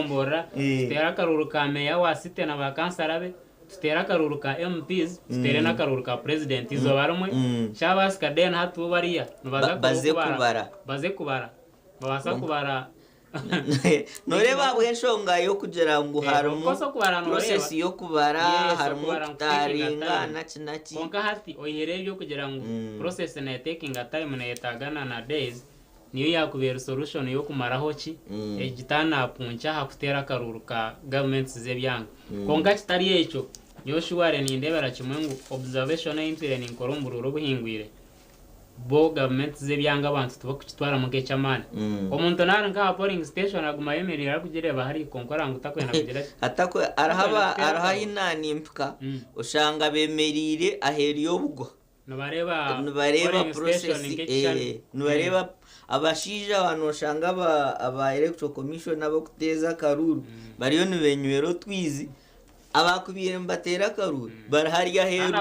mbora tutera akaruru ka meya wa site na bakansara be tutera akaruru ka MPs tutere na akaruru ka president izo barumwe cyabas kaden hatu bariya baze kubara babasa kubara nore babwe nshonga yo kugera ngo harumu process yo kubara harumu taringa naki konka hati oyihere yo kugera ngo process na taking time na yetagana na days niyo yakubera solution yo kumaraho ki egitana puncha hakutera akaruru ka governments zebyanga konka kitari yecho niyo shuware ni ndebera kimwe ngo observation intire ni korombururo buhingwire bo governments zebyanga abantu tuba kukitwara mu kecamana omuntu naranka polling station aguma yemerera kugireba hari konkora ngo takwena kugira atako araha inani mpika ushanga bemerire aheriyo bugwa nubareba process nubareba abashija abantu ushanga aba electoral commission nabo kuteza karuru bariyo nibenywero twizi abakubire mbatera karuru barahari yaheru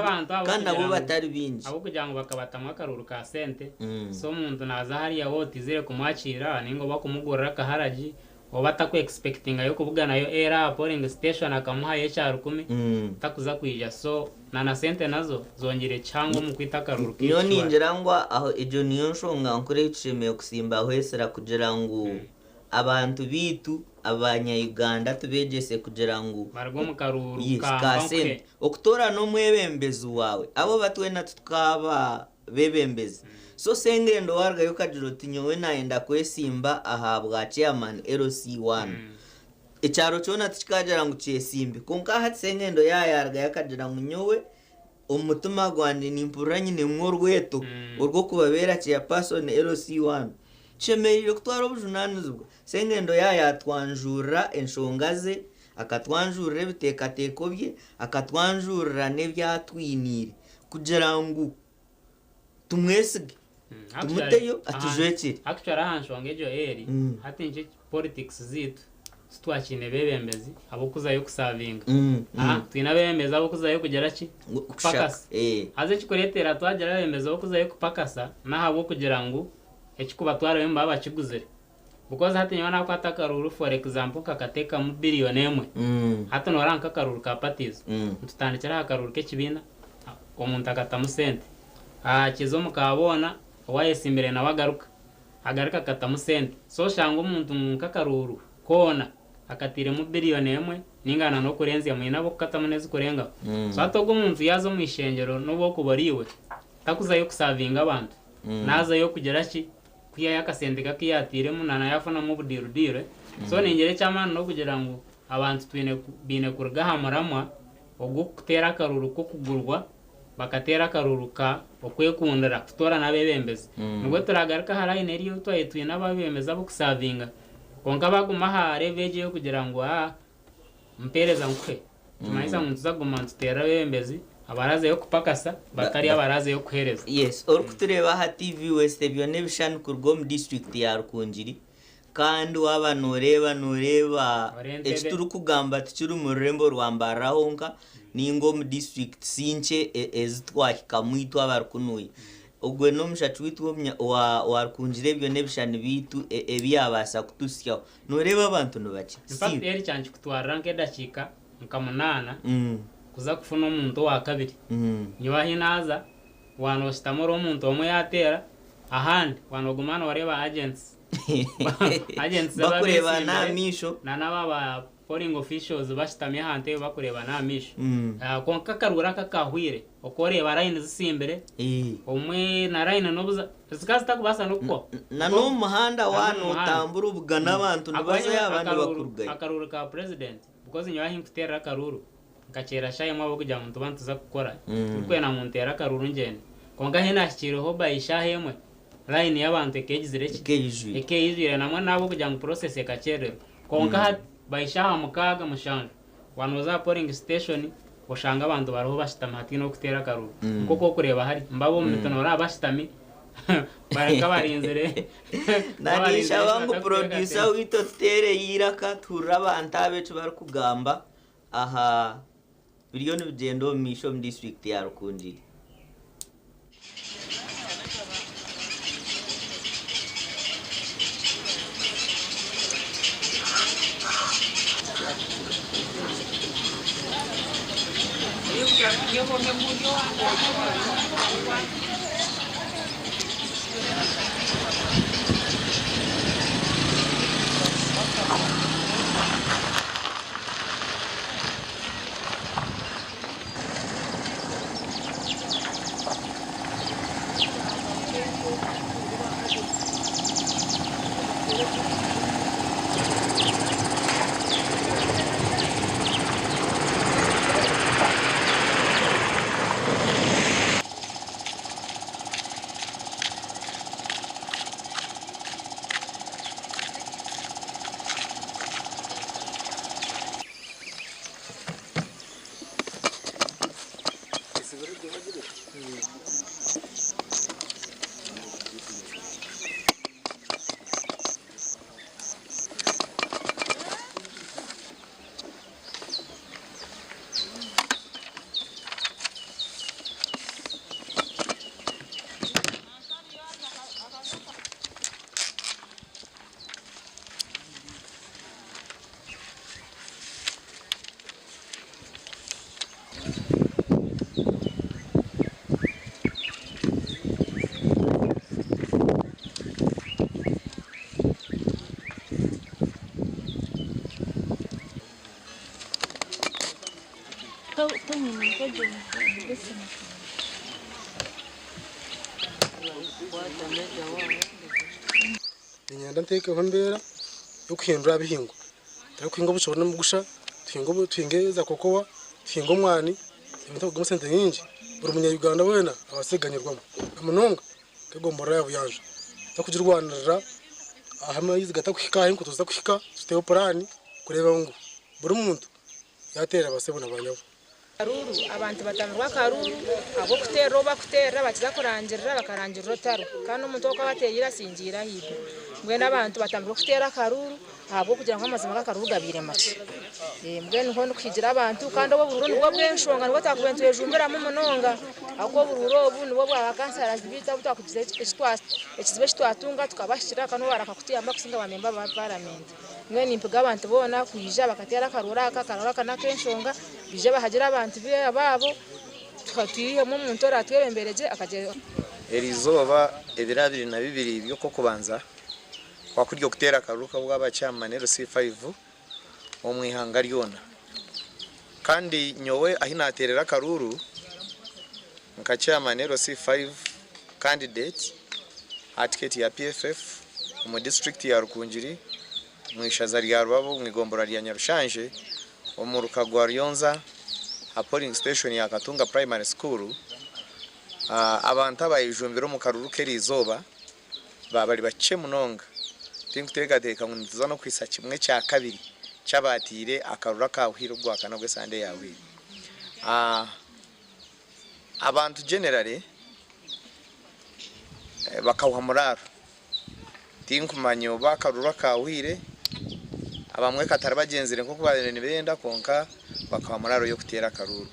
kandi nabo batari binji abo kugira ngo bakabatamwa karuru ka sente so umuntu naza hari ya wotizire kumwakira ningo bakumugorera kaharaji obata ko expecting ayo kuvuga nayo era polling station akamuha HR 10 takuza kwija so na sente nazo zongere cyangwa mu kwita karuru niyo ninjirangwa aho ejo niyo nshonga nkore cishemeye kusimba hwesera kugira ngo abantu bitu abanya-Uganda tubegese kugira ngo bargo mu karuru ka sente okutora no mwebembezi wawe abo batwena tukaba bebembezi so sengendo warga yokajiro tinyowe naenda kwesimba ahabwa chairman LC1 echaro chona tikajara ngo chesimbe konka hati sengendo yarga yakajira ngo nyowe umutuma gwandi nimpura nyine mworweto urwo kubabera chairperson LC1 chemerire kutwara ubujunanizubwo sengendo yatwanjura enshongaze akatwanjurira bitekateko bye akatwanjurira nebyatwinire kugira ngo tumwesige tumuteyo atujwekire actually ahanshonga ejo eri hati nje politics zitu twakine bebembezi abo kuzayo kusavinga twina bebembezi abo kuzayo kugera ki kupakasa haze kikoretera twagera bebembezi abo kuzayo kupakasa nahabo kugira ngo ekikuba twarawe mbaba kiguzire because hati nyona kwata karuru for example kakateka mu billion emwe hati no ranka karuru ka parties tutandikira karuru ke kibina omuntu akata mu sente kizo mukabona wayesimbere na wagaruka agaruka kata mu sente so shango umuntu nkakaruru kona akatire mu billion emwe ningana no kurenza mu inabo kata munezi kurenga so atogo umuntu yazo mu ishengero no boko bariwe takuza yo kusavinga abantu naza yo kugera ki kuya yakasendeka kiyatire munana yafana mu budirudire so ningere cyamana no kugira ngo abantu twine bine kurga hamuramwa ogo kutera karuru ko kugurwa bakatera karuru ka okwekundira kutora nabebembezi nubwo turagaruka harayi neriyo twayetuye nababembeza bo kusavinga konka baguma hare beje yo kugira ngo mpereza nkwe tumaisa muntu zaguma tutera bebembezi abaraze yo kupakasa batari abaraze yo kuhereza yes orukutureba ha TV West byo nebishani kurgom district ya Rukunjiri kandi waba noreba ekituru kugamba tikiri mu rembo rwambaraho nka ningo mu district sinche ezitwahika mwitu abarukunuye ogwe no mshatu witu wa Rukunjire byo nebishani bitu ebyabasa kutusyaho noreba abantu no baki impact eri cyanje kutwara nkedakika nkamunana kuza kufuna umuntu wa kabiri nyiwa hinaza wano shitamoro umuntu omwe yatera ahandi wanogumana wareba agents bakureba na misho na baba polling officials bashitamye hante bakureba na misho konka karura kakahwire okoreba line zisimbere omwe na line nobuza zikazita kubasa nokko na no muhanda wano tamburu bugana abantu nibaza yabandi bakurugaye akaruru ka president because nyiwa hinkutera karuru kachera shaye mwabo kujya muntu bantu za gukora kwena muntu era karuru ngene konga hena shiriho bayishahe mwe line y'abantu ekegizire ekeyizire namwe nabo kujya mu process ekachere konga bayishaha mukaga mushanje wanoza polling station oshanga abantu bariho bashitama hati no kutera karuru koko kureba hari mbabo mitono ra bashitami baraka barinzire nani shawangu producer wito tere yiraka turabanta abecu barukugamba aha billion bigendo misho mu district ya Rukunjiri Inyanda nteke hombera yo kwihindura bihingwa dore kwinga bushobora no gusha twingeza kokowa twingo mwani ibintu bwo sente nyingi buri munya Uganda wena abaseganyirwamo amunonga kegombora yabo yanje takugira Rwanda ahama yizi gatakwika hinko tuza kwika tuteo plani kureba ngo buri muntu yatera abasebona banyabo Karuru abantu batangwa karuru abo kutero bakutera bakiza kurangirira bakarangira rotaro kandi umuntu wako bateyira singira hibo mbwe n'abantu batangwa kutera karuru abo kugira ngo amazima gakaruru gabire make mbwe nko kwigira abantu kandi abo bururu nibwo bwenshonga nibwo takubentuye jumbera mu munonga ako bururu obu nibwo bwa kansara zibita butakugize ekizibe kitwatunga tukabashira kanu barakakutiyamba kusinga bamemba ba parliament mwe nimpiga abantu bona kuyija bakatera karura kana kenshonga bije bahagira abantu babo tukatiye mu muntu ratwebembereje akaje Erizoba ebira 22 byo ko kubanza kwakuryo kutera karuka bw'abachamanero C5 omwihanga ryona kandi nyowe ahinaterera karuru nkachamanero C5 candidate atiketi ya PFF mu district ya Rukunjiri mwishaza rya Rubabo mwigombora rya Nyarushanje omuruka gwa Ryonza a polling station ya Katunga Primary School abantu abayijumbiro mu karuru k'Erizoba babali bace munonga tinkutegateka ntuza no kwisa kimwe cya kabiri cyabatire akarura kahwiro gwa kana gwe sande yawe abantu generally bakawhamurara tinkumanyo bakarura kahwire abamwe katari bagenzire nko kubarene benda konka bakawhamuraro yo kutera karuru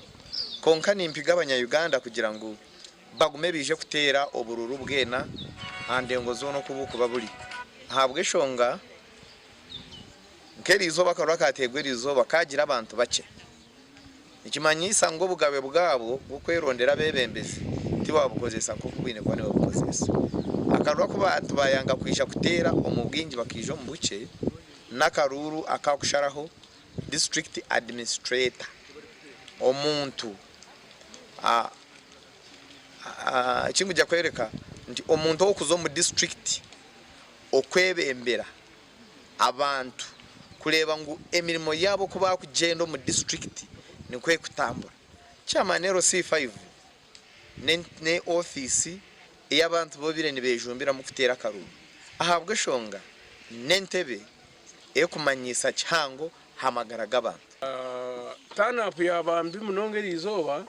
konka nimpiga abanya-Uganda kugira ngo bagume bije kutera obururu bwena ande ngo zo no kubuku baburi habwe shonga nkerizo bakarura kategwe rizo bakagira abantu bace ikimanyisa ngo bugabe bwabo bukwerondera bebembeze tiwabukozesa nko kubine kwane babukozesa akarura kuba abantu bayanga kwisha kutera omubwingi bakijo mu buce nakaruru akakusharaho district administrator omuntu ikingujya kwereka nti omuntu okuzo mu district okwebembera abantu kureba ngo emirimo yabo kuba kugenda mu district nikwe kutambura chamanero C5 ne office y'abantu bobire ni bejumbira mu kutera karuru ahabwe shonga nentebe ekumanyisa cyango hamagara gabantu tanapu yabambi munongera Izoba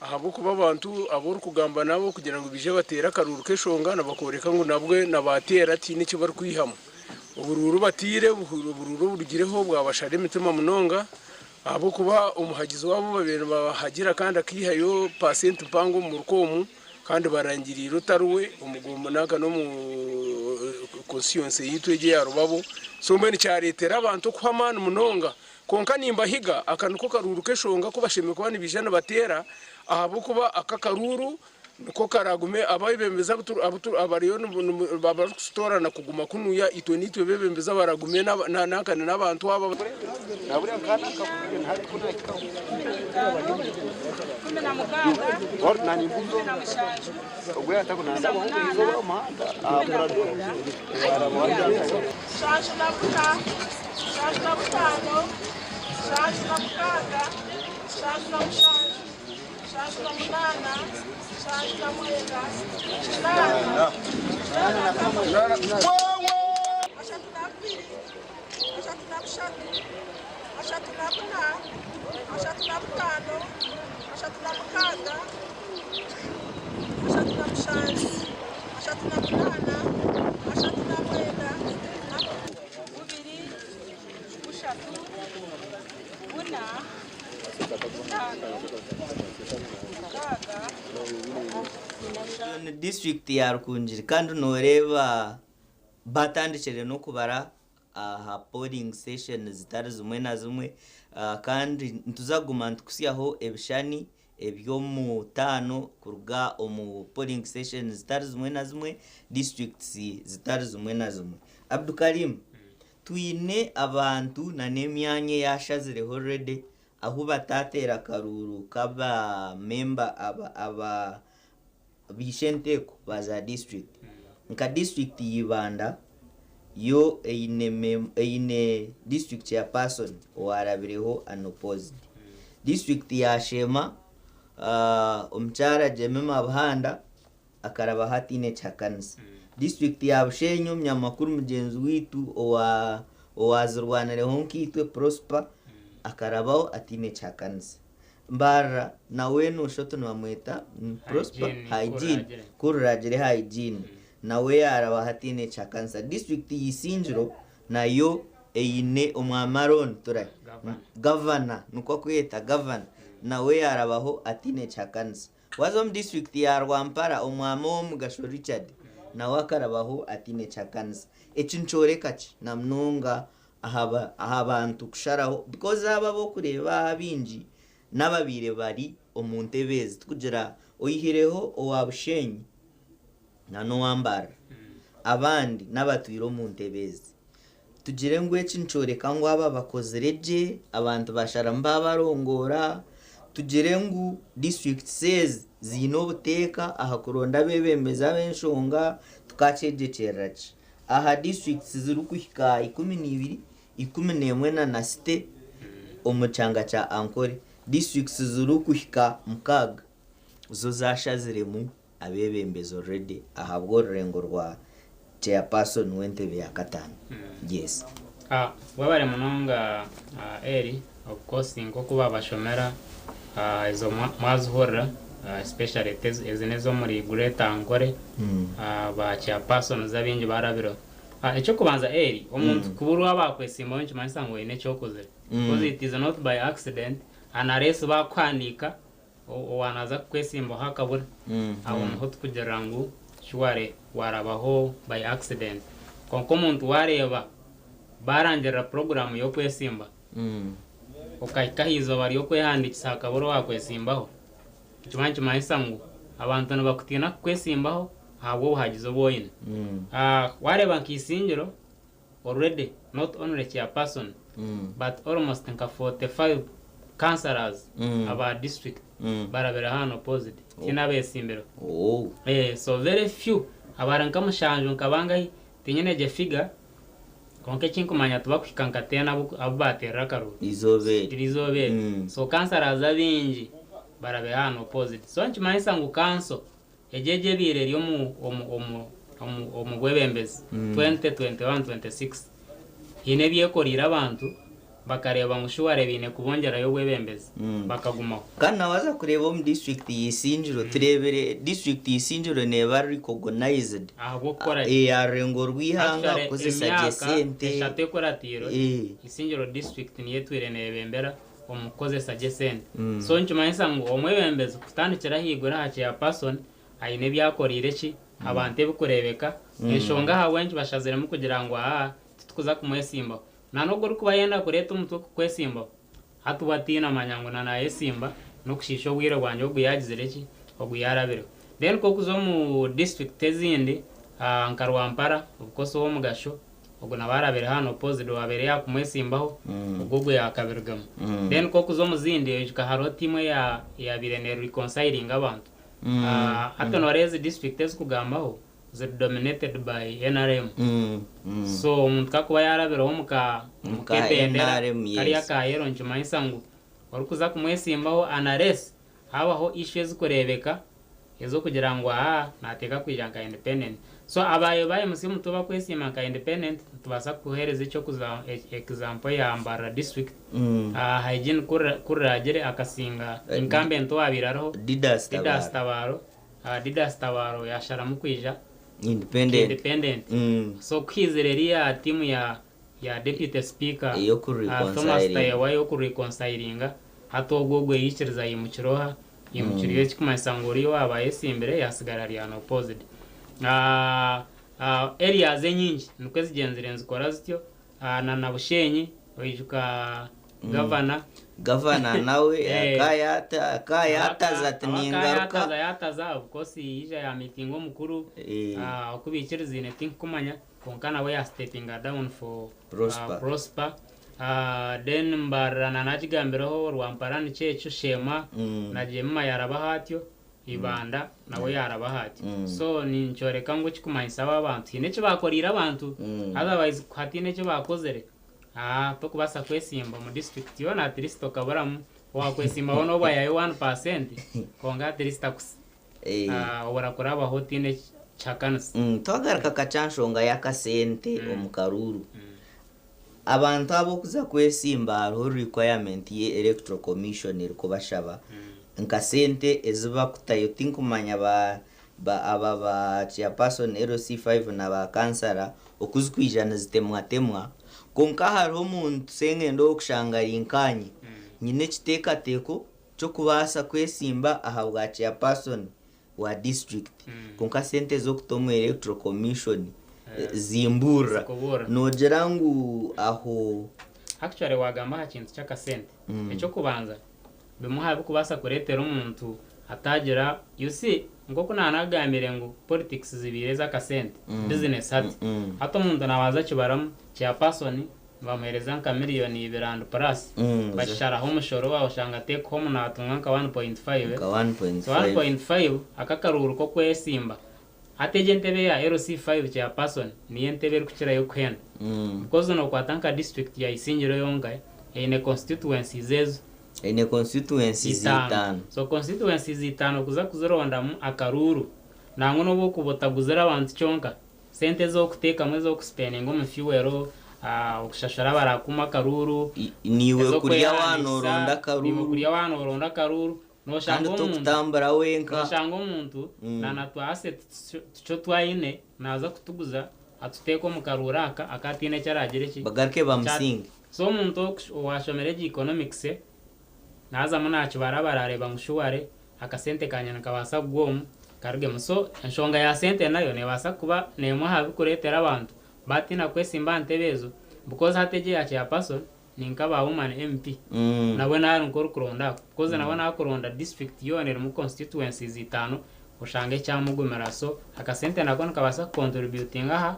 ahabwo kuba abantu aburu kugamba nabo kugira ngo bije batera karuru keshonga nabakoreka ngo nabwe nabatera ati n'iki bari kwihamo ubururu batire ubururu bugireho bwabashare mitima munonga abo kuba umuhagizi wabo babere bahagira kandi akihayo patient mpango mu rukomu kandi barangirira utaruwe umugombo naka no mu conscience yitweje ya Rubabo so mbene cyaretera abantu kuhamana munonga konka nimba higa akantu ko karuru keshonga ko bashimye kubana ibijana batera ahabo kuba akakaruru ko karagume abayibembeza abariyo babastora na kuguma kunuya ito nitwe bebembeza baragume nakane nabantu aba naburi akana kakuye ntari kunaka kumena muganga nani mbuzo ubwo atakunanza ngo manda amurado shaje nabuka shaje nabutano shaje nabukaga shaje nabushanje shaje namunana shaje namwenda nana ashatu nabiri ashatu nabushatu ashatu nabuna ashatu nabutano ashatu nabukaga ashatu nabushanje ashatu namunana ashatu namwenda bubiri bushatu buna district ya Rukungiri kandi unoreba batandikire no kubara aha polling station zitari zimwe na zimwe kandi ntuzaguma ntukusiyaho ebishani ebyo mu tano kuruga omu polling station zitari zimwe na zimwe districts zitari zimwe na zimwe. Abdukarim, twine abantu na nemyanye yashazireho already aho batatera karuru kaba member aba bishenteko baza district nka district yibanda yo eine district ya person warabireho unopposed district ya Shema umchara jemema bahanda akaraba hatine chakansi district ya Bushenyo mnyamakuru mugenzi witu owazirwanire honkitwe Prosper akarabaho atine chakansi mbara nawe no shoto nwamweta Prosper hygiene kuragire hygiene nawe yaraba hatine chakansa district yisinjiro nayo eyine umwamaron tura governor nuko kweta governor nawe yarabaho atine chakansa wazo district ya Rwampara umwamo mugasho Richard nawe akarabaho atine chakansa ecinchoreka ki namnunga ahabantu kusharaho because ababo kureba abinji nababire bari omuntebezi tukugira oyihireho owabushenyi nano wambara abandi nabatwiro muntebezi tugire ngo ecinchoreka ngo aba bakozereje abantu basharamba barongora tugire ngo district says zino buteka aha kuronda bebemeza benshonga tukacegekeraci aha districts ziri kuhika 12 11 na site omucanga cha Ankole districts ziri kuhika mukaga zo zashaziremu abebembezo already ahabwo rengo rwa chairperson wentebe ya katano. Yes wabare munonga eri of course ngo kuba bashomera izo mazhora especially ezinezo muri Greater Ankole ba chairperson zabinje barabiro icyo kubanza eri omuntu kuburu abakwesimba benshi manisango ine cyo kozera because it is not by accident anareso bakwanika wanaza kwesimba hakabura abo kugira ngo shware warabaho by accident konko muntu wareba barangira program yo kwesimba ukayikahizo bari yo kwehandikisa hakabura wakwesimbaho cyumanci manisango abantu nabakutina kwesimbaho habo hagize boyine wareba nkisingiro already not only chairperson but almost 45 councillors about district barabera hano opposite tinabe simbero so very few abaranka mushanjo nkabangahi tinyene je figure konke chinkumanya tubakushikanga tena abatera karu izobe so councillors abinji barabe hano opposite so nchimanyisa ngo council ejeje bire ryo mu gwebembezi 2021-26 hine byekorira abantu bakareba mushuware bine kubongera yo gwebembezi bakagumaho kana waza kureba mu district yisinjiro turebere district yisinjiro never recognized gukora yarengo rwihanga kozesa jesente shate koratiro isinjiro district niye twirene bembera umukoze sajesente so nchumanyisa ngo omwebembezi kutandikira higura hache ya person aine byakorire ki abantu bikurebeka eshonga hawenje bashaziremo kugira ngo tukuza kumwesimba nanogo uri kuba yenda kureta umutwe kwesimba hatubatina amanyango na yesimba no kushisha obwire bwanje obuyagizire ki obuyarabire then ko kuzo mu district ezindi nka Rwampara ubukoso wo mugasho ubwo nabarabere hano opposite wabere yakumwesimbaho ubwo gwe yakabirugamo then ko kuzo mu zindi yika haro timwe ya birene reconciling abantu hata no rezi district ezikugambaho is dominated by NRM so umuntu kakuba yarabere wo muka NRM kariya ka yero nchuma isangu warukuza kumwesimbaho anares habaho issues kurebeka ezo kugira ngo nateka kwijanga independent so abaye baye musimu tuba kwesima ka independent tubasa kuhereza icyo kuza example ya Mbara district hygiene kuragere akasinga incumbent wabiraraho Didas Tabaro yashara mu kwija independent so kwizereriya timu ya deputy speaker Thomas Tayewa yo kureconcilinga hatogogwe yikiriza yimukiroha yimukiriye kikumasanguri wabaye simbere yasigara ryano opposite areas nyingi nuko zigenzire zikora zityo na Bushenyi wijuka governor nawe akayata zatiningaruka yataza ukosi yija ya meeting omukuru okubikiriza ine think kumanya konkana we ya stepping down for prosper then Mbara nanajigambiraho Rwampara nicecho shema na Jemma yarabahatyo ibanda nawe yarabahatyo so ni nchoreka ngo kikumanyisa abantu ine cyo bakorira abantu otherwise kwatine cyo bakozere to kubasa kwesimba mu district yo na Tristo kabaramu wa kwesimba wono bayaye 1% konga Tristo kus obarakora hotine chakanus twagaruka kacanshonga yakasente omukaruru abantu abo kuza kwesimba hariho requirement ye electoral commission iriko bashaba nka sente eziba kutayo tinkumanya ba chairperson LC5 na ba kansara okuzikwijana zitemwa konka hariho umuntu sengendo okushangara inkanyi nyine kitekateko cyo kubasa kwesimba aha bwa chairperson wa district konka sente zo kutomwa electoral commission zimbura nogerangu aho actually wagamba hakintu cyakasente ecyo kubanza bimuhaye kubasa kuretera umuntu atagira you see ngoko nanagamire ngo politics zibireza kasente business hato umuntu nabaza kibaramu cya person bamuhereza nka miliyoni 200 plus bashara ho mushoro waho shanga take home na atunga nka 1.5 akakaruru ko kwesimba ateje ntebe ya LC5 cya person ni ntebe rukira yo kwenda because no kwatanka district ya Isingiro yonga ine constituency zezo ine constituency zitano so constituency zitano kuza kuzoronda mu akaruru nango no bokubota guzera abantu cyonka sente zo kuteka mwe zo kuspending mu fuel okushashara barakuma karuru niwe kuriya wanoronda karuru no shango umuntu tutambara wenka no shango umuntu nana twa asset cyo twayine naza kutuguza atuteko mu karuraka akatine cyaragire ki bagarke bamusinga so umuntu washomereje economics naza munacho barabarareba mushuware akasente kanyana kabasa gwomu karuge muso enshonga ya sente nayo nebasa kuba nemwe habi kuretera abantu batina kwesimba ntebezo because hateje ya person ninka ba woman MP nabo nari nkoro kuronda because nabo nakuronda district yone mu constituencies zitano ushange cyamugumera so akasente nako kabasa contributing aha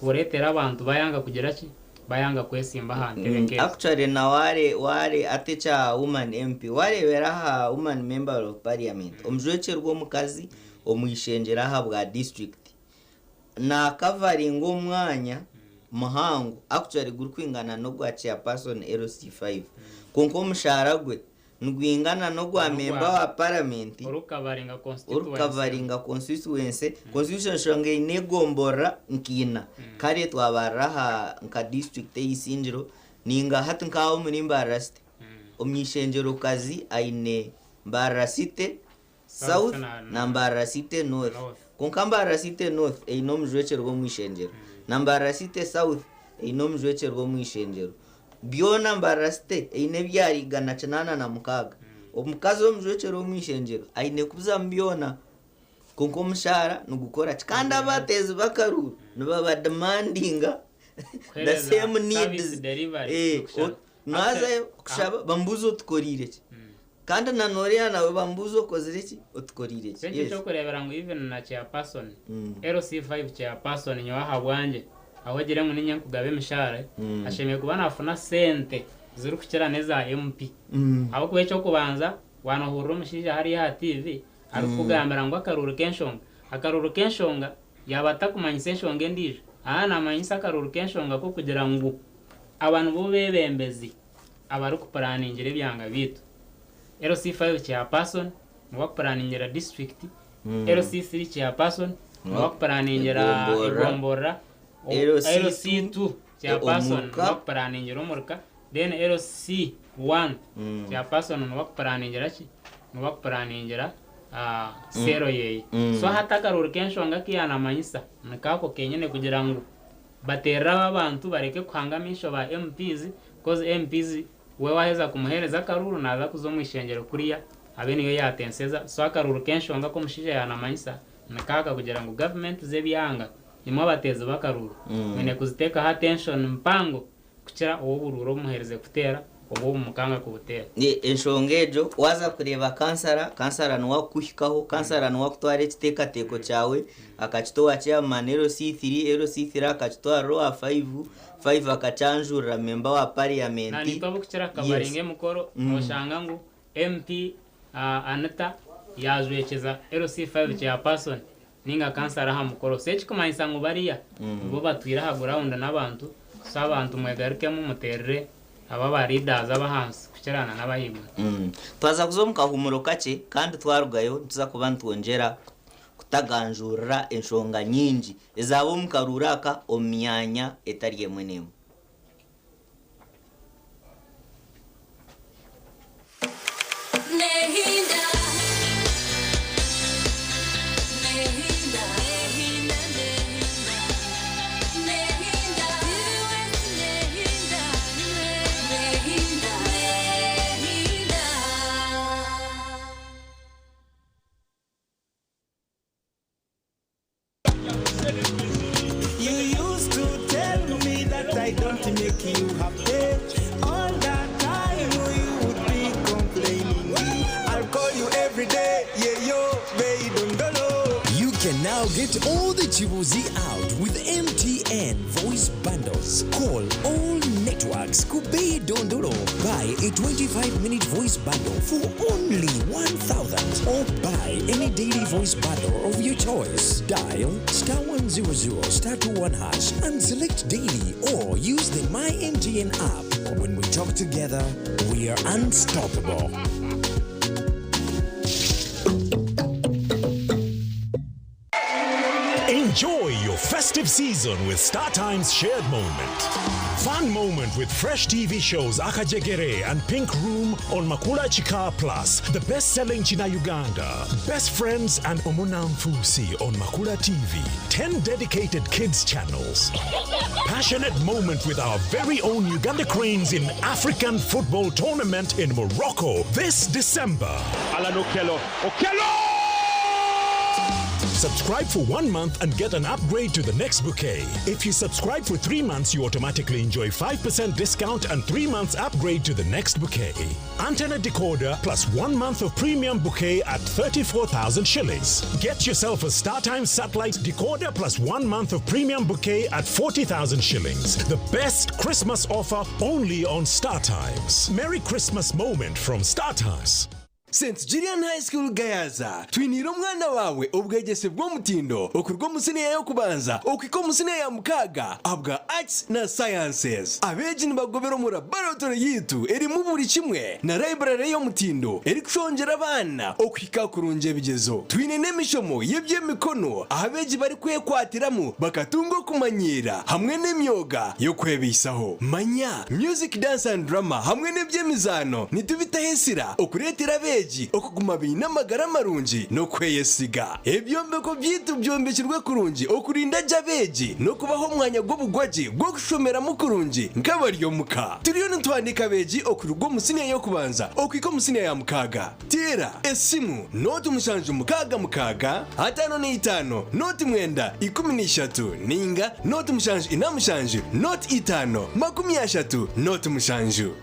kuretera abantu bayanga kugira ki bayanga kwesimba hante actually na ware atecha woman MP ware beraha woman member of parliament omjwecherwo mukazi omuyishengera ha bwa district na covering umwanya muhango actually gurukwingana no gwa chairperson LC5 konko mushara gwe ngwingana no gwa member wa parliament urukavaringa constituency shonge inegombora nkina kare twabaraha nka district y'Isingiro ninga hati nkaho muri Mbara City omyishengero kazi aine Mbara City South na Mbara City North konka Mbara City North eino mjwecherwo mwishengero na Mbara City South eino mjwecherwo mwishengero biona Mbara City eine byarigana canana na mukaga omukazi omjwechero mwishengero aine kuza mbiona konko mushara nugukora kandi abatezi bakaruru niba demandinga the same needs naza kushaba bambuzo tukorire kandi nanoriya nawe bambuzo kozire ki utukorire ki yes cyo kurebera ngo even na chairperson LC5 chairperson nyo ahabwanje aho gire ngo ninye kugabe mishare ashemeye kubana afuna sente ziri kukira neza MP aho kuwe cyo kubanza wanahurura mushije hari ya TV ari kugambira ngo akaruru kenshonga yabata kumanyisa enshonga ndije ana amanyisa akaruru kenshonga ko kugira ngo abantu bo bebembezi abari kuparaningira byanga bitu LC5 chairperson no kuparaningira district LC3 chairperson no kuparaningira igombora LC2 chairperson no kuparaningira umurka then LC1 chairperson no kuparaningira ki no kuparaningira sero yeye so hata karuru kenshonga kiyana amanyisa nakako kenyene kugira ngo batera abantu bareke kwangamisha ba MPs cause MPs we waheza kumuhereza karuru naza kuzomwishengero kuriya abe niyo yatenseza so akaruru kenshonga ko mushije yanamanyisa nakaka kugira ngo government zebyanga imwe bateze bakaruru mene kuziteka ha tension mpango kugira ubururo muhereze kutera ubu mukanga kubutera ni enshongejo waza kureba kansara no wakuhikaho kansara no wakutware kiteka teko cyawe akachitowa cya manero C3 akachitowa roa 5 akachanjura member wa parliament na nitobo kuchira kabarenge mukoro noshanga ngo MP anata yazwekeza LC5 cya person ninga kansara ha mukoro sechi kumayisa ngo bariya bo batwira ha ground n'abantu sabantu mwegaruke mu muterere aba baridaza abahansi kucerana n'abahimba twaza kuzomuka humuro kace kandi twarugayo tuza kuba ntwongera kutaganjura enshonga nyingi ezabo mukaruraka omyanya etariye mwenemo Get all the Chibuzi out with MTN voice bundles. Call all networks. Kubei Dondoro. Buy a 25-minute voice bundle for only 1,000. Or buy any daily voice bundle of your choice. Dial *100 *21# and select daily or use the My MTN app. When we talk together, we are unstoppable. Enjoy your festive season with StarTime's Shared Moment. Fun moment with fresh TV shows Akajegere and Pink Room on Makula Chika Plus, the best-selling China Uganda, Best Friends and Omunam Fusi on Makula TV, 10 dedicated kids channels. Passionate moment with our very own Uganda Cranes in African football tournament in Morocco this December. Alan Okello! Subscribe for 1 month and get an upgrade to the next bouquet. If you subscribe for 3 months, you automatically enjoy 5% discount and 3 months upgrade to the next bouquet. Antenna decoder plus 1 month of premium bouquet at 34,000 shillings. Get yourself a StarTimes satellite decoder plus 1 month of premium bouquet at 40,000 shillings. The best Christmas offer only on StarTimes. Merry Christmas moment from StarTimes. St. Julian High School Gayaza twinira umwana wawe ubwegese bwo mutindo okurwa musine yo kubanza okiko musine ya mukaga abwa arts na sciences abeji nibagobero mu laboratory yitu eri mu buri kimwe na library yo mutindo eri kushongera abana okika kurunje bigezo twine nemishomo yebye mikono abeji bari kwekwatiramo bakatungo kumanyira hamwe n'imyoga yo kwebisaho manya music dance and drama hamwe n'ebyemizano nitubitahesira okuretira be abeji okuguma bina amagara marungi no kweyesiga ebyombeko byitu byombekirwe kurungi okurinda jabeji no kubaho mwanya gw'obugwaji gwo kushomera mu kurungi nk'abaryo muka turiyo ntwandika beji okurugo musine yo kubanza okwiko musine ya mukaga tera esimu noti mushanju mukaga hatano ni itano noti mwenda 13 ninga noti mushanju inamushanju noti itano 30 noti mushanju.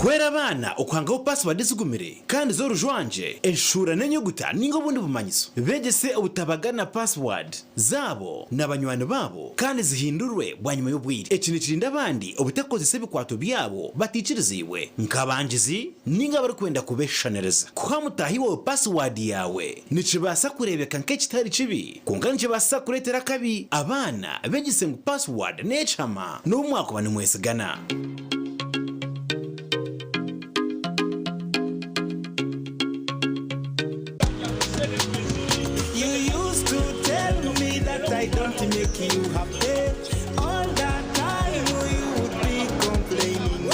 kwera abana ukwangaho password zigumire kandi zo rujwanje enshura n'enyuguta ningo bundi bumanyiso begese ubutabagana password zabo n'abanywani babo kandi zihindurwe bwanyuma y'ubwire ekini kirinda abandi ubutakozese bikwato byabo baticiriziwe nkabangizi ninga bari kwenda kubeshanereza kuha mutahiwe password yawe nicibasa kurebeka nk'ekitari kibi kunga nicibasa kuretera kabi abana begese ngo password necama n'umwaka bani mwesigana. I don't make you happy. All that time you would be complaining.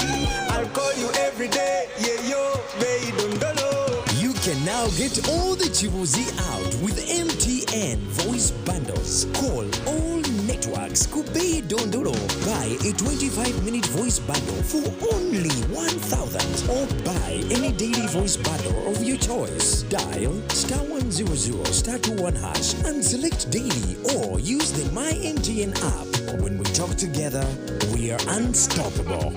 I'll call you every day, yeah yo, baby don't know. You can now get all the Chibuzi out with MTN voice bundles. Call all networks Kubei Dondoro. Buy a 25-minute voice bundle for only 1,000 or buy any daily voice bundle of your choice. Dial *100 *21# and select daily or use the My MTN app. When we talk together, we are unstoppable.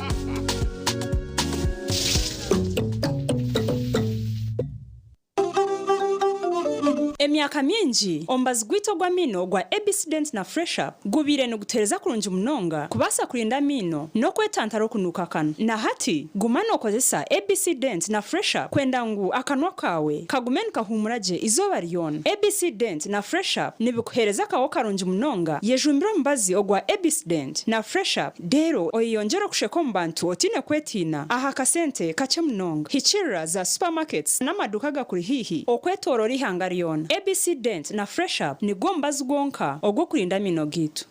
Emyaka mingi ombazi gwito gwa mino gwa Ebicident na Fresh Up gubire no gutereza kurungi munonga kubasa kurinda mino no kwetantara kunuka kana na hati gumana okozesa Ebicident na Fresh Up kwenda ngu akanwa kawe kagumen kahumuraje izoba ryona. Ebicident na Fresh Up nibikuhereza kawo karungi munonga yejumbira mbazi ogwa Ebicident na Fresh Up dero oyongera kusheko mbantu otine kwetina aha kasente kache munonga hichira za supermarkets n'amaduka gakuri hihi okwetorora ihangariona. Ebicident na Fresh Up ni gombazi gonka ogwo kurinda mino gitu.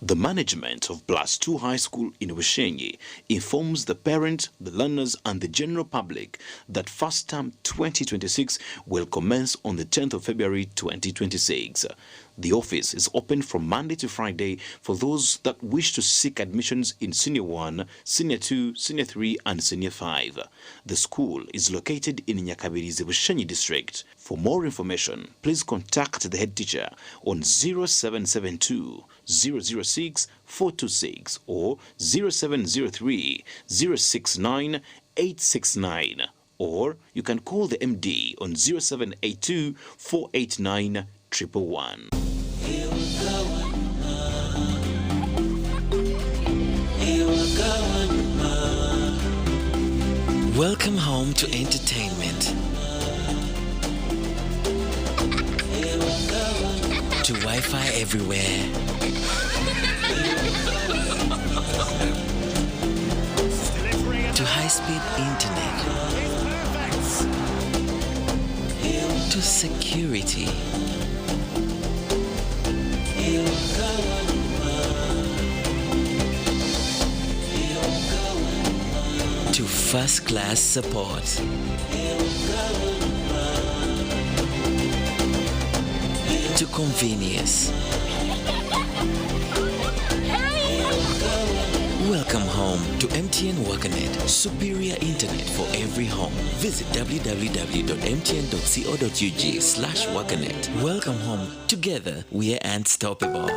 The management of Plus 2 High School in Weshenyi informs the parents, the learners and the general public that first term 2026 will commence on the 10th of February 2026. The office is open from Monday to Friday for those that wish to seek admissions in Senior 1, Senior 2, Senior 3 and Senior 5. The school is located in Nyakabirizi, Weshenyi district. For more information, please contact the head teacher on 0772 006 426 or 0703 069 869, or you can call the MD on 0782 489 111. Welcome home to entertainment, to Wi-Fi everywhere, to high-speed internet, to security, to first-class support, to convenience. Welcome home to MTN WakaNet, superior internet for every home. Visit www.mtn.co.ug/WakaNet. Welcome home. Together, we are unstoppable.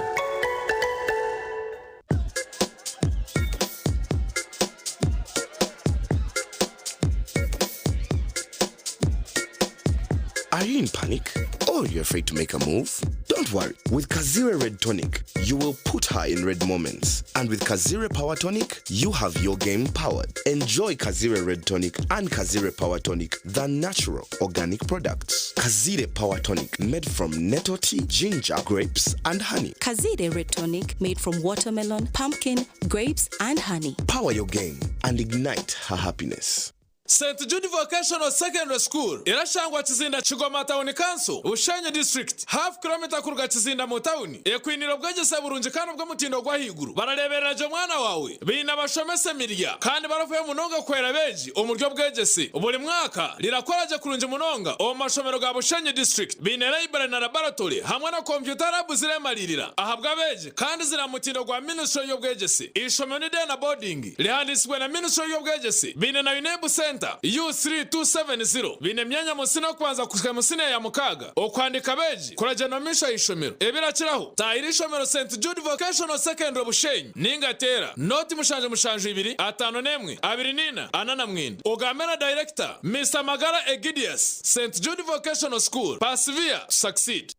Are you in panic? Or you're afraid to make a move? Don't worry. With Kazire Red Tonic, you will put her in red moments. And with Kazire Power Tonic, you have your game powered. Enjoy Kazire Red Tonic and Kazire Power Tonic, the natural organic products. Kazire Power Tonic, made from nettle tea, ginger, grapes, and honey. Kazire Red Tonic, made from watermelon, pumpkin, grapes, and honey. Power your game and ignite her happiness. St. Jude Vocational Secondary School irashangwa Kizinda Kigoma Town Council Bushenyi District half kilometer kuruga Kizinda mu town ekwiniro bwegese burunji kandi bwo mutindo gwa higuru bararebereje mwana wawe bina bashomese mirya kandi baravuye munonga kwera beji umuryo bwegese buri mwaka rirakoraje kurunje munonga o mashomero ga Bushenyi District bine library na laboratory hamwe na computer lab ziremalirira ahabwa beji kandi zira mutindo gwa ministry y'obwegese ishomero de na boarding lihandiswe na ministry y'obwegese bine na UNEB Center U3270 bine myanya musino kwanza kushika musine ya mukaga okwandika beji kurajanamisha ishomero ebirakiraho tayiri ishomero St. Jude Vocational Secondary Bushenyi ningatera noti mushanje 2 5 2 anana mwindi ogamera director Mr. Magara Egidius St. Jude Vocational School persevere succeed.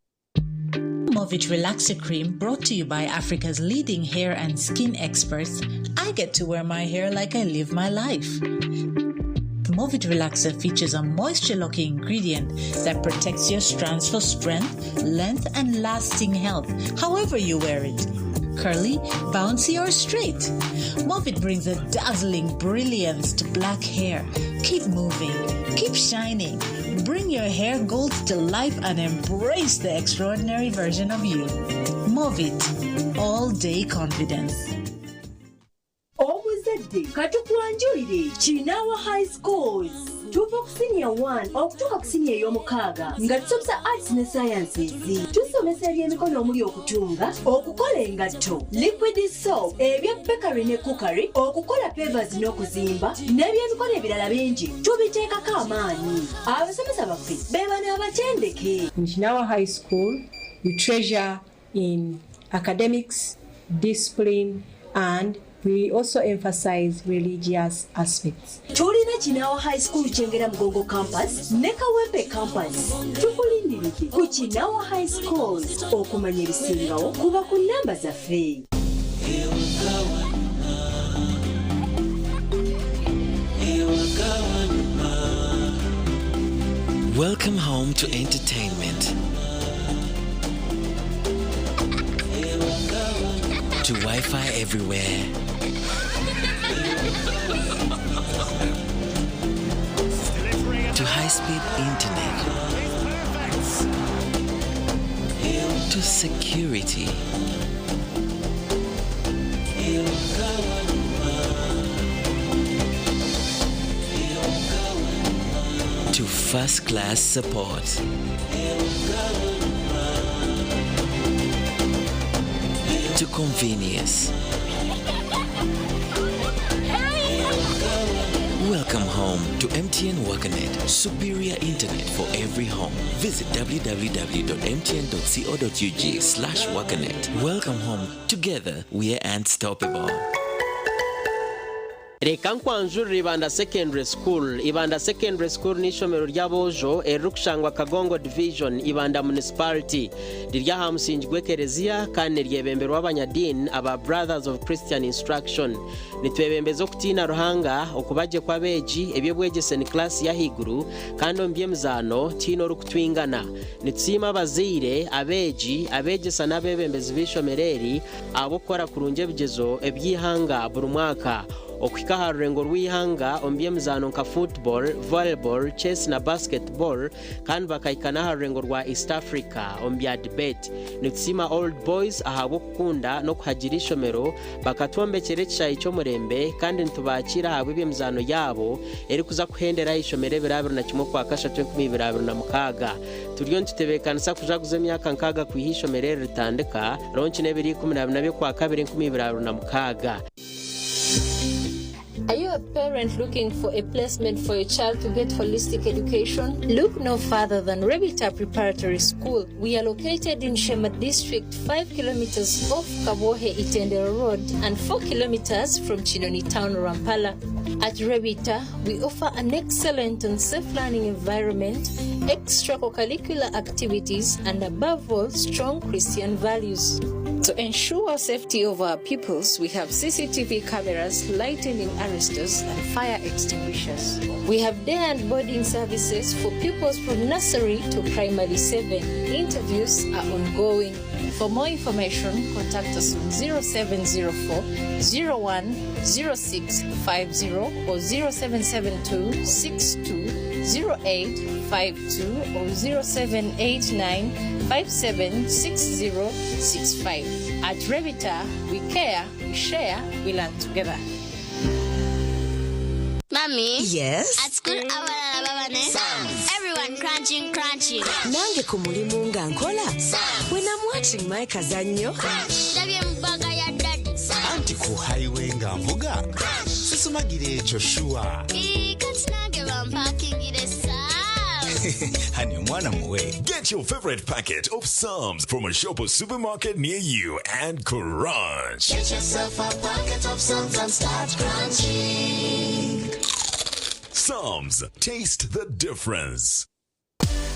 Movit Relaxer Cream brought to you by Africa's leading hair and skin experts. I get to wear my hair like I live my life. The Movit Relaxer features a moisture-locking ingredient that protects your strands for strength, length, and lasting health, however you wear it. Curly, bouncy, or straight. Movit brings a dazzling brilliance to black hair. Keep moving, keep shining. Bring your hair gold to life and embrace the extraordinary version of you. Movit, all day confidence. Katukuanjulire Chinawa High Schools tuva ku senior 1 okutuuka ku senior ey'omukaaga nga tusomesa arts ne sciences. Tusomesa ebyemikono omuli okutunga, okukola engatto, liquid soap, ebya bakery ne cookery, okukola pavers n'okuzimba n'ebyemikono ebirala bingi tubiteekako amaanyi. Abasomesa baffe be bano abatendeke. In Chinawa High School, we treasure in academics, discipline, and we also emphasize religious aspects. Tulina Chinawa High School Chengera Mgongo Campus, Nekawempe Campus. Tukulindirike ku Chinawa High School okumanya ebisingawo kuba ku namba zaffe. Welcome home to entertainment. To Wi-Fi everywhere. To high-speed internet. To security. To first-class support. To convenience. Welcome home to MTN WakaNet, superior internet for every home. Visit www.mtn.co.ug/WakaNet. Welcome home. Together, we are unstoppable. Reka nkwanjurira Ibanda Secondary School. Ibanda Secondary School ni ishomero ry'abojo erukushangwa Kagongo Division Ibanda Municipality. Riryaha musinjwe Kereziya kandi ryebemberwa abanyadini aba Brothers of Christian Instruction. Nitwebembezo kutina ruhanga okubaje kwa beji ebyo bwegese ni class ya higuru kandi ombye mzano tino rukutwingana. Nitsima abazire abeji abegesa nabebembezi bishomereri abokora kurunje bigezo ebyihanga buri mwaka. Okwika rurengo rw'ihanga ombye mzano nka football, volleyball, chess na basketball kandi bakayikana rurengo rwa East Africa ombya debate. Nitsima old boys ahabo kukunda no kuhagira ishomero bakatwombekere cyayi cyo murembe kandi ntubakira habwe mzano yabo eri kuza kuhendera ishomere birabiro na kimwe kwa kasha 2026 turiyo ntitebekanisa kujaguza myaka nkaga kwihishomere ritandika ronchi nebiri 12 kwa 2026. Are you a parent looking for a placement for your child to get holistic education? Look no further than Rebita Preparatory School. We are located in Shema District, 5 kilometers off Kabohe Itendero Road and 4 kilometers from Chinoni Town, Rampala. At Rebita, we offer an excellent and safe learning environment, extracurricular activities, and above all, strong Christian values. To ensure safety of our pupils, we have CCTV cameras, lighting in aristos, and fire extinguishers. We have day and boarding services for pupils from nursery to primary 7. Interviews are ongoing. For more information, contact us on 0704 01 0650 or 0772 62 0852 or 0789 576065. At Revita, we care, we share, we learn together. Mommy? Yes? At school, everyone crunching. Nange ku mulimu nga nkola. When I'm watching my kazanyo. Anti ku highway nga mvuga. Sisumagire ekyo shuwa. Honey, mwana muwe. Get your favorite packet of Psalms from a shop or supermarket near you and crunch. Get yourself a packet of Psalms and start crunching. Psalms, taste the difference.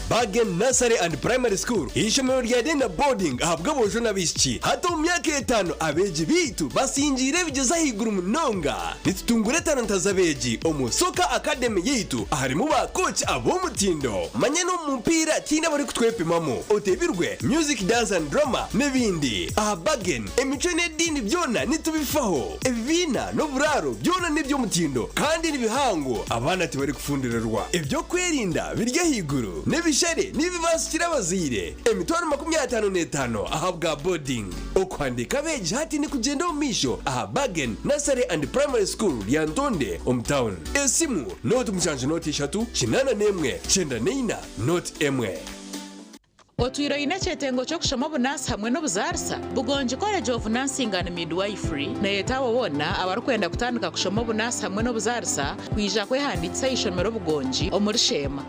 Bagen Nursery and Primary School ishomero ryagenda boarding ahabwa bojo nabishiki hato mu myaka 5 abeji bitu basinjire bigeza higuru munonga nitutungure talanta zabeji omusoka academy yitu harimo ba coach abo mutindo manye no mupira kina bari kutwepimamo otebirwe music dance and drama nebindi Bagen emico n'edini byona nitubifaho ebina no buraro byona nibyo mutindo kandi nibihango abana tibari kufundirerwa ibyo kwerinda birya higuru Shere nibibasukira bazire emitwaro 55 ahabwa boarding okwandika beji hati ni kugenda omisho Bagen Nursery and Primary School yantonde hometown esimu note muchanje note 3 kinana nemwe chenda neina note emwe Otwiro ine chetengo chokushoma bunasi hamwe n'obuzarisa bugonje college of nursing and midwifery na yetawo wona abarukwenda kutandika kushoma bunasi hamwe n'obuzarisa kwija kwehanditsa ishomero bugonji omuri Shema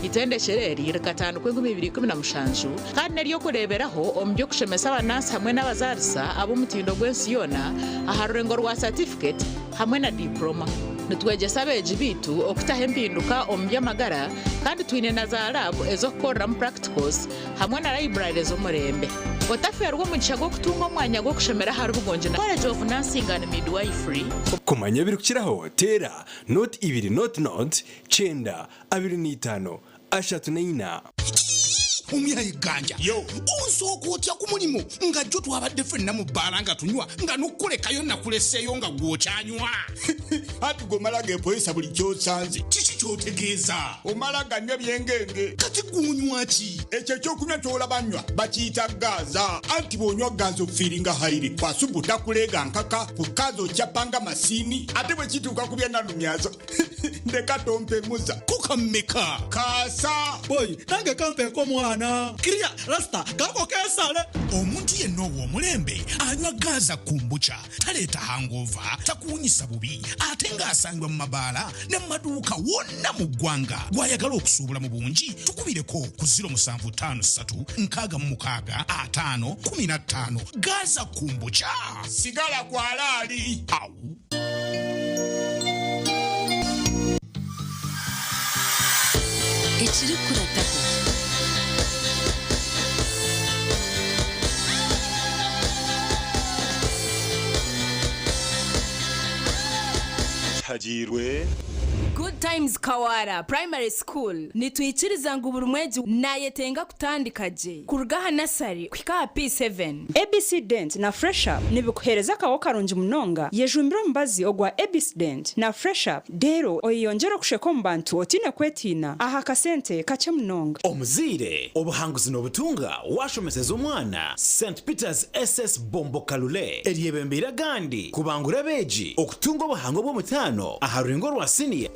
itendeshereri rikatanu kwengumi 2017 kandi nariyo kureberaho omubyo kushemesa abanasi hamwe n'abazarisa abo mutindo gwensiyona aharurengo rwa certificate hamwe na diploma nitwegesa beji bitu okutaha empinduka omubyo amagara kandi twine na za lab ezo kukorera mu practicals hamwe na library z'omurembe otaferwa umugisha gwo kutunga omwanya gwo kushemera hari bugonje na college of nursing and midwifery kumanya biri kukiraho tera note 2 note chenda 25 ashatu neina umyayi ganja yo unsoko otya ku mulimu nga jjo twabadde ffenna mu bbaala nga tunywa nga n'okkulekayo nakuleseeyo nga gwokyanywa ati gomalaga epoyesa buli kyosanze kiki kyotegeeza omalaga nnyo byengenge kati gunywa ki ekyo ekyokunywa kyolaba nnywa bakiyita gaaza anti bw'onywa gaaza ofiiringa hayiri kwasubuta kuleega nkaka kukaza okyapanga masiini ate bwe kituuka ku byanalumyazo ndeka tompemuza kukammeka kaasa boyi nange kampeeko mwana kiriya rasta kako kesale omuntu yenna ow'omulembe anywa gaaza kumbucha taleeta hangova takuwunyisa bubi ate ng'asangibwa mu mabaala ne mu maduuka wonna mu ggwanga gw'ayagala okusuubula mu bungi tukubireko ku 07356 gaaza kumbucha sigala kwalaali awu ekiri kuratako hajirwe Good Times Kawara Primary School nitwikiriza ngo buri mwezi nayetenga kutandikaje kurugaha nasari kwika P7 ABC Dent na Fresh Up nibikuhereza kawo karungi munonga yejumbiro mbazi ogwa ABC Dent na Fresh Up dero oyongera kusheko mbantu otine kwetina aha kasente kache munonga omuzire obuhanguzi n'obutunga washomeseza omwana St Peter's SS Bombo Kalule eryebembera gandi kubangura beji okutunga obuhango bw'omutano aha rurengo rwa senior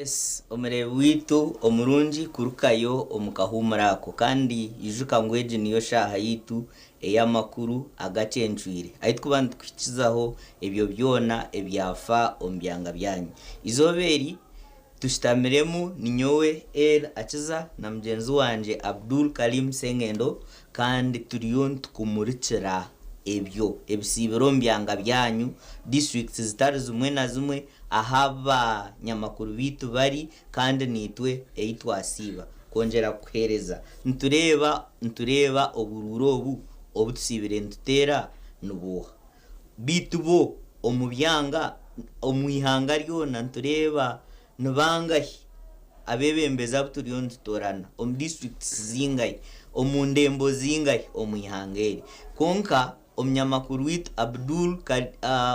Yes, omere witu omurungi kurukayo omukahumurako kandi ijuka ngweje niyo shaha yitu eyamakuru agacencwire ayitwa ndukwikizaho ebyo byona ebyafa ombyanga byanyu izoberi tushitamiremu ninyowe akiza na mugenzi wanje Abdul Karim Sengendo kandi turiyo tukumurikira ebyo ebisibiro mbyanga byanyu districts zitari zimwe na zimwe ahaba nyamakuru bitu bari kandi nitwe eitwasiba kongera kuhereza ntureba obururobu obutusibire ntutera nubuha bitu bo omubyanga omwihanga ryona ntureba nubangahi abebembeza buturiyo ntutorana om districts zingayi omundembo zingayi omwihangeri konka omnyamakuru witu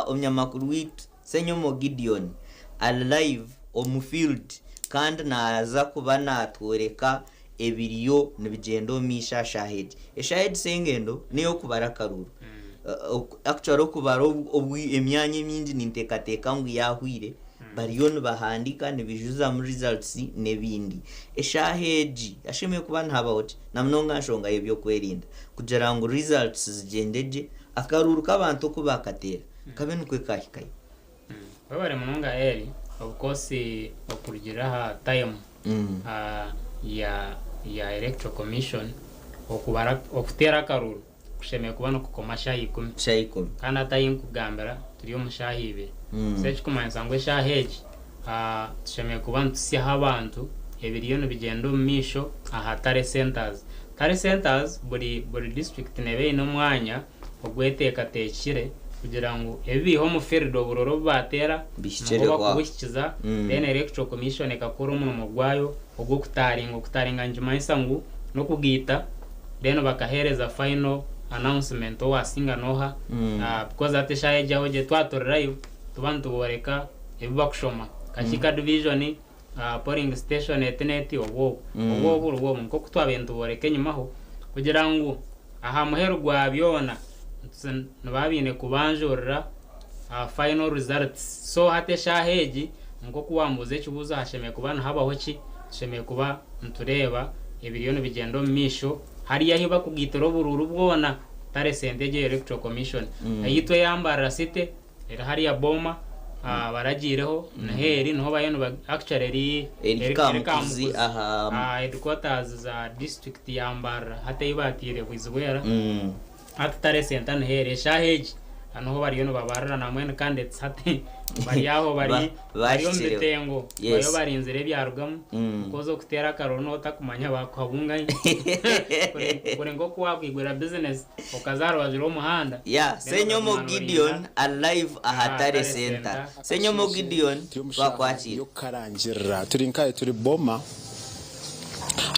omnyamakuru witu Senyomo Gideon alive omufield kandi naza kuba natworeka ebiriyo nibigendo misha shahid eshahid Sengendo niyo kubara karuru actually kubara emyanya mingi nintekateka ngu yahwire bariyo nibahandika nibijuza mu results nebindi eshaheji ashimye kuba ntabawoti namnonga nshonga ebyo kwerinda kugira ngo results zigendeje akaruru kabantu kubakatera kabenukwe kahikaye babare munonga of course okurugira ha time ya electoral commission okubara okutera karuru kushemeye kubana kukoma shayi 10 kana tayin kugambira turiyo mushahibe search kumanza ngwe shaheji tushemeye kubana tusiha abantu ebiriyo nibigendo misho ahatare centers buri district nebe no mwanya ogweteka tekire kugira ngo ebiho mu field oburoro batera ngo kubukiza then electoral commission ekakora umuntu gwayo ogwo kutaringa njumaisa ngo no kugita then bakahereza final announcement o asinga noha because ateshaye jaho je twatorera tubantu boreka ebibakushoma kashika division polling station eteneti obwo nko kutwabentu boreke nyumaho kugira ngo aha muheru gwa byona nababine kubanjorera final results so hatesha heji nko kuwambuze kibuza hashemeye kubana habaho ki shemeye kuba ntureba ebiriyo bigendo misho hari yahiba kugitoro bururu bwona tare sendeje electoral commission ayitwe yambara site era hari ya boma baragireho naheri no bayeno actually erikamzi aha headquarters za district yambara hatayibatire kwizwera atare senta nhere shaheji anoho bariyo no babarara namwe kandi tsate bariyaho bariyo mbitengo bayo barinzire byarugamo kozo kutera karono otakumanya bakwabunga kore ngo kwakwigwera business okazaro waziro muhanda Senyomo Gideon alive ahatare center Senyomo Gideon bakwakira yo karangira turinkaye turi boma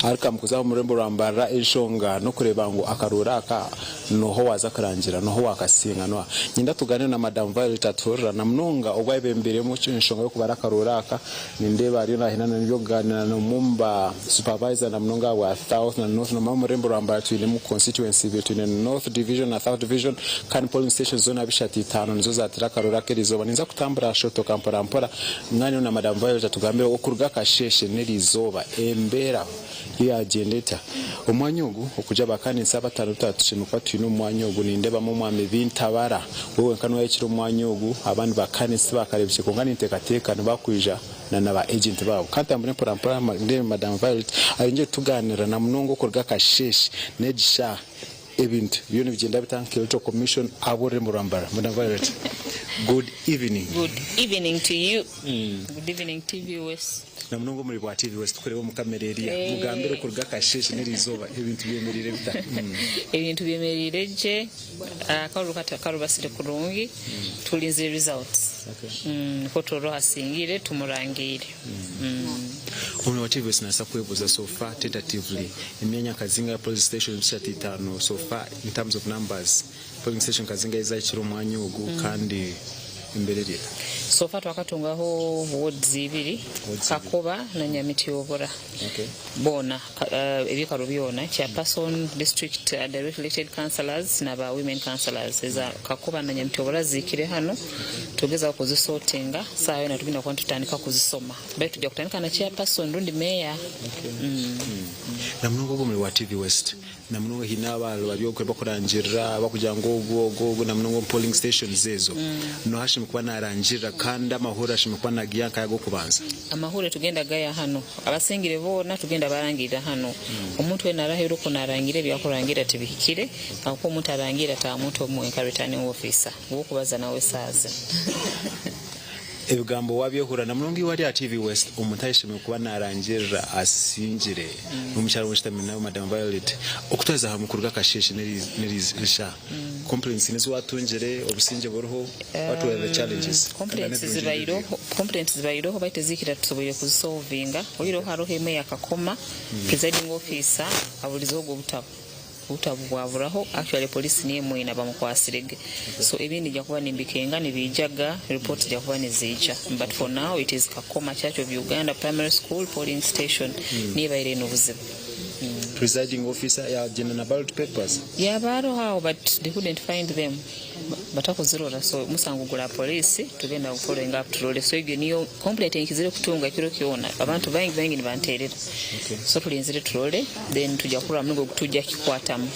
arika mukuza murembo rambara eshonga no kureba ngo akaruraka noho waza karangira noho wakasinga no nyinda tugane na Madam Violet atorra na mnonga ogwayebembere mu eshonga yo kubara karuraka nindeba ari na hinana nibyo ganira no mumba supervisor na mnonga wa South na North no murembo rambara twine mu constituency between North Division na South Division kan polling station zone abishati 5 nizo zatira karuraka rizoba ninza kutambura shoto kampora mpora ngani na Madam Violet tugambe okuruga kasheshe nerizoba embera ya agendeta omwanyogu okuja bakanisa batarutatu chinuka twino omwanyogu nindeba mu mwami bintabara wowe kanwa yekiro omwanyogu abandi bakanisa bakarebye kongana intekateka nibakwija na naba agent babo kantambune pora ndebe Madam Violet arinje tuganira na munongo kurga kasheshe negisha ebintu byone bigenda bitanka electoral commission abore murambara Madam Violet good evening to you good evening TV West na munongo muri bwa TV West tukoreba mu kamereria mugambero kurga kasheshe nerizoba ebintu byemerire bita ebintu byemerire je karubasire kurungi tulinze results ko toro hasingire tumurangire Ono wa TV West nasa kwebuza so far tentatively imyanya kazinga ya police station 35 so far in terms of numbers polling station kazinga izakiro mwanyogu kandi imbereri so far twakatungaho wards 2 Kakoba na Nyamitobora bona ebikalo byona chairperson district direct elected councillors na ba women councillors eza Kakoba na Nyamitobora zikire hano tugeza okuzisortinga sawa na tugenda kwantutandika kuzisoma bali tujja kutandika na chairperson rundi mayor na mnogo muri wa TV West na mnogo hinaba babyo bakurangira bakugira ngo na mnogo polling stations ezo no hashimwe kuba narangira kandi amahoro ashimwe kuba nagiyanka yago kubanza amahoro tugenda gaya hano abasengire bona tugenda barangira hano omuntu we narahero ko narangire byakurangira tibikire ako omuntu arangira ta muntu omwe returning officer wokubaza nawe saze ebigambo wabyehura na mulungi wali ya TV West umutayishimye kuba narangira asingire umucyaro w'istamina Madam Violet okuteza hamukuruga kasheshi neririsha complaints nizo watungere obusinge boroho what were the challenges complaints zibairo bayitezikira tusoboye kuzisolvinga oyiro haro heme yakakoma presiding officer abulizo go utabwavuraho actually police niye mwina bamukwasirege so ebindi jakuba nimbikenga nibijaga report jakuba nizija but for now it is Kakoma Church of Uganda Primary School polling station niye bayire nobuzibu presiding officer ya general ballot papers baro how but they couldn't find them batakuzirora so musangugula police tugenda following up to so igyo niyo complaint inkizire kutunga kiro kiona abantu bangi nibanterera so tulinzire turole then tujja kula mnugo kutujja kikwatamu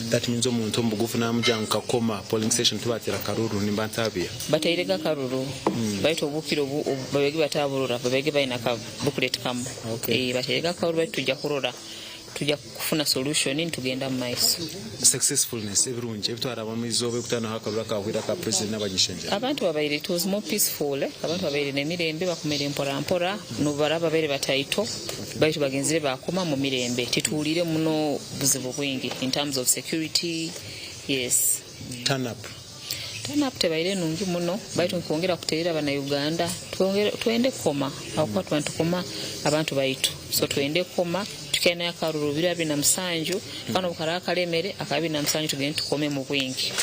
that means omuntu mbugufu namujanga Kakoma polling station tubatira karuru nimbantabia batayirega karuru baito bukiro babege bataburura babege baina ka booklet kam batayirega karuru tujja kurora tujja kufuna solution ntugenda maiso successfulness everunje bitwara bamizobe kutana hakarura kahwira ka president n'abanyishenje abantu babaire it was more peaceful abantu babaire nemirembe bakumere mpora nubara babaire bataito baitu bagenzire bakoma mu mirembe titulire muno buzibu bwingi in terms of security yes turn up tebaire nungi muno baitu kwongera kuteera bana Uganda twende koma akwa twantu koma abantu baitu so twende koma tukena yakaruru birabi na msanju kano bukaraka lemere akabi na msanju tugende tukome mu bwingi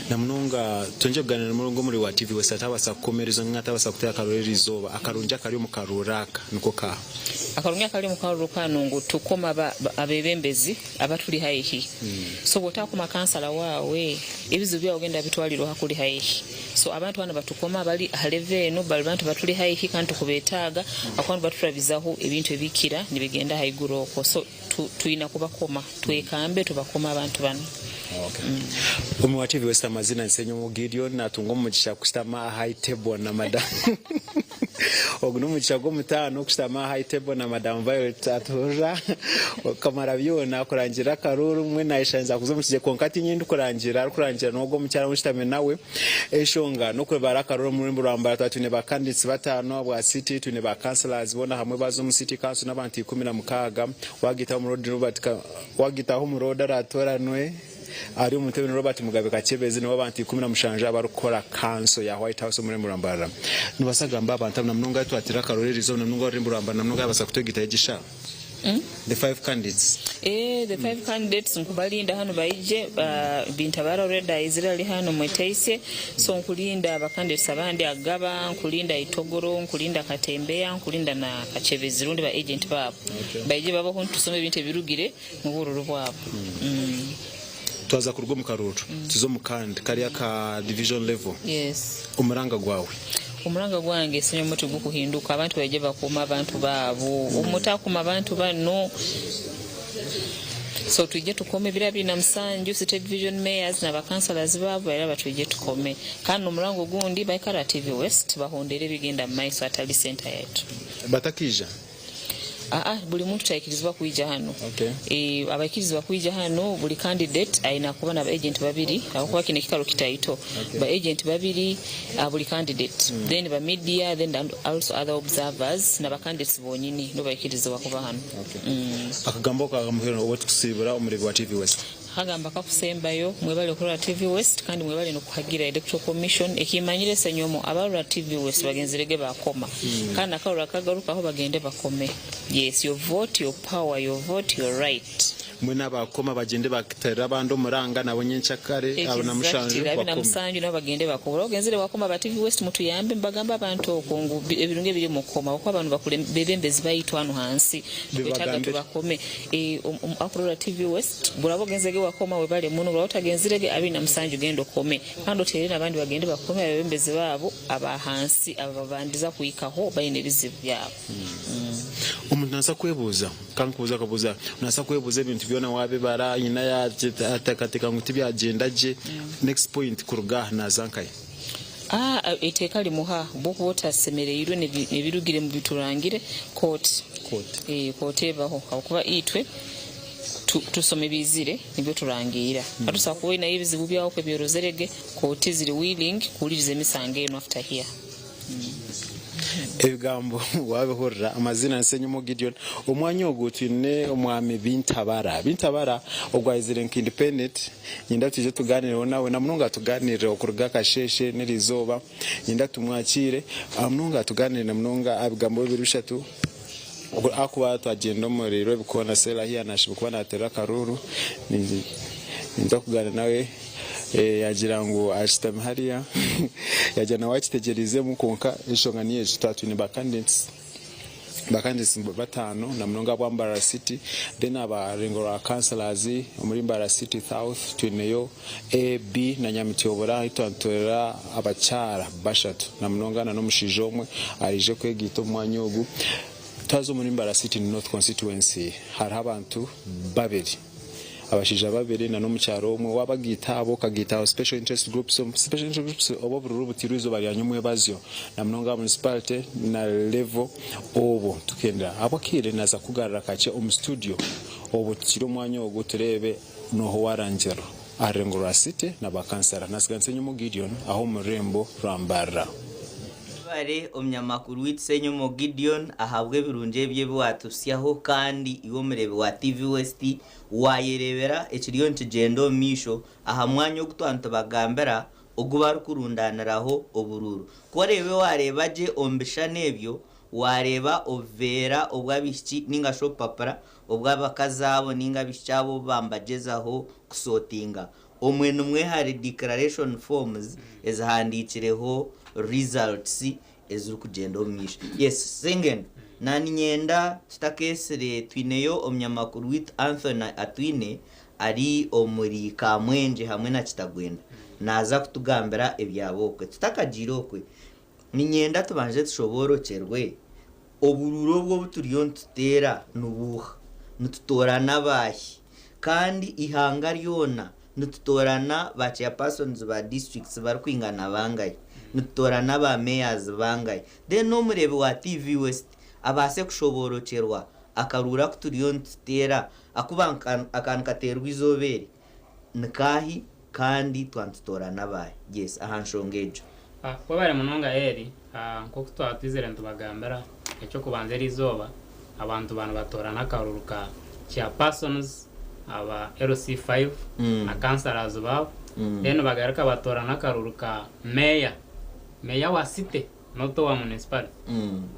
na munonga tonje kuganira na mulungu muri wa TV West atabasa kukomereza ngata basa kutaya karuru rizoba akarunja kari mu karuraka niko ka akarunja kari mu karuruka nungu tukoma abebembezi abatuli haihi so botakuma kansala wawe ebizu bya ogenda bitwaliro hakuli haihi so abantu bana batukoma bali haleve no bali bantu batuli haihi kantu kubetaga akwantu batulabizaho ebintu ebikira nibigenda haiguroko so tuina kubakoma twekambe tubakoma abantu bano Umi wa TV West amazina nsenyo mu Gideon natungo mugisha kustama high table na madam ogunu mugisha go mutano kustama high table na Madam Violet atura kamara byona kurangira karuru mwe nayishanza kuzo mukije konkati nyindu kurangira nogo mucyara mushitame nawe eshonga no kwebara karuru muri mburamba tatu ne bakanditsi batano bwa city tune ba councillors bona hamwe bazo mu city council n'abantu 16 wagita mu road Robert wagita ho mu road aratoranwe ari umutebeni Robert Mugabe Kachebezi nibo bantu 16 abarukora council ya White House muri Murambara nibasagamba abantu na mnonga twatira karorerizo na mnonga Murambara na mnonga basa kutogita egisha the 5 candidates the 5 candidates nkubalinda hano baije bintabara reda Israeli hano mwetaise so nkulinda abacandidates abandi agaba nkulinda Itogoro nkulinda Katembeya nkulinda na Kachebezi rundi ba agent babo baije babo hontu tusome binte birugire mu bururu bwabo twaza kurwo mu karuru tuzo mu kandi kari aka division level yes umuranga gwawe umuranga gwange sinyo mutu gukuhinduka abantu baje bakoma abantu babo umutakuma abantu bano so tuje tukome birabi na msanju state division mayors na councillors babo era batuje tukome kandi umurango gundi baikara TV West bahondere bigenda maiso atali center yetu batakija buli muntu tayikirizwa kuija hano abakirizwa kuija hano buli candidate aina kuba na agent babiri abakuba kine kikalo kitaito ba agent babiri buli candidate then ba media then also other observers na ba candidates bonyini no bayikirizwa kuba hano akagambo ka muhero wotukusibura umurego wa TV West hagamba kakusembayo mwebale kurola TV West kandi mwebale nokuhagira electoral commission ekimanyire senyomo abarola TV West bagenzerege bakoma kandi akarola kagaruka aho bagende bakome. Yes, your vote, your power, your vote, your right. Mwena bakoma bagende bakitera abando muranga nabo nyenchakare abona mushanje bakoma musanju nabo bagende bakobora ogenzere bakoma ba TV West mutu yambe mbagamba abantu okungu ebirunge biri mukoma ko abantu bakule bebembezi bayitwa hano hansi bitaga tubakome akurola TV West burabo genzege wakoma we bale muno burabo tagenzirege abina musanju gendo kome kandi otere nabandi bagende bakome bebembezi babo aba hansi ababandiza kuyikaho bayine bizibu byabo. Umuntu nasa kwebuza kankubuza kabuza nasa kwebuza ibintu byona wabe bara nyina ya atakatika nguti byagenda je next point kuruga nazankaye eteka limuha boko otasemere yiro nebirugire mu biturangire court ebaho akuba itwe tusome bizire nibyo turangira atusa kuwe na ibizibu byawo kwe byorozerege court ziri willing kulirize misange no after here. Ebigambo wabihorra amazina nsenyomo Gideon omwanya ogutine omwami bintabara ogwazire independent nyinda tuje tuganire nawe na mununga tuganire okuruga kasheshe nirizoba nyinda tumwakire mununga tuganire na mununga abigambo birushatu akuba twagenda muri rero bikona sela hiya nashibukwana atera karuru ninda kuganira nawe yagira ngo ashitame hariya yajana wakitegereze mukonka ishonga niye zitatu ni bakandits batano na mnonga bwa Mbara City then abarengora councillors muri Mbara City South tuneyo AB na Nyamitobora itwantorera abacara bashatu na mnonga na nomushijomwe arije kwegito mwanyogu tazo muri Mbara City North constituency hari abantu babiri abashija babiri na nomucyaro umwe wabagita abo kagita special interest groups obo bururu butiruzo bari anyumwe bazyo na mnonga municipality na level obo tukenda abakire naza kugarara kace studio obo kiro mwanyo oguterebe noho warangero arengora city na bakansara nasiganse nyumu Gideon aho murembo rambara bare omnyamakuru witsenyomo Gideon ahabwe birunje bye bwatusyaho kandi iwo murebe wa TV West wayerebera ekiriyo ntigendo misho aha mwanya ogutwanta bagambera oguba rukurundaniraho obururu korebe wareba je ombisha nebyo wareba overa obwabishiki ninga shopapara obwabakazabo ninga bishabo bambagezaho kusotinga omwe hari declaration forms ezahandikireho results ezuru kugenda omisha. Yes singen nani nyenda tutakesere twineyo omnyamakuru with Anthony atwine ari omuri Kamwenje hamwe na Kitagwenda naza kutugambira ebyabokwe tutakagirokwe ni nyenda tubanje tushoborokerwe obururo bwo buturiyo ntutera nubuha nututorana bahi kandi ihanga ryona nututorana ba chairpersons ba districts barkwingana bangaye nutorana ba mayors bangaye then no murebe wa TV West abase kushoborokerwa akarura kuturiyo ntutera akuba akantu katerwa izobere nkahi kandi twantutorana baye. Yes ahanshongejo kwabare munonga eri nko twatizere ntubagambira ecyo kubanze rizoba abantu batorana akaruruka chairpersons aba LC5 na councillors babo then bagaruka batorana akaruruka mayor wa city not wa municipal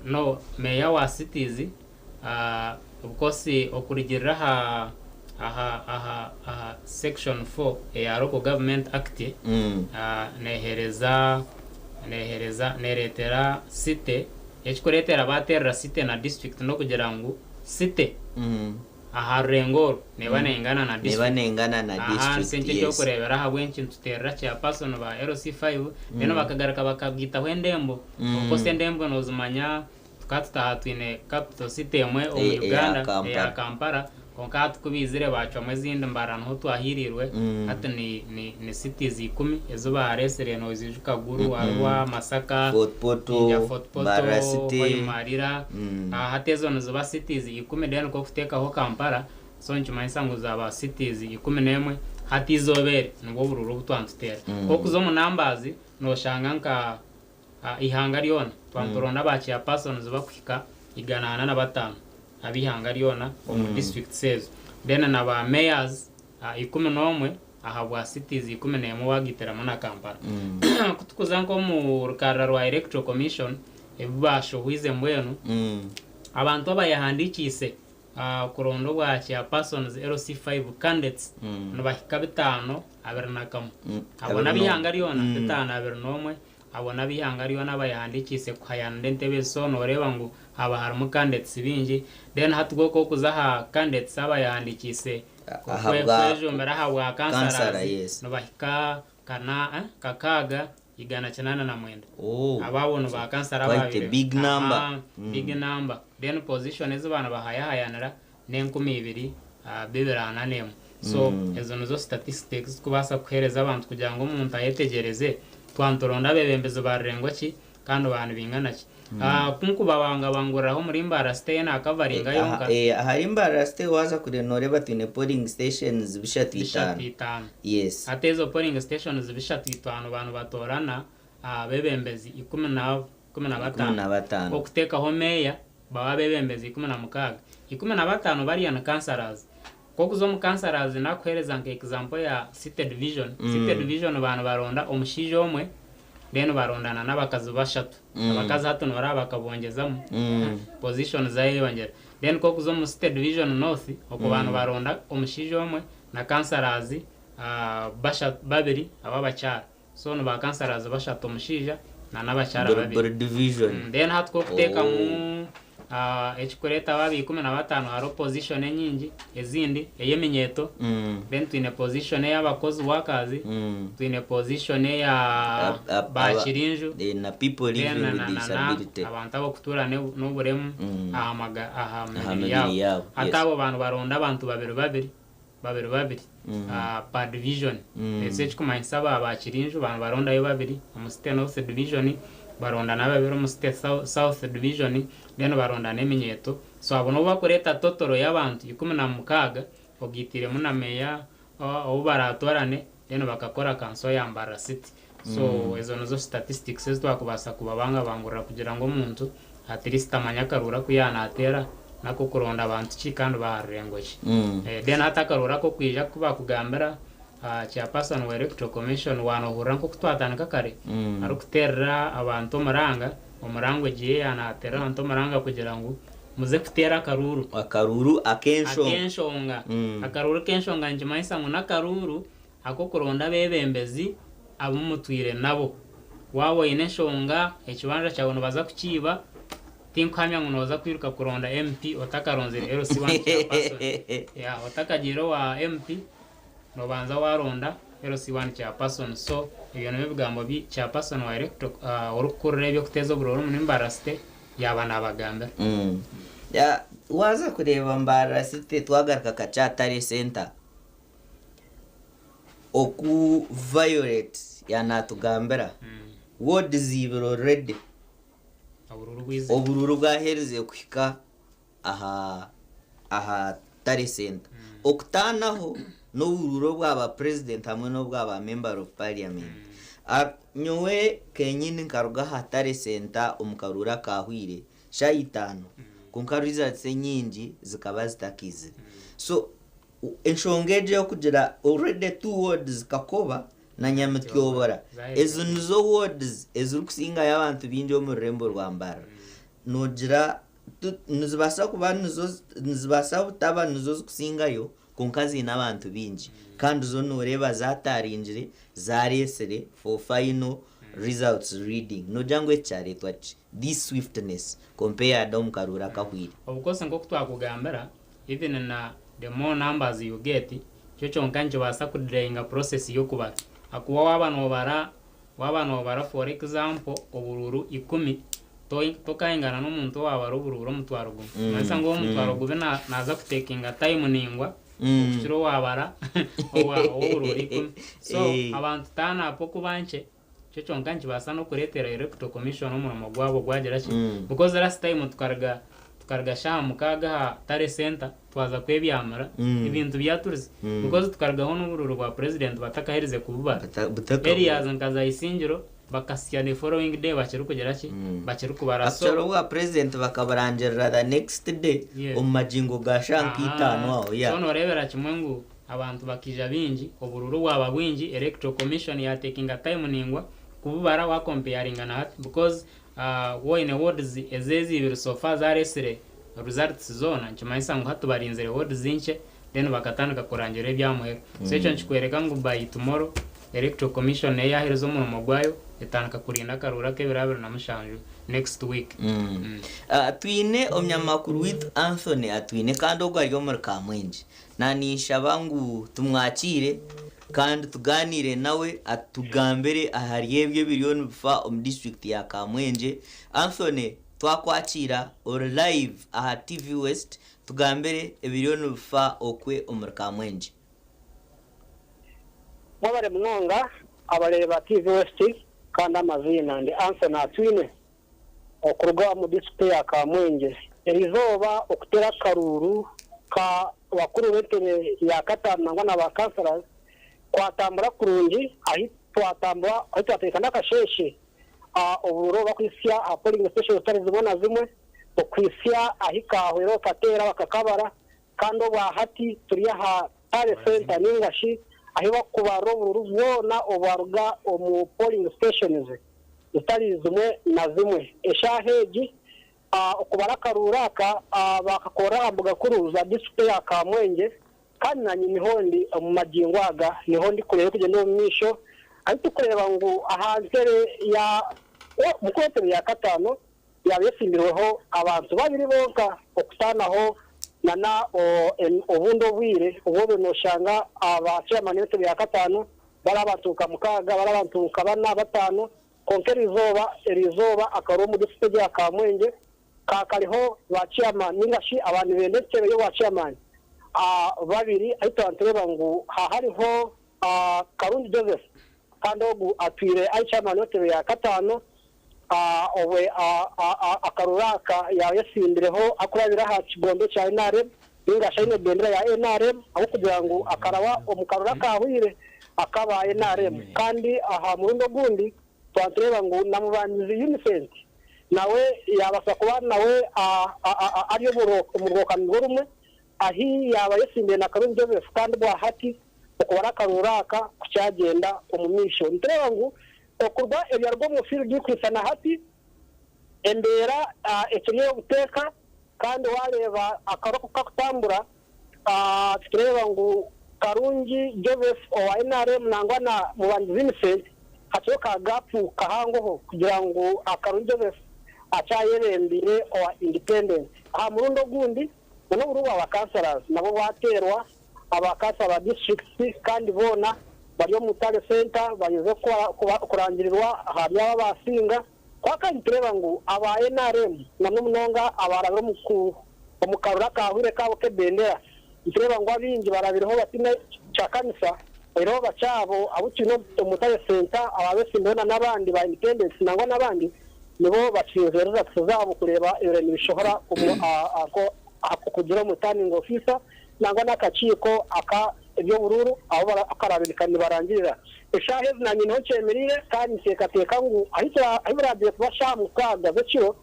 no mayor wa cities of course okurigirira aha section 4 ya local government act neretera city ekikoretera baterra city na district no kugira ngo city aha rengoro nebanengana na district sente cyo kurebera ha bwenki tuterra cya person ba LC5 beno bakagaruka bakabwita wendembo uko sendembo nozumanya tukatutaha twine capital city emwe o Uganda ya Kampala konkatu kubizire bacho amazindi mbarano ho twahirirwe ati ni cities 10 ezo ba resere no zijuka guru arwa Masaka Fort Mbara City Marira hatezo no ba cities 10 den ko kuteka ho Kampala so nchimanyisangu za ba cities 11 hatizobere ngo bururu butwantutera ko kuzo mu numbers no shanganka ihanga ryona twantoronda bachi ya persons bakwika iganana na batano abihanga ryona mu district says then na ba mayors 11 ahabwa cities 11 wagiteramo na Kampala kutukuza nko mu rukara rwa electoral commission ebasho hwize mbwenu abantu abayahandikise kurondo bwa chairpersons LC5 candidates no bahika bitano abernakamo abona bihanga riona bitano abernomwe abona bihanga riona abayahandikise kwayande ntebe so no reba ngo aba harimo candidates bingi then hatugoko ko kuzaha candidates abayahandikise kwejo mbera hawa kansara no bahika kana kakaga igana chanana na mwenda ababona ba kansara babire big number big number then position ezo bana bahayahayanira ne200 beberana nemo so ezo nizo statistics kubasa kuhereza abantu kugira ngo umuntu ayetegereze twantoronda bebembezo barengwa ki kandi abantu bingana ki kunkuba banguraho muri Mbarasite na covering yonka hari Mbarasite waza kurenore batine polling stations bishatu 5 yes atezo polling stations bishatu 5 abantu batorana bebembezi 15 okuteka homeya baba bebembezi 15 bari yana councillors kokuzo mu councillors nakwereza nke example ya city division abantu baronda omushije omwe then barondana n'abakazi bashatu abakazi hatu nora bakabongezamo position zaye bangera then kokuzo mu city division north oko bantu baronda omushije omwe na councillors bashatu babiri ababacyara so no ba councillors bashatu omushija na n'abacyara babiri division then hatu ko kuteka mu echikureta babi 15 haro position nyingi ezindi eyemenyeto then twine position y'abakozi wakazi twine position ya bachirinju na people living with disability abantu abo kutura n'uburemu ahamagiri yabo atabo bantu baronda abantu babiri per division ese chikumaisaba abachirinju bantu baronda yo babiri mu state north division baronda nababiro mu state south division then baronda nemenyeto so abono bakoreta totoro y'abantu 16 ogitire mu nameya abo baratorane then bakakora kanso ya Mbarasite so ezo nozo statistics ezo twakubasa kubabanga bangura kugira ngo umuntu at least amanya karura kuyana atera nako kuronda abantu kikando barengoje then atakarura ko kwija kuba kugambira chairperson wa electoral commission wanohura nko kutwatana kare arukuterra abantu umurango giye yanatera abantu maranga kugira ngo muze kutera akaruru akenshonga akaruru kenshonga njimaisa ngo nakaruru ako kuronda bebembezi abumutwire nabo wawo ineshonga ekibanja cyabono baza kukiba tinkwamya ngo noza kwiruka kuronda MP otakaronzere LC1 chairperson ya otakagiro wa MP no banza waronda LC1 chairperson so iyo no bigambo bi chairperson wa electoral urukurre byo kuteza buroro mu Mbarasite yabana abagamba ya waza kureba Mbarasite twagaruka kacatare center oku violate yanatugambira ward zibiro already obururu bwahereze kuhika aha tare center okutanaho n'ubururo bw'aba president hamwe no bw'aba member of parliament nyowe kenyine nkaruga hatare center umukarura kahwire shayitano kunkaruza nyingi zikaba zitakize so enshongeje yo kugira already 2 wards kakoba na Nyamutyobora ezo nizo wards ezo kusinga y'abantu binjo mu rembo rwa Mbara nogira nizibasa kuba nizibasa butaba nizo kusingayo kunkazi n'abantu binji kandi zo noreba zatarinjire zaresere for final results reading no jangwe cyare twachi this swiftness compare dom karura kahwire obukose ngo kutwakugambira even na the more numbers you get cyo nkanje basa kudrainga process yo kuba akuwa wabano bara for example obururu 10 tokaingana n'umuntu wabara ubururu mutwaro gume nasa ngo mutwaro gume naza kutekinga time ningwa kiro wabara obururu so abantu tana poko banche cyo nkanje basa no kuretera electoral commission umurimo gwabo gwagera ki because last time tukarga shamu kaga tare center twaza kwebyamara ibintu byaturuze because tukargaho n'ubururu bwa president batakahereze kububara areas nkaza isingiro bakasya the following day bacheru kugera ki bacheru kubara so wa president bakabarangerera the next day umajingo ga shankitano so no rebera kimwengu abantu bakija bingi obururu waba bwingi electoral commission ya taking a time ningwa kubara wa comparing na hat because wo in awards ezezi ibiri so far zaresere results zona nchimaisa ngo hatubarinzere awards zinche then bakatandika kurangira ebyamuhero so echo nchikwereka ngo by tomorrow electoral commission yaherezo mu mugwayo etanka kurinda karura ke birabira na mushanju next week twine omnyamakuru with Anthony atwine kandi ogwari omuri Kamwenje nanisha bangu tumwakire kandi tuganire nawe atugambere ahari ebyo billion bifa om district ya Kamwenje. Anthony twakwakira or live aha TV West tugambere ebillion bifa okwe omuri Kamwenje. Mwabare mnonga abareba TV West kandi amazina ndi Anthony atwine okurwa mu district ya Kamwenje erizoba okutera karuru ka wakuru wetere ya katana ngwana ba councillors kwatambura kurungi ahi twatambura ahi twatekana kasheshe oburo bakwisia polling station tarizibona zimwe okwisia ahi kahwero katera bakakabara kando ba hati turiya ha pale center ningashi ahi bakubaro burubona obaruga omu polling stations utarizimwe na zimwe eshaheji okubara karuraka bakakora mbuga kuruza district ya Kamwenje kandi na nyimihondi mu magingwaga niho ndi kureba kugenda mu misho ariko kureba ngo ahanzere ya mukwetero ya katano yabesimbireho abantu babiri bonka okutanaho nana obundo bwire ubundo noshanga abachairman y'etero ya katano barabatuka mukaga barabantuka bana batano konkerizoba akarumu district ya Kamwenje kakariho ba chairman ningashi abantu bendekere yo ba chairman babiri ahita antreba ngo hariho Karundi Joseph kandi ogu atwire chairman y'etero ya katano owe akaruraka yayesindireho akurabira ha kigondo cya NRM ningashi ine bendera ya NRM aho kugira ngo akarawa omukaruraka ahwire akabaye NRM kandi aha murundo gundi twantreba ngo namubanizi Innocent nawe yabasa kuba nawe ariyo murokaniro rumwe ahi yaba yesimbiye na Karundi Joseph kandi bwa hati okubara karuraka kucyagenda umumisho ntreba ngo okurwa ebyarwo mu field y'ikwisana hati embera ekiriyo guteka kandi wareba akaroko kakutambura tukreba ngo Karungi Joseph wa NRM nangwa na mubanzi Innocent hatyo kagapu kahangoho kugira ngo Karungi Joseph achayerembire wa independent aha murundo gundi no buruwa wa councillors nabo baterwa abakasa districts kandi bona bariyo mutale center bayize kurangirirwa hari abasinga kwakandi tureba ngo aba NRM namwe munonga abarabiro mu karura kahwire kabo ke bendera tureba ngo abingi barabiriho batine chakanisa ero bacabo abukino mutale center ababesimbe n'abandi ba independence nangwa n'abandi nibo bacyizereza tuzabo kureba ibintu bishobora kugira mutaning officer nangwa nakachiko aka ibyo bururu aho akarabirikani barangirira eshahez na nyino chemerire kandi sekateka ngo ahibradye kubasha mukaga zecyo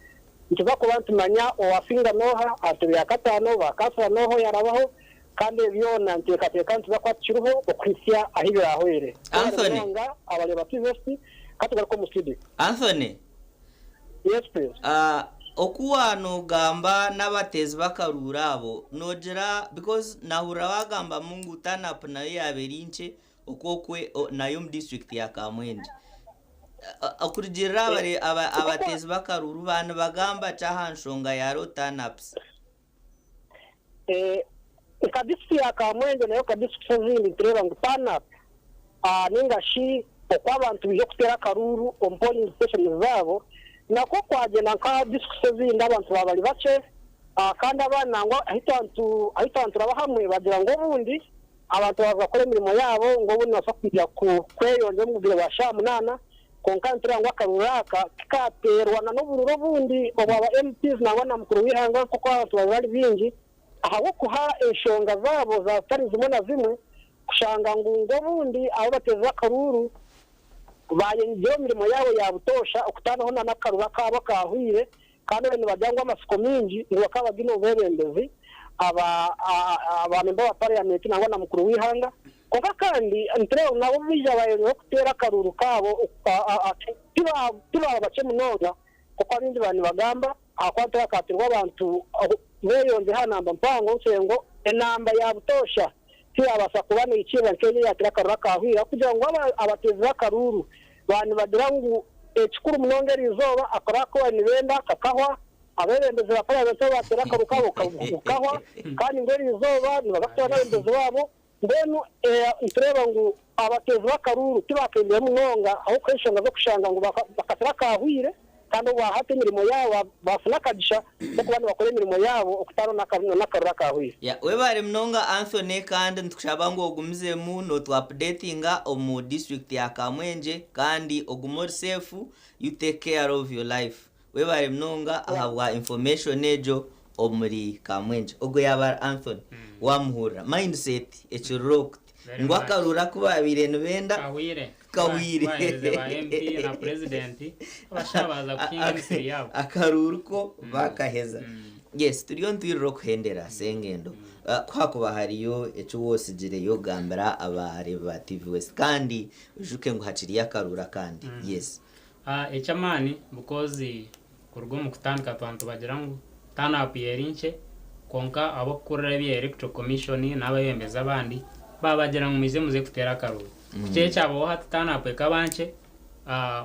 nkiza ko bantumanya owafinga noha aturi ya katano bakasa noho yarabaho kandi byona ntekateka nkiza ko kiruho okwisia ahibirahwere Anthony abareba TV katuga ko musidi Anthony yes please okuwano gamba n'abatezi bakarurabo nogera because nahura wagamba mungu tanap nayo yaberinche okokwe nayo mu district ya Kamwenje akurigirira abatezi bakaruru bana bagamba cyahanshonga ya rotanaps ka district ya Kamwenje nayo ka district zindi tureba ngo tanap ningashi okwabantu biyo kutera karuru on polling station zabo nako kwagenda nka discussion zindi abantu babali bace kandi abana ngo ahitantu rabahamwe bagira ngo bundi abantu bazakora imirimo yabo ngo bundi basakujya kweyonje mu biro basha munana konkantra ngo akaruraka katerwa na n'ubururo bundi baba MPs nabona mukuru wihanga kuko abantu bari bingi aho kuha eshonga zabo za tari zimwe na zimwe kushanga ngo bundi abo bateza akaruru bayengiye mirimo yabo yabutosha okutanaho na nakarura kabo kahwire kandi abantu bajyangwa amasiko mingi ngo bakabagino bebembezi abamemba ba parliament nangwa na mukuru w'ihanga kuko kandi ntreo nabo bijabaye no kutera akaruru kabo tiba bace munonga kuko abindi bantu bagamba akwatira katirwa abantu beyonze hanamba mpango nsengo enamba yabutosha tiyabasa kubana ikiba nkeye yatira akaruru kahwira kugira ngo abatezi bakaruru bantu bagira ngo ekikuru munongera izoba akora ko ni benda kakahwa abebembezi bakora bato batera akarukabo kakahwa kandi ngeri izoba ni bagafite abebembezi babo ndeno ntureba ngo abatezi bakaruru tibakendeye munonga aho kwishonga zo kushanga ngo bakatira kahwire kandi wahate imirimo yabo bafuna kadisha no kubana bakora imirimo yabo okutaro nakarura kahwire ya we bari mnonga Anthony kandi ntushaba ngo ogumze mu no to updatinga omu district ya Kamwenje kandi ogumore safe, you take care of your life. We bari mnonga ahabwa information ejo omuri Kamwenje ogo yaba Anthony wamuhura mindset echurokti ngwa karura kuba bireno benda kawire ba MP na president bashabaza kukinga misiri yabo akaruruko bakaheza. Yes, turiyo ntwiriro kuhendera sengendo kwakuba hariyo eco wose jire yo gambara abareba ba TV West kandi ujuke ngo haciriye akarura kandi. Yes, echamani bukozi kurgo mu kutandika twantu bagira ngo tana apiyerinche konka abakorera bi electoral commission n'abayembeza abandi babagira ngo muze kutera akarura kuce cyabo hatana apeka banche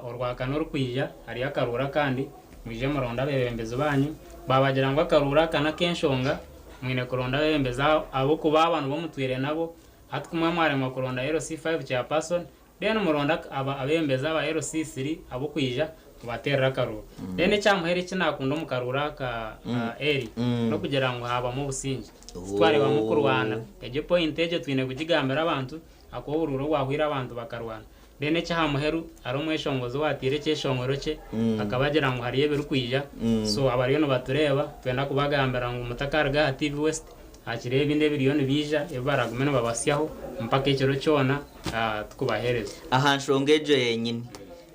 orwaka n'urkwija hari akarura kandi muje muronda bebembeza banyu babagira ngo akarura kana kenshonga mwine kuronda bebembeza abo kuba abantu bo mutwire nabo atkumwe mware mu kuronda LC5 cha person then muronda abembeza ba LC3 abo kwija kubatera akarura then cyamuhere kinakunda mu karura ka eri no kugira ngo haba mu busingi tware ba mukurwana eje point eje twine kugigambira abantu akobururo wahwira abantu bakarwana dene cyamuheru ari umweshongozo watire cyeshongoro cye akabagira ngo hariye birukwija so abariyo no batureba twenda kubagambira ngo mutakarga TV West akirebe inde biliyoni bija ebaragumeno babasyaho mpaka ikiro cyona tukubahereza ahanshongejo yenyine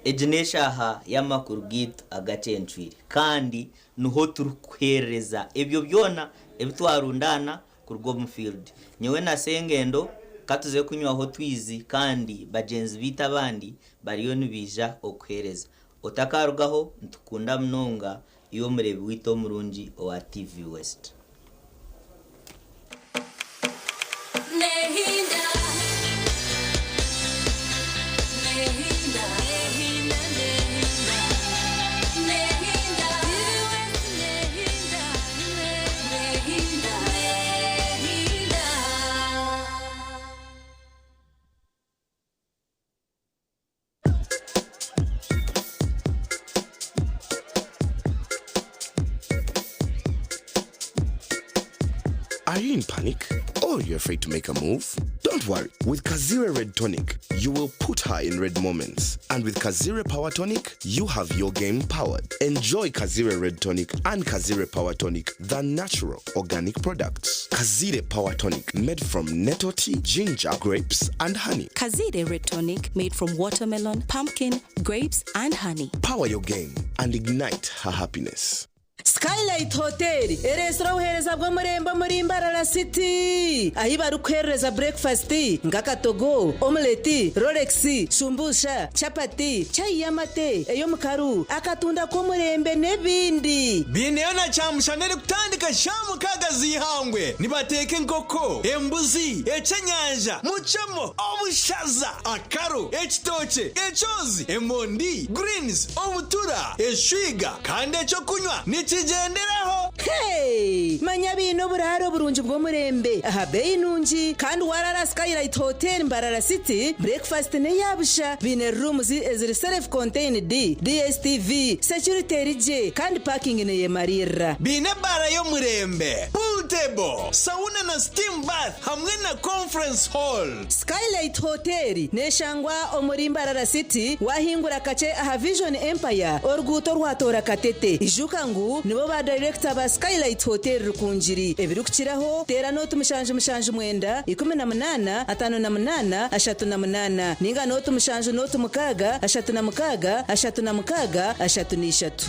ejinesha ha yamakuru gitu agacenchwire kandi nuho turukwereza ebyo byona ebitwarundana kurwo mu field nyewe na sengendo katuze kunywa aho twizi kandi bagenzi bita abandi bariyo nibija okwereza otakarugaho ntukunda mnonga iyo murebi wito murungi wa TV West. Are you in panic? Or you're afraid to make a move? Don't worry. With Kazire Red Tonic, you will put her in red moments. And with Kazire Power Tonic, you have your game powered. Enjoy Kazire Red Tonic and Kazire Power Tonic, the natural organic products. Kazire Power Tonic, made from nettle tea, ginger, grapes, and honey. Kazire Red Tonic, made from watermelon, pumpkin, grapes, and honey. Power your game and ignite her happiness. Skylight Hotel, eresra uhereza bwo murembo muri Mbarara City. Ahi barukwereza breakfast, ngakatogo, omelette, Rolex, shumbusha, chapati, chai yamate, eyo mukaru, akatunda ko murembe nebindi. Bineona chamushanere kutandika shamu kagazi hangwe. Nibateke nkoko, embuzi, echenyanja, muchamo, obushaza, akaro, echitoche, echozi, emondi, greens, obutura, eshwiga, kandi echo kunywa. Nichigenderaho. Hey, manya bino buraro burunji bwo murembe. Aha bei nunji kandi warara Skylight Hotel Mbarara City. Breakfast ne yabusha. Bine rooms eziri self contained DSTV, security rije kandi parking ne yemarira. Bine bara yo murembe. Pool table, sauna na steam bath hamwe na conference hall. Skylight Hotel neshangwa omuri Mbarara City wahingura kace aha Vision Empire orguto rwatora katete. Ijuka ngu nibo ba director ba Skylight Hotel rukunjiri ebirukiraho tera note mushanje mwenda 18 58 38 ninga note mushanje note mukaga 36 36 33.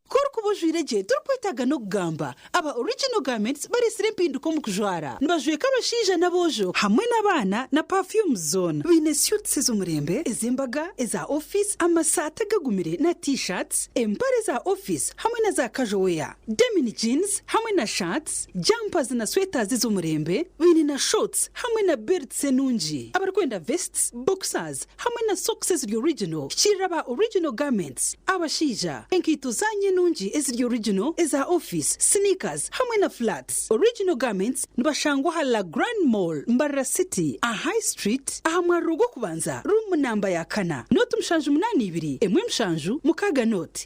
kuri kubujwire je turikwetaga no kugamba aba original garments barisire mpinduko mu kujwara nibajwiye kabashija nabojo hamwe n'abana na perfume zone bine suits z'umurembe ezimbaga eza office amasata gagumire na t-shirts empare za office hamwe na za casual wear denim jeans hamwe na shirts jumpers na sweaters z'umurembe bine na shorts hamwe na belts enungi abarkwenda vests boxers hamwe na socks z'iri original kiraba original garments abashija enkito zanye nungi eziri original eza office sneakers hamwe na flats original garments nibashangwa hala Grand Mall Mbarara City a High Street ahamwa rugo kubanza room namba ya kana note mshanju 82 emwe mshanju mukaga note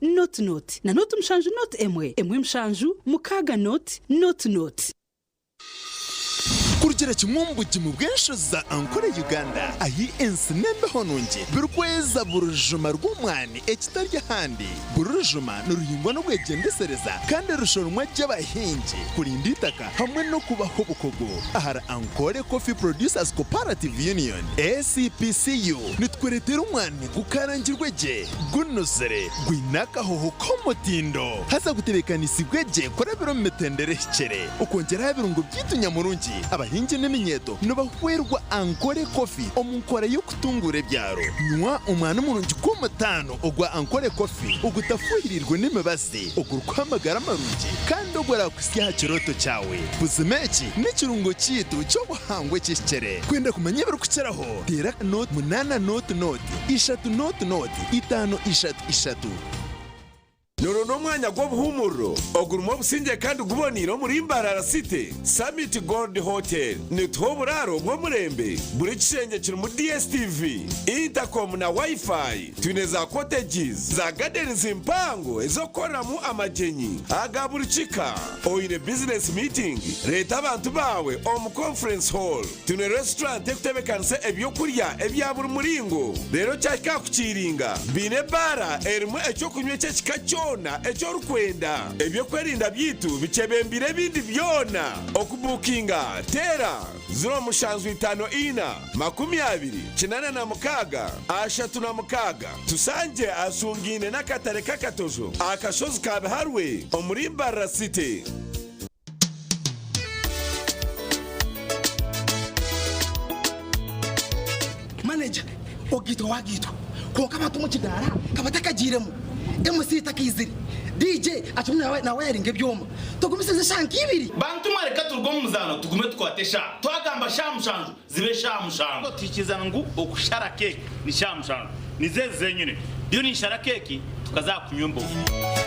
na note mshanju note emwe mshanju mukaga note kurugera kimwumbuki mu bwensho za Ankole Uganda ayi ensinembe honungi birkweza burujuma rw'umwani ekitarya handi burujuma n'uruhingwa no bwegendesereza kandi rushorumwa ry'abahingi kurinda itaka hamwe no kubaho bukogo ahara Ankole Coffee Producers Cooperative Union ACPCU nitweretera umwani gukarangirwe je gunozere gwinaka hoho komutindo haza guterekana isigweje kora birometendere kere ukongera ibirungo byitunyamurungi abahingi n'eminyeto nobahwerwa Ankole Coffee omunkora yo kutungura byaro nywa umwana umurungi komutano ogwa Ankole Coffee ugutafuhirirwe n'imibazi ogurkwamagara marungi kandi ogora kusya kiroto cyawe buzimeki n'ikirungo cyitu cyo buhangwe cy'ikere kwenda kumenya bari kuceraho tera note 8 note ishatu note 5 ishatu Noro no mwanya gwo buhumuro ogurumwa businge kandi guboniro muri Mbarara City Summit Gold Hotel ni twoburaro bwo murembe buri kishenge kiri mu DSTV Intercom na Wi-Fi tuneza cottages za gardens impango ezokoramo amagenyi agaburicika oine business meeting leta abantu bawe conference hall tune restaurant ekutebekanse ebyo kurya ebyaburi muringo rero cyaka kukiringa bine bara erimwe ecyo kunywe cyekikacho echo rukwenda ebyo kwerinda byitu bicebembire bindi byona okubukinga tera 0550 tusanje asungine nakatare kakatozo akashozi kabe harwe omuri Mbarara City. Manager ogito wagito ko kabatu mu kidara kabatakagiremo MC takiziri DJ atumwe na wiring ebyoma tugumisize shanki ibiri bantu mareka turgo muzano tugume twatesha twagamba shamushanju zibe shamushanju tukizana ngo okushara cake ni shamushanju nizeze nyine byo ni shara cake tukazakunyumbo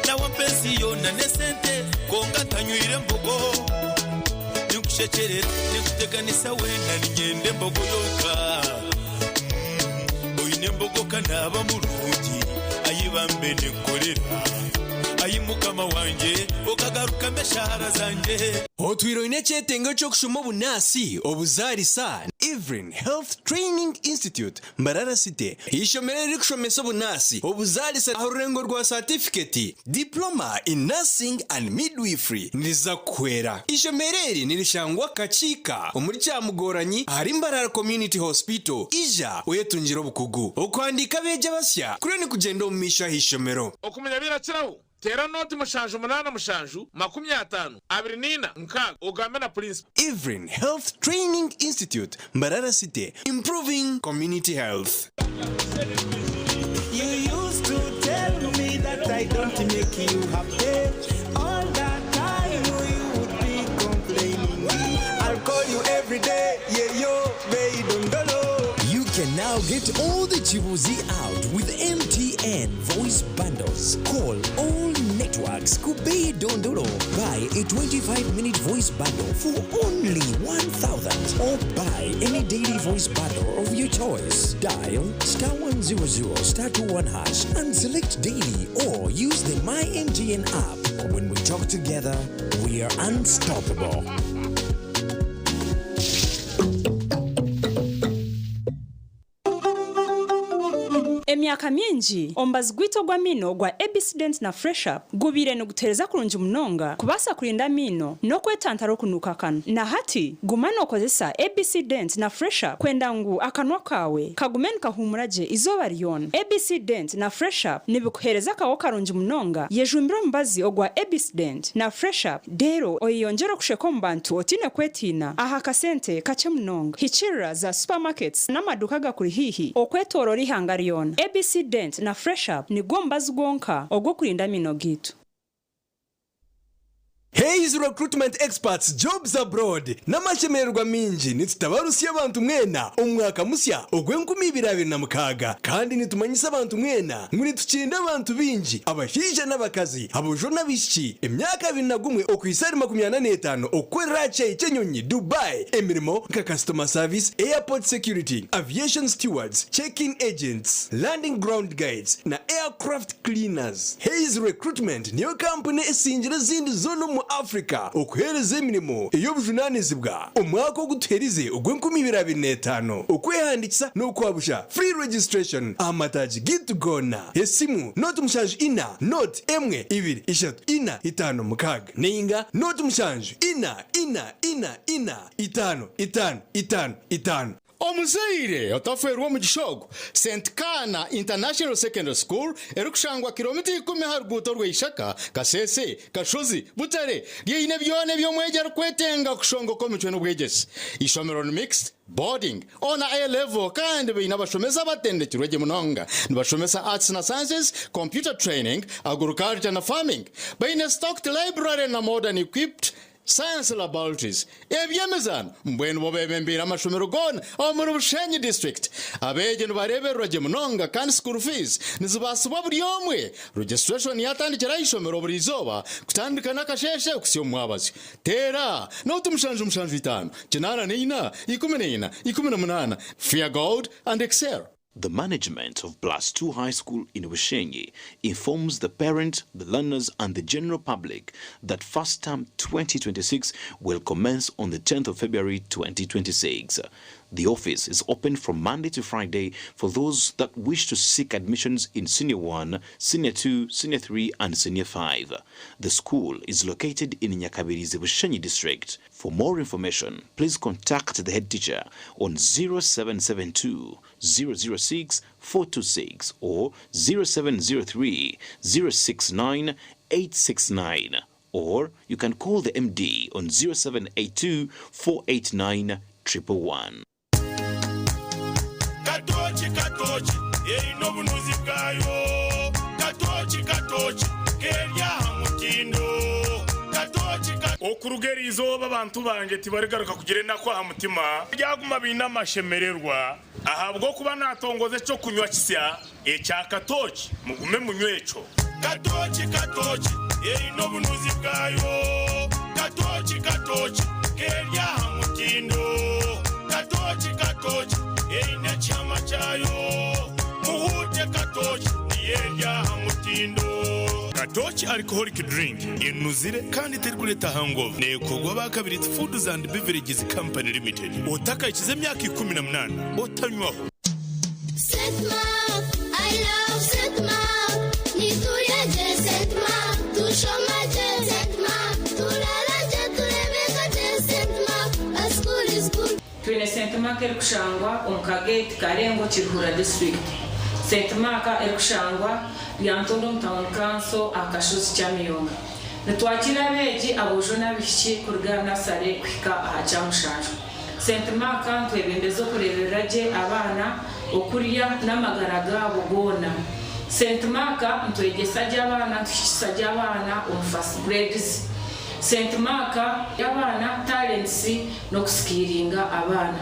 nawe pesi yona nesente konga tanyuire mbogo nikushekerera nikuteganisa wena ninyende mbogo yoka oyine mbogo kanaba mulungi ayibambe nekorera ayimukama wanje okagaruka meshahara zanje otwiro inecyetengo cyo kushoma bunasi obuzarisa Ivrin Health Training Institute Mbarara City ishomere rikushomesa bunasi obuzarisa arurengo rwa certificate diploma in nursing and midwifery niza kwera ishomereri nirishangwa kachika omuri cyamugoranyi ari Mbarara Community Hospital ija oyetungiro bukugu okwandika beje basya kure ni kugenda omisha hishomero okumenya birakiraho tera noti mushanju 8 mushanju 50 abrinina nkaga ugambe na principal Ivrin Health Training Institute Mbarara City improving community health. You used to tell me that I don't make you happy. All that time you would be complaining. I'll call you every day, yeah yo, baby. You can now get all the Chibuzi out with MTN voice bundles. Call all networks Kubei Dondoro. Buy a 25-minute voice bundle for only 1,000 or buy any daily voice bundle of your choice. Dial *100 *21# and select daily or use the My MTN app. When we talk together, we are unstoppable. emyaka mingi ombazi gwito gwa mino gwa Ebisident na Fresh Up gubire nugutereza kurungi munonga kubasa kurinda mino no kwetantara okunuka kano na hati gumana okozesa Ebisident na Fresh Up kwenda ngu akanwa kawe kagumen kahumuraje izoba ryona. Ebisident na Fresh Up nibikuhereza kawo karungi munonga yejumbira mbazi ogwa Ebisident na Fresh Up dero oyongera kusheko mbantu otine kwetina aha kasente kache munonga hichira za supermarkets n'amaduka gakuri hihi okwetorora ihanga ryona. Ebisident na Fresh Up ni gombazi gonka ogwo kurinda mino gitu. Hayes Recruitment Experts Jobs Abroad n'amashemererwa minji nitutabarusiye abantu mwena umwaka musya ogwe-2026 kandi nitumanyisa abantu mwena nguri tukinda abantu binji abashije n'abakazi abojo n'abishiki emyaka 21 okwisari 25 okwera Chenyonyi Dubai emirimo nka customer service, airport security, aviation stewards, check-in agents, landing ground guides na aircraft cleaners. Hayes Recruitment niyo company esinjira zindi zono mu Africa okuhereza emirimo ey'obujunanizibwa omwaka oguterize ogwe-2025 okwehandikisa n'okwabusha free registration amataji gitugona esimu noti mushanju ina noti emwe ibiri ishatu ina itano mukaga neinga noti mushanju ina itano omuzaire otaferwa mu gishogo St Kana International Secondary School erukushangwa kilomita 10 haruguto rw'ishaka kasese kashozi butare yeine byone byo mwegera kwetenga kushongo ko mitwe n'ubwegesi ishomero mixed boarding on A level kandi bina bashomeza batendekirwe munonga nibashomesa arts na sciences, computer training, agriculture na farming bina stocked library na modern equipped science laboratories ebyemezana mbwenu bobebembira amashomero gona omuri Bushenyi district abeje nibareberwa munonga kandi school fees nizibasubwa buri omwe registration yatandikira ishomero buri izoba kutandika nakasheshe kusiyo mwabazi tera no tumushanju 5 kinana nina 18 fear God and excel. The management of Plus 2 High School in Bushenyi informs the parents, the learners and the general public that first term 2026 will commence on the 10th of February 2026. The office is open from Monday to Friday for those that wish to seek admissions in Senior 1, Senior 2, Senior 3 and Senior 5. The school is located in Nyakabirizi, Bushenyi district. For more information, please contact the head teacher on 0772 006 426 or 0703 069 869, or you can call the MD on 0782 489 111. Katochi erino bunuzi bwayo katochi kerya hamutindo katochi okurugeri izoba abantu banje tibarigaruka kugire nakwa hamutima byaguma bina mashemererwa ahabwo kuba natongoze cyo kunywa kisya echa katochi mugume munywecho katochi erino bunuzi bwayo katochi kerya hamutindo katochi erina chama chayo muhute katochi yerya hamutindo katochi alcoholic drink inuzire kandi terkuleta hangover nekogwa bakabiri Foods and Beverages Company Limited otaka ikize myaka 18 otanywaho Setmark, I love Setmark. Nituyeje Setmark, tushomaje Setmark, tulalaje turebekaje Setmark. A school is good. Twine Setmark erukushangwa omukagate Karengo Kiruhura district. Setmark erukushangwa Lyantondo Town Council akashozi kyamiyonga. Nitwakira beji abojo nabishiki kuruga nasare kwika aha kyamushanju. Setmark twebembezo kureberaje abana okuria n'amagara gabo gona. Setmark ntwegesaje abana tushisaje abana on first grades. Setmark yabana talents no kuskiringa abana.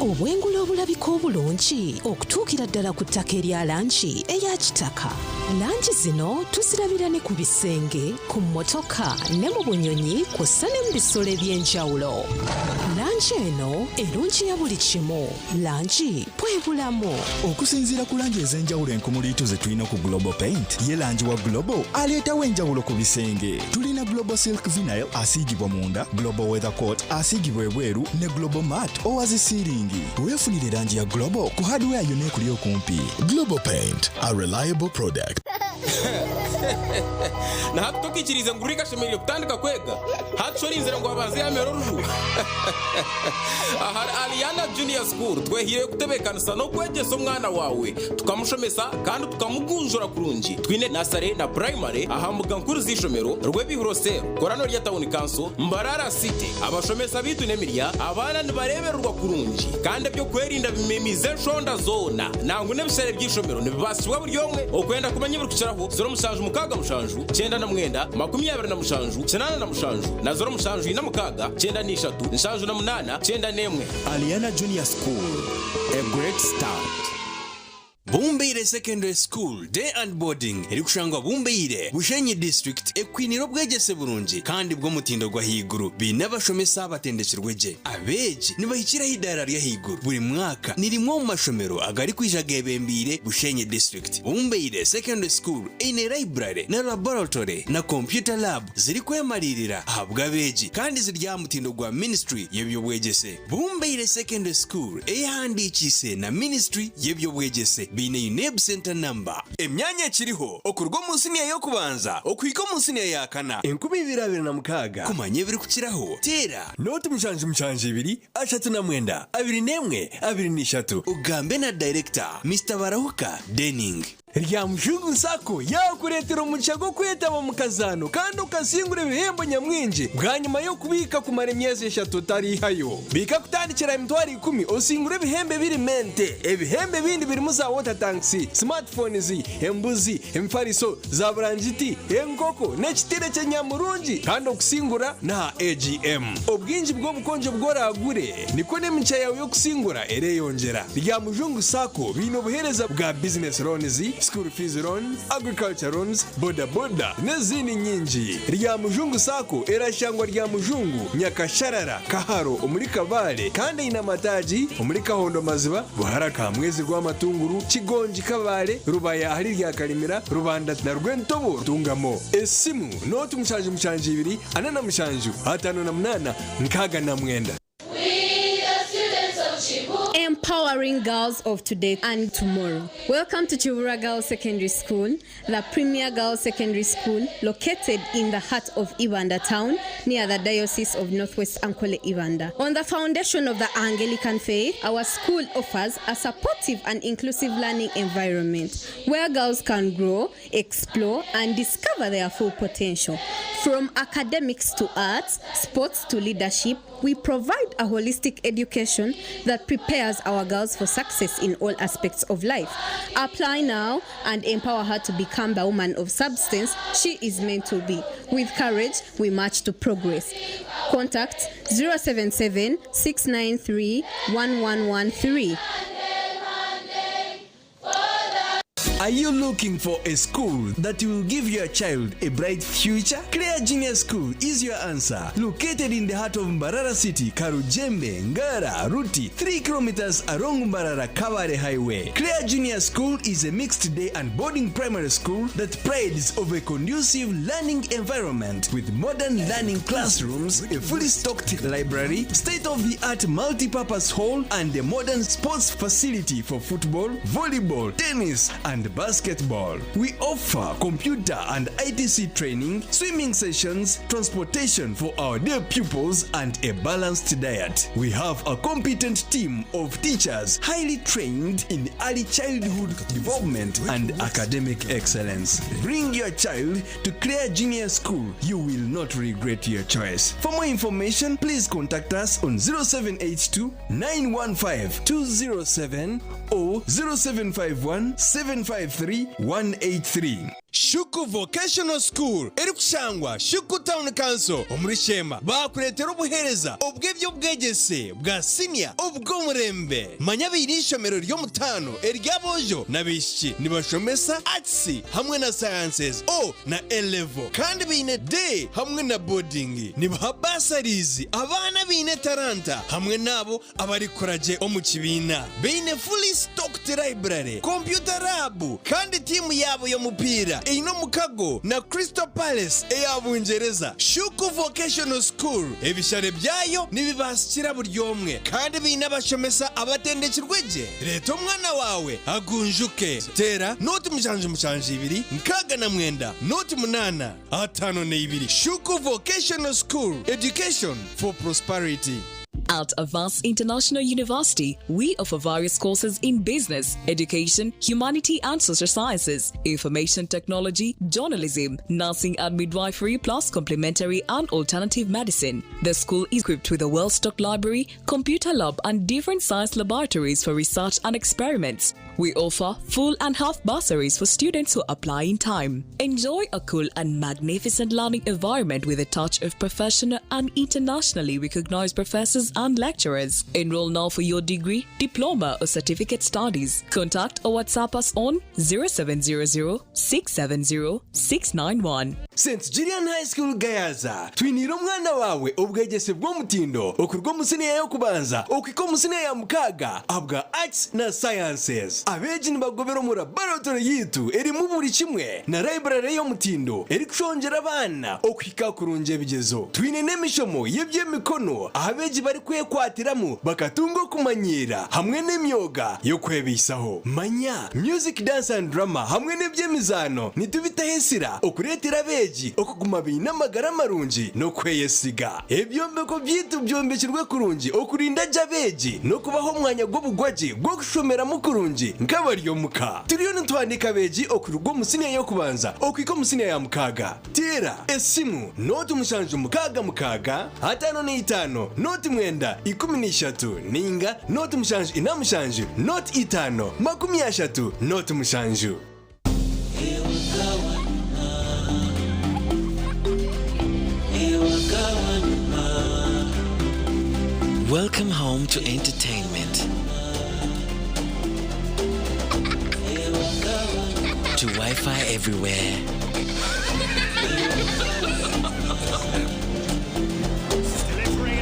Obwengula obulabika obulungi okutuukira ddala ku ttaka erya lanchi eya kitaka. Lanchi zino tuzirabira ne ku bisenge, ku mmotoka ne mu bunyonyi kw'ossa ne mu bisolo eby'enjawulo. lanchi eno erungi ya buli kimu lanchi bwebulamu okusinziira ku langi ez'enjawulo enkumuliitu ze tulina ku Global Paint ye langi wa Global aleetawo enjawulo ku bisenge. Tulina Global Silk Vinyl asiigibwa munda, Global Weather Coat asiigibwa ebweru ne Global Matte owazisiiringi. Weefunire langi ya Global ku hardware yonna ekuli okumpi. Global Paint, a reliable product. na hatukikiriza ngurika shemerire kutandika kwega hatushora inzira ngo abaze yamero ruju ahari Aliana Junior School twehire kutebekanisa no kwegesa umwana wawe tukamushomesa kandi tukamugunjura kurungi twine nasare na primary ahambuga nkuru zishomero rwebihurosero korano rya town council Mbarara City abashomesa bitu nemirya abana nibarebererwa kurungi kandi byo kwerinda bimemize shonda zona nangu nebisere byishomero nibibasibwa buri yomwe okwenda kumenya buri kucaraho 0 mukaga mushanju 9 na mwenda 20 na mushanju 8 na mushanju na 0 mushanju ina mukaga 9 ni 3 mushanju na 8 9 nemwe. Aliana Junior School, a great start. Bumbeire Secondary School Day and Boarding eri kushangwa Bumbeire Bushenyi District ekwiniro bwegese burungi kandi bwo mutindo gwa higuru binabashomesa batendekirweje abeji nibahikira hidara rya higuru buri mwaka nirimwo mu mashomero agari kwijagebembire Bushenyi District. Bumbeire Secondary School ine library na laboratory na computer lab ziri kwemalirira ahabwa abeji kandi zirya mutindo gwa ministry yebyo bwegese. Bumbeire Secondary School ehandikise na ministry yebyo bwegese bine UNEB center number emyanya ekiriho okurwa munsi niyo yokubanza okwika munsi niyo yakana 2026 kumanye biri kukiraho tera noti mushanju 2 ashatu na mwenda 21 23 ugambe na director Mr. Barahuka Denning rya mujungu nsako yakuretera umucago kwetaba mu kazano kandi ukasingura ibihembo nyamwinji bwa nyuma yo kubika ku maremyezi 3 tari hayo bika kutandikira imitwari 10 osingura ibihembe biri mente ibihembe bindi biri mu za water tanks smartphones embuzi emfariso za branjiti enkoko n'ekitire cya nyamurungi kandi okusingura na AGM obwinji bwo bukonje bworagure niko n'emica yawe yo kusingura ereyongera rya mujungu sako bino buhereza bwa business loans school fees loan, agriculture loans, boda boda n'izindi nyinji. Rya mujungu sako erashangwa rya mujungu Nyakasharara Kaharo omuri Kabale kandi ina mataji omuri Kahondo Maziba Buharaka mwezi rwa matunguru Kigonji Kabale Rubaya hari rya Kalimira Rubanda na Rwentobo tungamo esimu noti mushanju 2 anana mushanju 58 nkaga na mwenda. Empowering girls of today and tomorrow. Welcome to Chivura Girls Secondary School, the premier girls secondary school located in the heart of Ibanda town near the Diocese of Northwest Ankole Ibanda. On the foundation of the Anglican faith, our school offers a supportive and inclusive learning environment where girls can grow, explore, and discover their full potential. From academics to arts, sports to leadership, we provide a holistic education that prepares our girls for success in all aspects of life. Apply now and empower her to become the woman of substance she is meant to be. With courage, we march to progress. Contact 077 693 1113. Are you looking for a school that will give your child a bright future? Clear Junior School is your answer. Located in the heart of Mbarara City, Karujembe, Ngara, Ruti, 3 kilometers along Mbarara Kabale Highway. Clear Junior School is a mixed day and boarding primary school that prides of a conducive learning environment with modern learning classrooms, a fully stocked library, state-of-the-art multi-purpose hall, and a modern sports facility for football, volleyball, tennis, and basketball. We offer computer and ITC training, swimming sessions, transportation for our dear pupils, and a balanced diet. We have a competent team of teachers highly trained in early childhood development and academic excellence. Bring your child to Clear Junior School. You will not regret your choice. For more information, please contact us on 0782 915 207 or 0751 753 183. Shuku Vocational School eri kushangwa Shuku Town Council omuri Shema bakuretera obuhereza obw'ebyo bwegese bwa senior obw'omurembe manya birishomero ryo mutano ery'abojo nabishiki nibashomesa arts hamwe na sciences na A-level kandi bine day hamwe na boarding nibaha bursaries abana bine taranta hamwe nabo abari koraje omu kibina bine fully stocked library computer lab kandi timu yabo yo mupira ino mukago na Crystal Palace eyabungereza Shuku Vocational School ebishare byayo nibibasikira buri omwe kandi binabashomesa abatendekirweje leta omwana wawe agunjuke tera noti mushanje ibiri nkaga na mwenda noti 8 5 na 2 Shuku Vocational School, education for prosperity. At Avance International University, we offer various courses in business, education, humanity and social sciences, information technology, journalism, nursing and midwifery, plus complementary and alternative medicine. The school is equipped with a well-stocked library, computer lab and different science laboratories for research and experiments. We offer full and half bursaries for students who apply in time. Enjoy a cool and magnificent learning environment with a touch of professional and internationally recognized professors and lecturers. Enroll now for your degree, diploma or certificate studies. Contact or WhatsApp us on 0700 670 691. St. Julian High School Gayaza twinira omwana wawe obwegese bw'omutindo okurwa musine yo kubanza okiko musine ya mukaga abwa arts na sciences abeji nibagobera mu laboratory yitu eri mu buri kimwe na library yo mutindo eri kushongera abana okwika kurunje bigezo twine nemishomo yebyemikono abeji bari kwekwatiramo bakatungo kumanyira hamwe n'emyoga yo kwebisaho manya music dance and drama hamwe n'ebyemizano nitubitahesira okuretera beji okuguma bina magara marunji no kweyesiga ebyombeko byitu byombekirwe kurunji okurinda jabeji no kubaho mwanya gobugwaji gwo kushomera mu kurunji nk'abaryo muka turiyo ntwandika beji okurugo musine yo kubanza okwiko musine ya mukaga tera esimu noti mushanje mukaga 5 noti 13 ninga noti mushanje inamushanje noti 5 30 noti mushanje. Welcome home to entertainment. To Wi-Fi everywhere.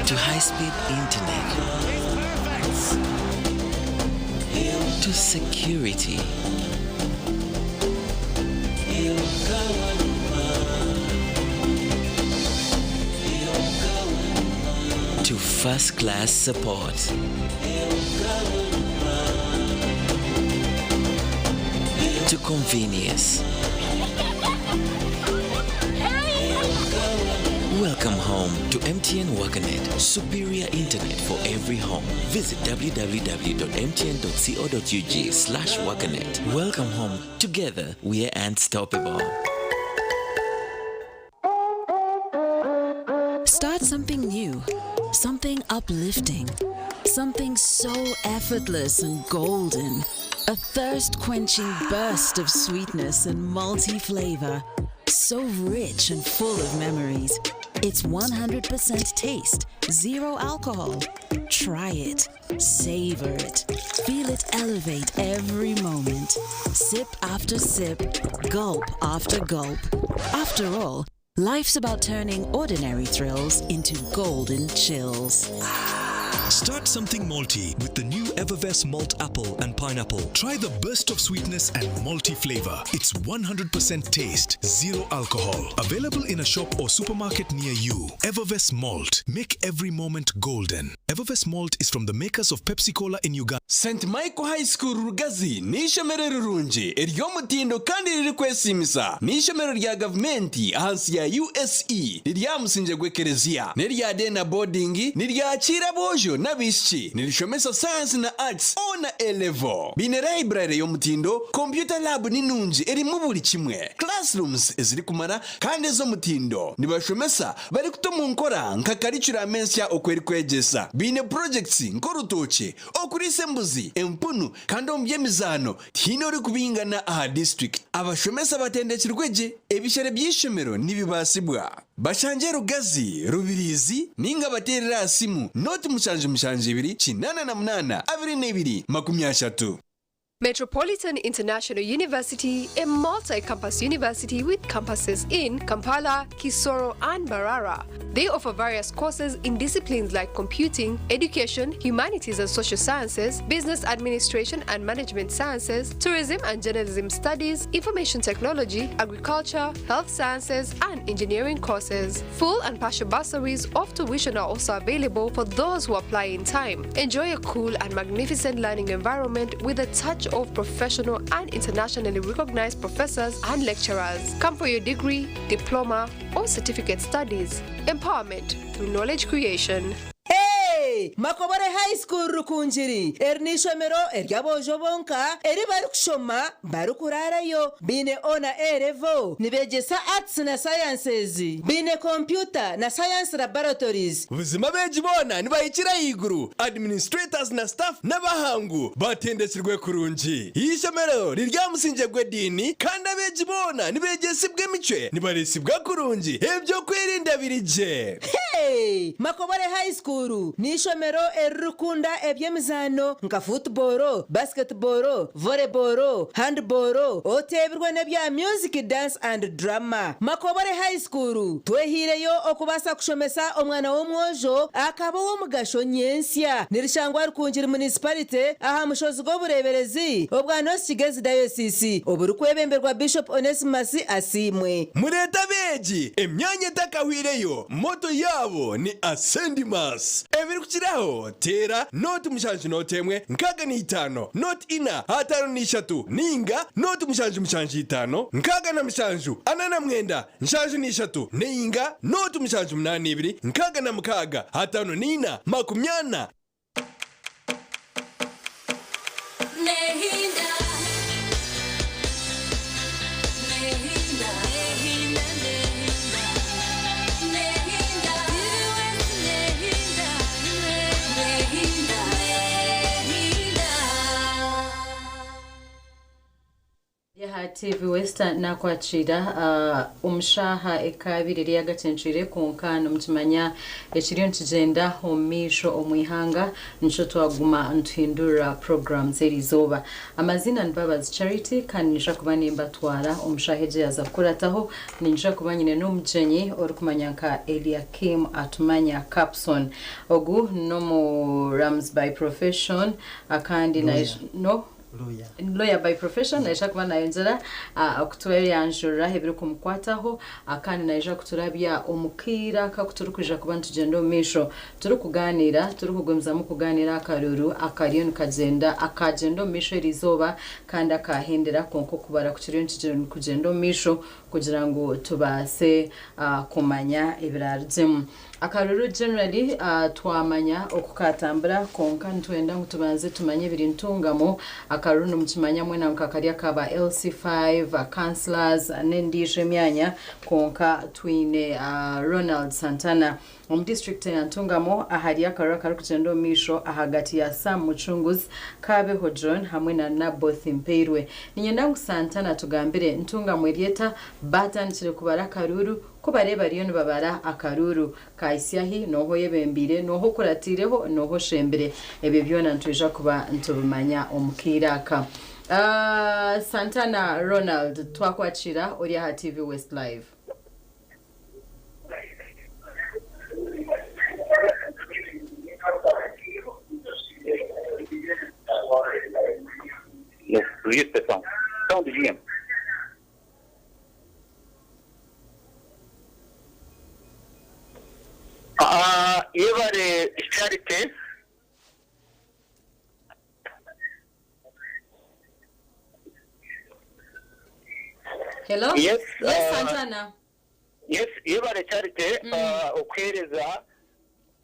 To high-speed internet. To security. To first-class support. To convenience. Welcome home to MTN Wakanet. Superior internet for every home. Visit www.mtn.co.ug/Wakanet. Welcome home. Together, we are unstoppable. Start something new, something uplifting, something so effortless and golden. A thirst-quenching burst of sweetness and malty flavor. So rich and full of memories. It's 100% taste, 0 alcohol. Try it. Savor it. Feel it elevate every moment. Sip after sip, gulp after gulp. After all, life's about turning ordinary thrills into golden chills. Start something malty with the new Evervest Malt Apple and Pineapple. Try the burst of sweetness and malty flavor. It's 100% taste, 0 alcohol. Available in a shop or supermarket near you. Evervest Malt. Make every moment golden. Evervest Malt is from the makers of Pepsi Cola in Uganda. St. Michael High School Rugazi ni ishomero rirungi ery'omutindo kandi riri kwesimisa ni ishomero rya gavumenti ahansi ya USE riryamusinje gw'ekereziya n'eryade na boarding n'iryakira bojo abashajo n'abishiki nirishomesa science na arts ona A-level bine library y'omutindo computer lab ninungi erimu buli kimwe classrooms eziri kumara kandi ez'omutindo nibashomesa bari kutomu nkora nka curriculum ensya okweri kwegesa bine projects nkorutoke okulisa embuzi empunu kandi omubyemizano tino ori kubingana aha district abashomesa batendekirweje ebishere by'ishomero nibibasibwa bashanje rugazi rubirizi ninga baterera asimu noti mushanje 288 22 makumyashatu. Metropolitan International University, a multi-campus university with campuses in Kampala, Kisoro, and Mbarara. They offer various courses in disciplines like computing, education, humanities and social sciences, business administration and management sciences, tourism and journalism studies, information technology, agriculture, health sciences, and engineering courses. Full and partial bursaries of tuition are also available for those who apply in time. Enjoy a cool and magnificent learning environment with a touch of professional and internationally recognized professors and lecturers. Come for your degree, diploma, or certificate studies. Empowerment through knowledge creation. Hey! Makobore High School rukunjiri ernishomero eryabojo bonka eri bari kushoma bari kurarayo bine ona A-level nibegesa arts na sciences bine computer na science laboratories buzima beji bona nibayikira iguru administrators na staff n'abahangu batendekirwe kurungi ishomero riryamusinje gwedini kandi abeji bona nibegesibwe mice nibaresibwa kurungi ebyo kwirinda birije. Hey! Makobore High School nishomero erukunda ebyemizano nka football, basketball, volleyball, handball otebirwe nebya music, dance and drama. Makobore High School twehireyo okubasa kushomesa omwana w'omwojo akaba w'omugasho nyensya nirishangwa rukunjiri municipality aha mushozi g'obureberezi obwa North Kigezi Diocese oburukwebemberwa Bishop Onesimus Asimwe. Mureta beji emyanya takahwireyo moto yabo ni Ascendimas. Ebiri kukiraho tera noti mushanju notemwe nkaga ni 5 noti ina 5 ninga noti mushanju 5 nkaga na mushanju anana mwenda nshanju ni 3 ninga noti mushanju 82 nkaga na mukaga 5 nina makumyana. Nehinda TV Western nakwachira umushaha ekabiri lyagacenjire kunkana mukimanya ekiriyo nkigenda omisho omwihanga nico twaguma ntuhindura programs erizoba amazina nbabazi Charity kanisha kuba nimbatwara omushaheje yaza kurataho ninja kuba nyine n'omujenyi orukumanya nka Eliakim atumanya Capson ogu no mu Rams by profession akandi no lawyer by profession naisha kuba nayonzera okutwere yanjura hebiri kumukwataho akandi naisha kuturabya omukira kakuturukuje kuba ntugenda omisho turi kuganira turi kugwemzamu kuganira akaruru akariyo kagenda akagenda omisho erizoba kandi akahindira konko kubara kukiriyo kugenda omisho kugira ngo tubase kumanya ebirarudzemu akaruru generally twamanya okukatambura konka ntwenda ngo tubanze tumanye biri ntungamo akaruru nomukimanya mwena nkakari akaba LC5 counselors nendishe myanya konka twine Ronald Santana district ya Ntungamo ahari akaruru kari kugenda omisho ahagati ya Sam Muchunguzi Kabeho John hamwe na Naboth Mpeirwe ninyenda ngo Santana tugambire Ntungamo erieta batan kire kubara akaruru ko bareba riyo babara akaruru kaisyahi noho yebembire noho kuratireho noho shembere ebyo byona ntuje kuba ntubumanya omukiraka Santana Ronald twakwachira ori ha TV West Live. Yes, juste ça. Tant de bien. Evare Charity. Hello? Yes. Yes, Santana. Yes, Evare Charity, okwereza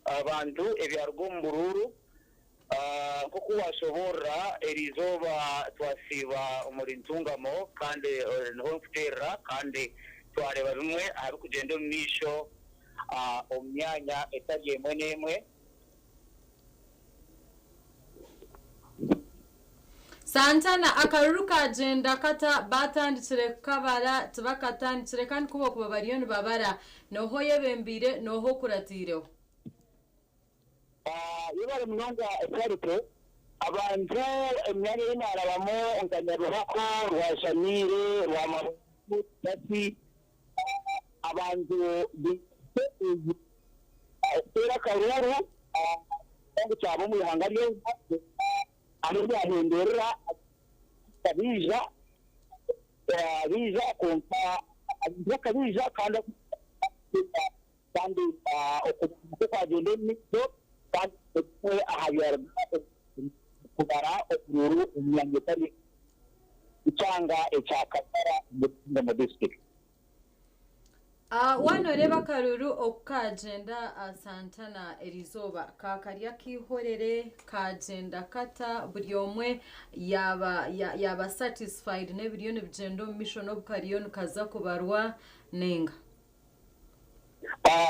abantu ebyarwo mu bururu nkuko washobora erizoba twasiba muri ntungamo kandi niho mfutera kandi twareba bimwe ari kugenda mu misho omyanya etagiye nemwe. Santana akaruru kagenda kata batandikire kabara tubakatandikire kandi kubo kuba bariyoni babara noho yebembire noho kuratireho yibare munonga ekarite abantu emyanya y'intara bamo nganyaruhako rwa Shamire rwa Mabati abantu tera karuru ngo cyabo mu ihanga ryo ari yahenderera kabija konta kabija kandi uko kwagende nibyo kandi ahayar kubara ururu umyanyetari icanga ecakatara mu district. Wano reba karuru okagenda Santana erizoba kakariya kihorere kagenda kata buri omwe yaba satisfied n'ebiriyoni bigendo mission obukariyo kaza kubarwa nenga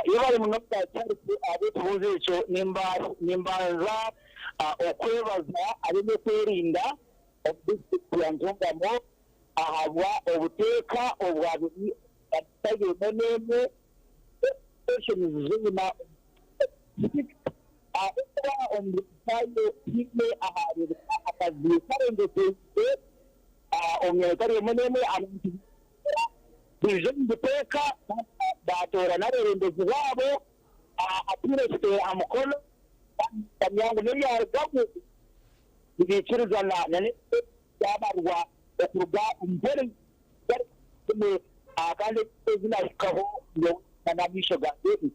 yibare munota cyari abo tubuze cyo nimbaza okwebaza ari no kwerinda district yanjungamo ahabwa obuteka obwabiri atagiye nene station zina omutayo kime ahari akazi karende omyetari nene anti bizo guteka batora n'aberendezi babo atureste amukono kamyango ne yargamu bikirizana nane yabarwa okuruga umbere kandi zinashikaho nanamisho gande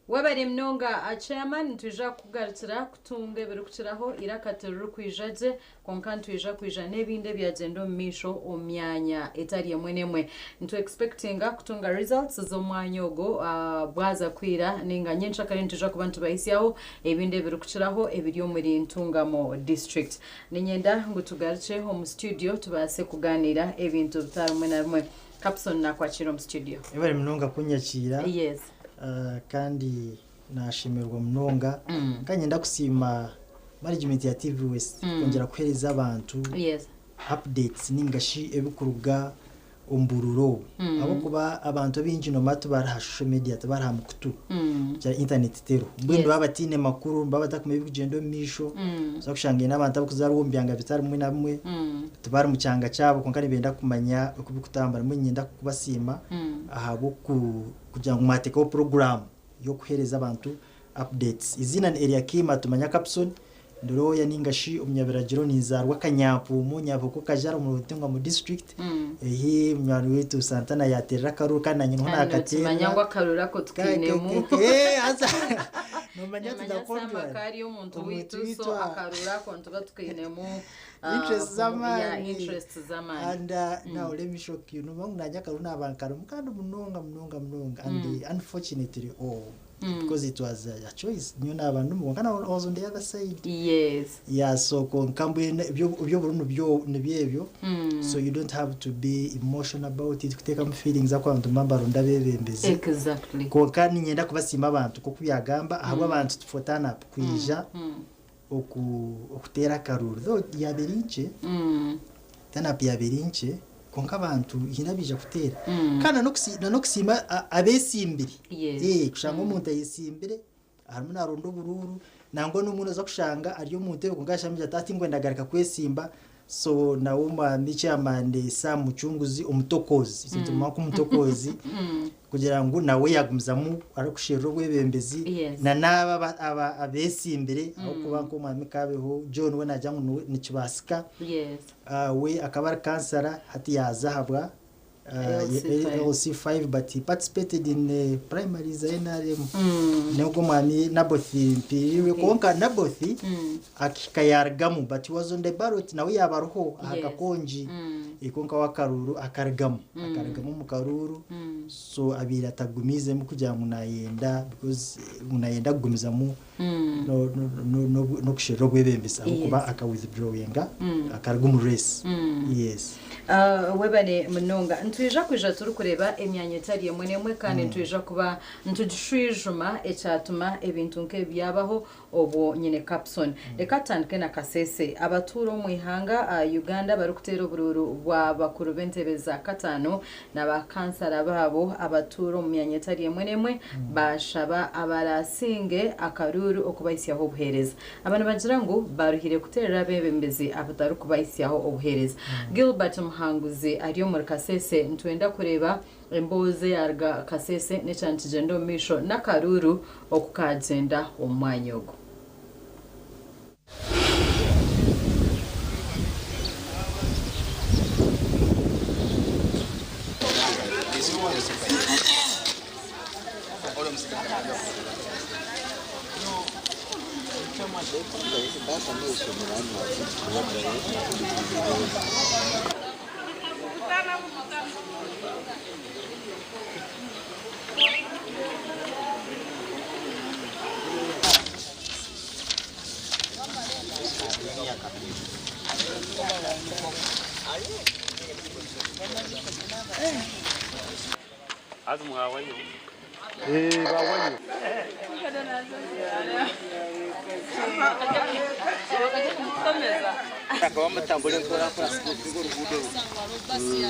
wabari mnonga chairman tuja kugarukira kutunge birukiraho irakateruru kwijaje konkantu tuja kwija nebinde byagendo misho omyanya etari mwenemwe nto expectinga kutunga results zo mwanyogo bwaza kwira ninga nyensha kare tuja kubantu bayisiyaho ebinde birukiraho ebiryo muri ntungamo district ninyenda ngutugaruke home studio tubase kuganira ebintu bitarumwe na rumwe Capson nakwakira mu studio ebari mnonga kunyakira. Yes. Kandi nashimirwa mnonga kandi ndakusima management ya TV West kongera kuhereza abantu updates ningashi ebikuruga umbururo abo kuba abantu binjino matu bari social media tabara mukutu cya internet tero bwendo babatine makuru babatakume bigendo misho zakushangiye n'abantu abakuzarumbya bitari mwe na mwe tubari mu cyanga cyabo konkani benda kumanya ukubikutambara mwe nyenda kubasima ahabo kugira ngo mateko program yo kuhereza abantu updates izina ni area kima tumanya Capson ndoro ya ningashi umnyabiragiro nizarwa kanyapu mu nyaboko kajara mu rutinga mu district ehi mnyari wetu Santana yaterera karuru kananye nko nakatera manyangwa karura ko tukinemu aza no manyati da kontra kari umuntu witu so akarura ko ntuba tukinemu interest zamani and now let me shock you no bangu najya karuna abankaru mukando munonga and unfortunately because it was a choice nyona abantu mukana also on the other side so konkambu byo burundu byo nebyebyo so you don't have to be emotional about it kuteka mu feelings akwantu mamba ronda bebembeze exactly konkani nyenda kubasima abantu ko kuyagamba ahabo abantu tufotana kwija okutera karuru though yaberinche tana pia berinche konka abantu hinabija kutera kana no kusima abesimbiri kushanga umuntu ayisimbire harimo narondo bururu nango n'umuntu aza kushanga ariyo muntu yo kungashamija tati ngo ndagarika kwesimba so nauma chairman Sam Muchunguzi umutokozi situma ko umutokozi kugira ngo nawe yagumzamu arakushero webembezi na naba abesimbire aho kuba ko mwami kabeho John we najyangu nikibasika we akaba kansara hati yazahabwa LC5, but he participated in the primaries NRM. Nubwo mwami Nabothi mpiriwe konka Nabothi akikayargamu, but he was on the ballot nawe yabaruho akakonji ikonka wakaruru akargamu mu karuru. So abira tagumize mu kugira ngo nayenda, because munayenda kugumiza mu no kushero gwebembesa kuba aka withdrawinga akargumu race. Yes. Webane munonga ntwija kuja turi kureba emyanya itari mwe kandi ntwija kuba ntujishwijuma ecyatuma ebintu nke byabaho obo nyine Capson. Reka tandike na Kasese abaturo mu ihanga Uganda bari kutera ubururu bwa bakuru b'entebe za katano n'abakansara babo abaturo mu myanya itari mwe bashaba abarasinge akaruru okubayisyaho obuhereza. Abantu bagira ngo baruhire kuterera bebembezi abataru kubayisyaho obuhereza. Gilbert Muhanguzi ariyo muri Kasese ntwenda kureba emboze yarga Kasese n'ecyantijendo misho n'akaruru okukagenda omwanyogo.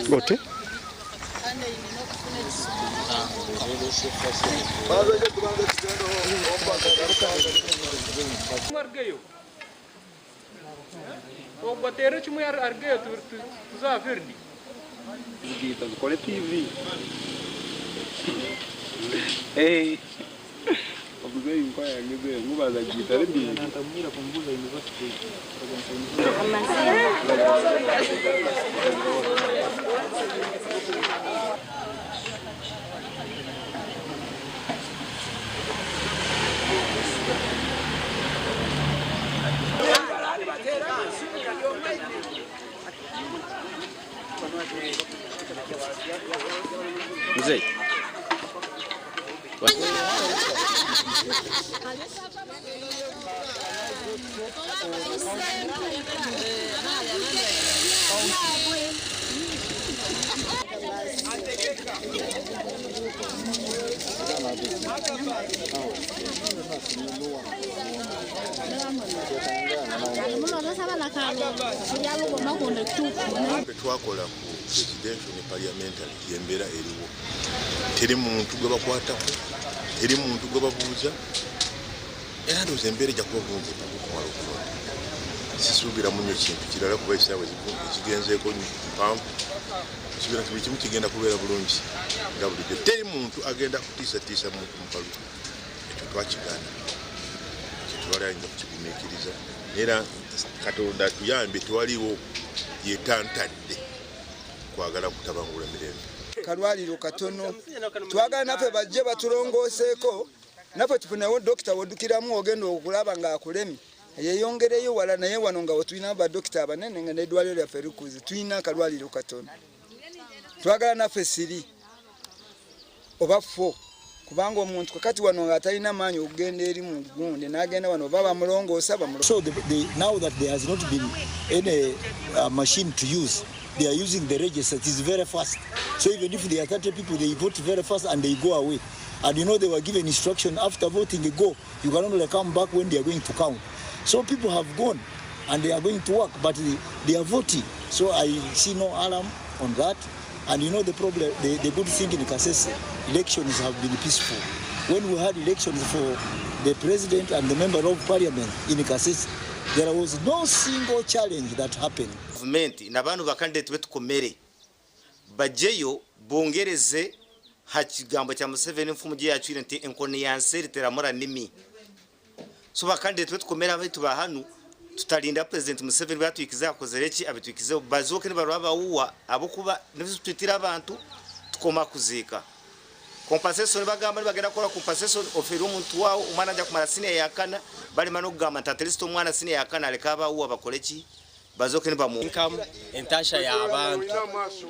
Bote? Argeio. O bateiro tinha mulher argeio, tu já verde. Guita do coletivo. Ei. O buguei qual é, guguei, muda da guita, ele diz. Não tá mira com buza e negócio Zé. Twakola ku presidential ne parliamentary yembera eriwo teri muntu gwe bakwatako teri muntu gwe babuuza era ndoze embere ja kuba bungi kumala okulonda sisuubira munyo kintu kirala kuba esaawa ekigenzeeko mpamvu kisuubira nti buli kimu kigenda kubeera bulungi nga bulijjo teri muntu agenda kutiisatiisa muntu mukalu ekyo twakigaana kyetwali ayinza kukigumiikiriza era Katonda tuyambe twaliwo yetantadde kwagala kutabangula mirembe kalwaliro katono twagala naffe bajje batulongoseeko naffe tufunewo dokita wodukiramu ogenda okulaba nga akulemi yeyongereyo wala naye wano nga wetulina badokita abanene nga n'eddwaliro lyaffe likuze tulina akalwaliro katono twagala naffe siri oba fo kubanga omuntu kakati wano nga atalina maanyi okugenda eri mu gundi n'agenda wano oba bamulongoosa So now that there has not been any machine to use, they are using the register. It is very fast. So even if there are 30 people, they vote very fast and they go away. And you know they were given instruction after voting, you go. You can only come back when they are going to count. So people have gone and they are going to work, but they are voting. So I see no alarm on that. And you know the problem, the good thing in Kasese, elections have been peaceful. When we had elections for the president and the member of parliament in Kasese, there was no single challenge that happened. Government n'abantu bakandidate betukomere bajeyo bongereze hakigambo kya Museveni mfumu je yacwire nti enkoni yanseri teramura nimi so bakandidate betukomere abetu bahanu tutalinda president Museveni batwikiza akozereki abitwikize bazoke ne baraba uwa abokuba nizo twitira abantu tukoma kuzika compensation bagamba bagenda kora compensation ofero umuntu wawo umwana ajya kumara sine yakana bali mano kugamba tatelisto umwana sine yakana lekaba uwa bakoleki bazoke ne bamu income entasha ya abantu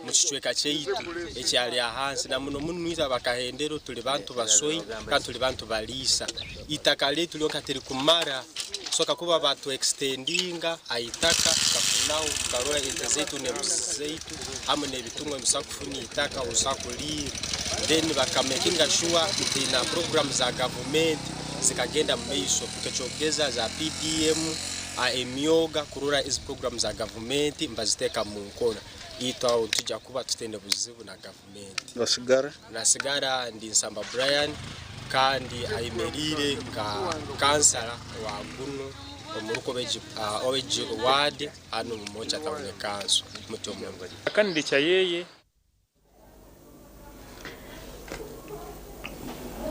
mu kicweka cyeitu ekyali ahansi na muno mwiza bakahendero tuli bantu basoyi kandi tuli bantu balisa itaka letu lyoka tiri kumara soka kuba batu extendinga aitaka kafunao karola entezetu ne mzeitu hamwe ne bitungwa musakufuni itaka usakulira then bakamakinga sure itina program za government zikagenda mmeisho tukachogeza za PDM emyoga kurura is program za government mbaziteka mu nkora ito tujja kuba tutende buzibu na government nasigara ndi Nsamba Brian kandi ayimerire nga kansala wa guno omuruko beji oweji ward anu mmoja taonekazo mutomo kandi cyayeye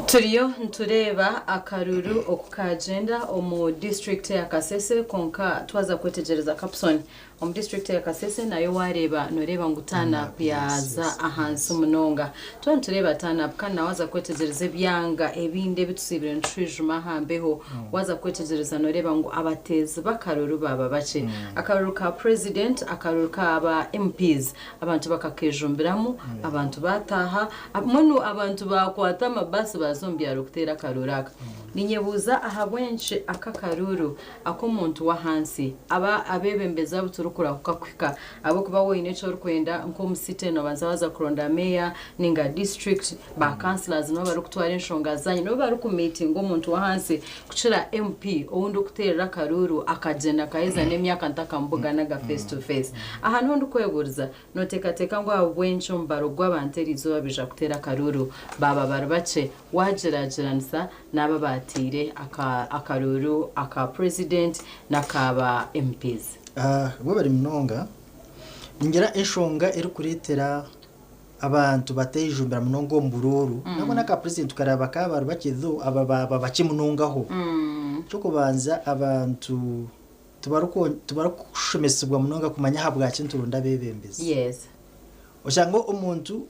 turiyo ntureba akaruru okukagenda omu district ya Kasese konka twaza kwetegereza Capson omu district ya Kasese nayo wareba noreba ngutana byaza ahansi munonga tureba tana kandi waza kwetegereza byanga ebinde bitusibire ntwijuma hambeho waza kwetegereza noreba ngo abatezi bakaruru baba bace akaruru ka president akaruru ka aba MPs abantu bakakejumbiramu abantu bataha munu abantu bakwata amabasi bazombya rukutera karuraka ninyebuza ahabwenshi akakaruru akomuntu wa hansi aba abebembeza buturukura kukakwika abo kuba woine cyo rukwenda nko musite no bazaza kuronda meya ninga district ba councillors no barukutwara inshonga zanyi no baruku meeting omuntu wa hansi kuchira MP oundi kuterera karuru akagenda kaheza nemyaka ntaka mbuga naga face to face ahantu ndukweguriza no teka ngo abwenshi mbaro gw'abanterizo babija kutera karuru baba barubace wagerageranisa naba batire akaruru aka president nakaba MPs bo bari mnonga ingera enshonga eri kuretera abantu batejumbira mnongo mbururu nabona ka president karaba kabaru bakizo aba bakimunongaho cyo kubanza abantu tubarukushomesebwa munonga kumanya habwa kintu runda bebembezi yes oshango umuntu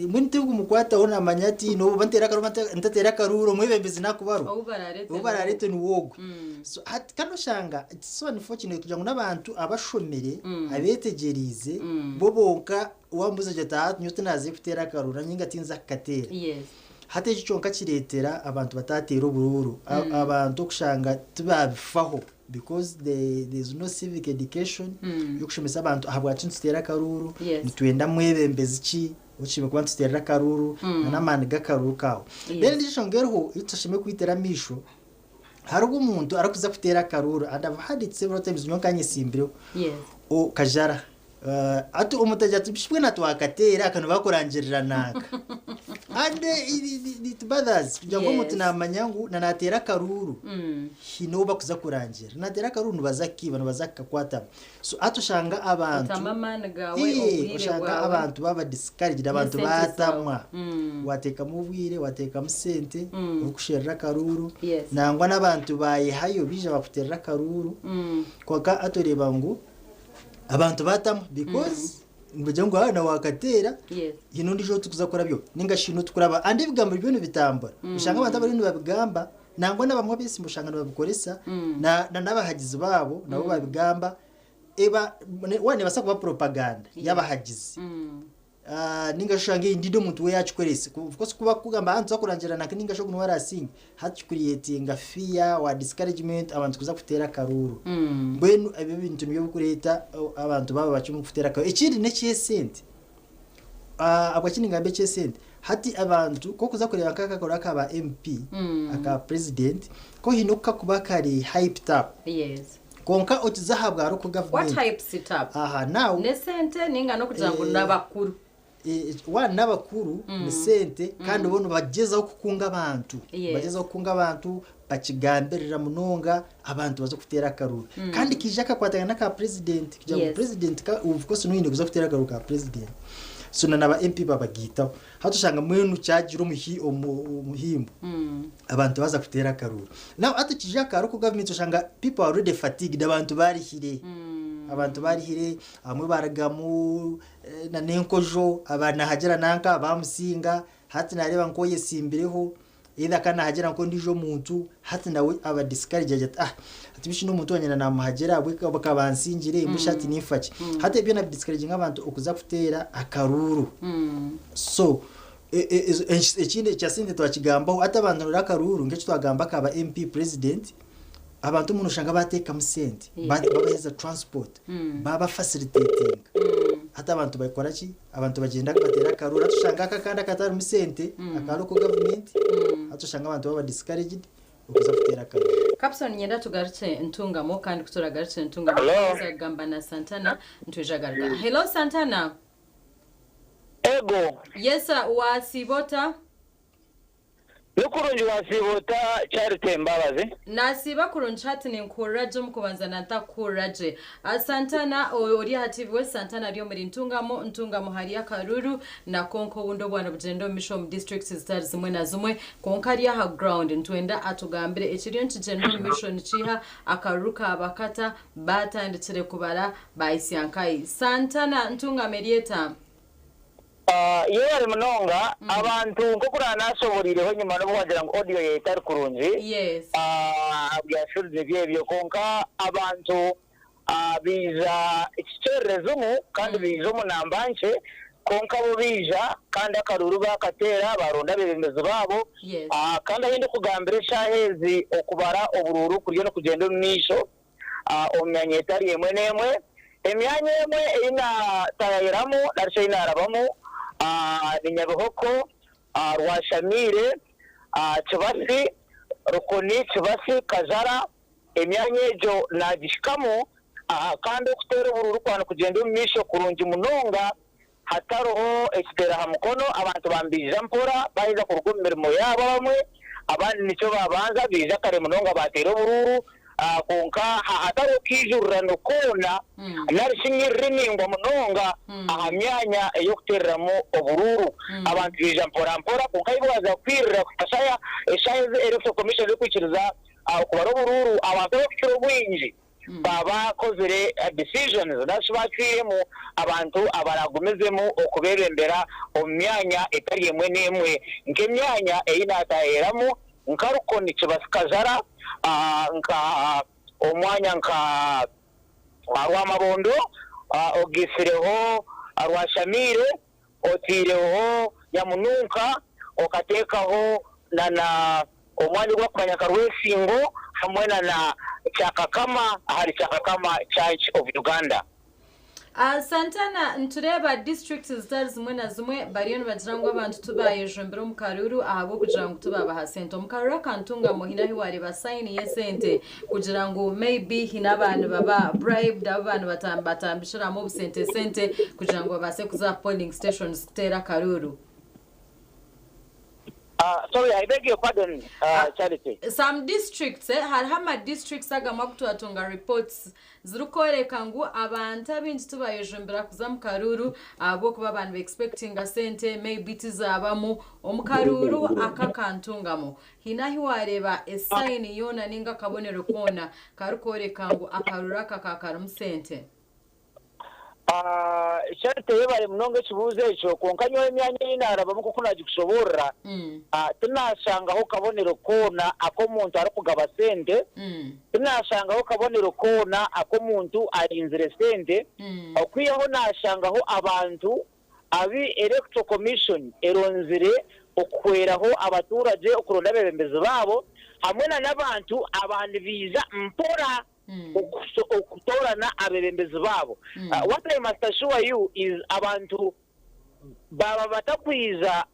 mwinti kumukwata ona manyati no bantera karuma ntatera karuro mwebembezi nakubaru ubararete nuwogo so kano shanga it's so unfortunate kugira ngo nabantu abashomere abetegerize bobonka wambuza jata nyote naze kutera karura nyinga tinza katera yes hate cyonka kiretera abantu batatera ubururu abantu kushanga tubabifaho because there's no civic education yokushomesa abantu ahabwa kintu tera karuru nitwenda mwebembezi ki uchibe kuba tutera karuru namani gakaruru kawo bene ndishongerho itashime kwitera misho harugo umuntu arakuza kutera karuru and I've had it several times nyonkanye simbiro o kajara atu umutaja tubishwe natwakatera akantu bakorangirira naka ande it brothers jango mutu namanyangu nanatera karuru hinoba kuza kurangira natera karuru bazakiba bazakakwata so atushanga abantu tamamana gawe obwire ushanga abantu baba discouraged abantu batamwa wateka mubwire wateka musente ukusherera karuru nangwa nabantu baye hayo bija bakutera karuru kwaka atoreba ngo abantu batamu because mbajango hana wakatera hino ndijo tukuzakora byo ningashino tukuraba andi bigambo byo bitambara ushanga abantu bari babigamba nangwa nabamwe bisi mushanga babikoresa na nabahagizi babo nabo babigamba eba wane basakwa propaganda yabahagizi ningashange indido muntu we yachikorese because kuba kugamba hantu zakurangira naka ningasho kuno warasinga hati creating fear wa discouragement abantu kuza kutera karuru bwenu abe bintu byo kureta abantu baba bachimu kutera karuru ekindi nekyesente abakini ngambe cyesente hati abantu ko kuza kureba kakakora kaba MP aka president ko hinuka kubakari hyped up konka otizahabwa ari ku government what hype sit up now nesente ninga no kujango nabakuru wana bakuru ni sente kandi ubona bagezaho kukunga abantu bagezaho kukunga abantu bakigamberera munonga abantu bazo kutera karuru kandi kijaka kwatanga naka president kugira president of course no yinde kuza kutera karuru ka president so na ba MP babagitaho hatushanga mwenu cyagira umuhimbo abantu baza kutera karuru now atukije karu ku government ushanga people are already fatigued abantu bari hire amwe baragamu na nenkojo abana hagera nanka bamusinga hati nareba ngo yesimbireho ida kana hagera ngo ndijo muntu hati nawe aba discourage ati bishino muntu wanyana namuhagera abwe bakabansingire mushati nifaki hati ibyo na discourage nk'abantu okuza kutera akaruru so ekinde cyasinde twakigambaho atabantu rakaruru ngecyo twagamba kaba MP president abantu umuntu ushanga bateka musente babaheza transport baba facilitating hata abantu bakora ki abantu bagenda batera karura tushanga akakanda katari musente akaro ko government atushanga abantu baba discouraged ukuza kutera karura Capson nyenda tugarutse ntungamo kandi kuturagarutse ntungamo gamba na Santana ntujagarga hello Santana ego yes wasibota Nukurunji wasibota Charity Mbabazi nasiba kurunji hati ni nkuraje mukubanza nantakuraje Santana ori hativi we Santana ryo muri ntungamo hari akaruru na konko wundo bwana bugendo mission districts zitari zimwe na zimwe konka ari ha ground ntwenda atugambire ekiriyo ntigendo mission ciha akaruka abakata batandikire kubara bayisyankai Santana ntungamerieta yari munonga abantu nkokura nasoborireho nyuma no bwagira ngo audio yetari kurunji yes byashurije byebyo konka abantu biza ikicerezumu kandi bizumu nambanche konka bo bija kandi akaruru bakatera baronda bebemeze babo kandi abindi kugambira shahezi okubara obururu kuriyo no kugenda nisho omyanya etari yemwe nemwe emyanya yemwe ina tayiramo darshe ina arabamo ni Nyabuhoko Rwashamire Kibasi Rukoni Kibasi Kazara emyanya ejo nagishikamo kandi okutera ubururu kwana kugenda umisho kurungi munonga hataroho ekitera hamukono abantu bambija mpora bahiza kuruko mirimo yabo bamwe abandi nico babanza biza kare munonga batera ubururu konka hataro kijurano kona narishinyiriningo munonga ahamyanya yo kuteramo obururu abantu bija mpora konka ibaza kwirira kutashaya eshaze electoral commission yo kwikiriza kubara obururu abantu bakiro bwinji baba kozere decisions nashibakiyemo abantu abaragumezemo okuberembera omyanya etari yemwe nemwe nk'emyanya eyinatayeramo nkarukoni Kibasikazara nka omwanya nka Rwamabondo ogisireho Rwashamire otireho Nyamununka okatekaho na omwanya gwa kumanya Karwesingo hamwe na Cyakakama hari Cyakakama Church of Uganda Santana ntureba districts zitari zimwe na zimwe bariyo bagira ngo abantu tubayeje mbere mu karuru ahabo kugira ngo tubabaha sente mu karuru kantunga mo hina hiwari ba sign ye sente kugira ngo maybe hina abantu baba bribed abantu batambishira mu sente kugira ngo base kuza polling stations tera karuru. Sorry, I beg your pardon, Charity. Some districts, harihama districts agama kutuatunga reports zirukoreka ngu abantu abinji tubayeje mbere kuza mu karuru abo kuba abantu expecting a sente maybe tizabamu omukaruru akakantungamo hinahi wareba sign yona ninga kabonero kona karukoreka ngu akaruru akakakarum sente. Charity yebare munonge kibuze echo konkanyo emyanya y'inara bamuko kunaji kushobora tunashanga ho kabonero kona ako muntu ari kugaba sente tunashanga ho kabonero kona ako muntu arinzire sente okwiyeho nashanga ho abantu abi electoral commission eronzire okweraho abaturage okuronda bebembezi babo hamwe n'abantu abandi biza mpora okutorana abebembezi babo. What I must assure you is abantu baba batakwiza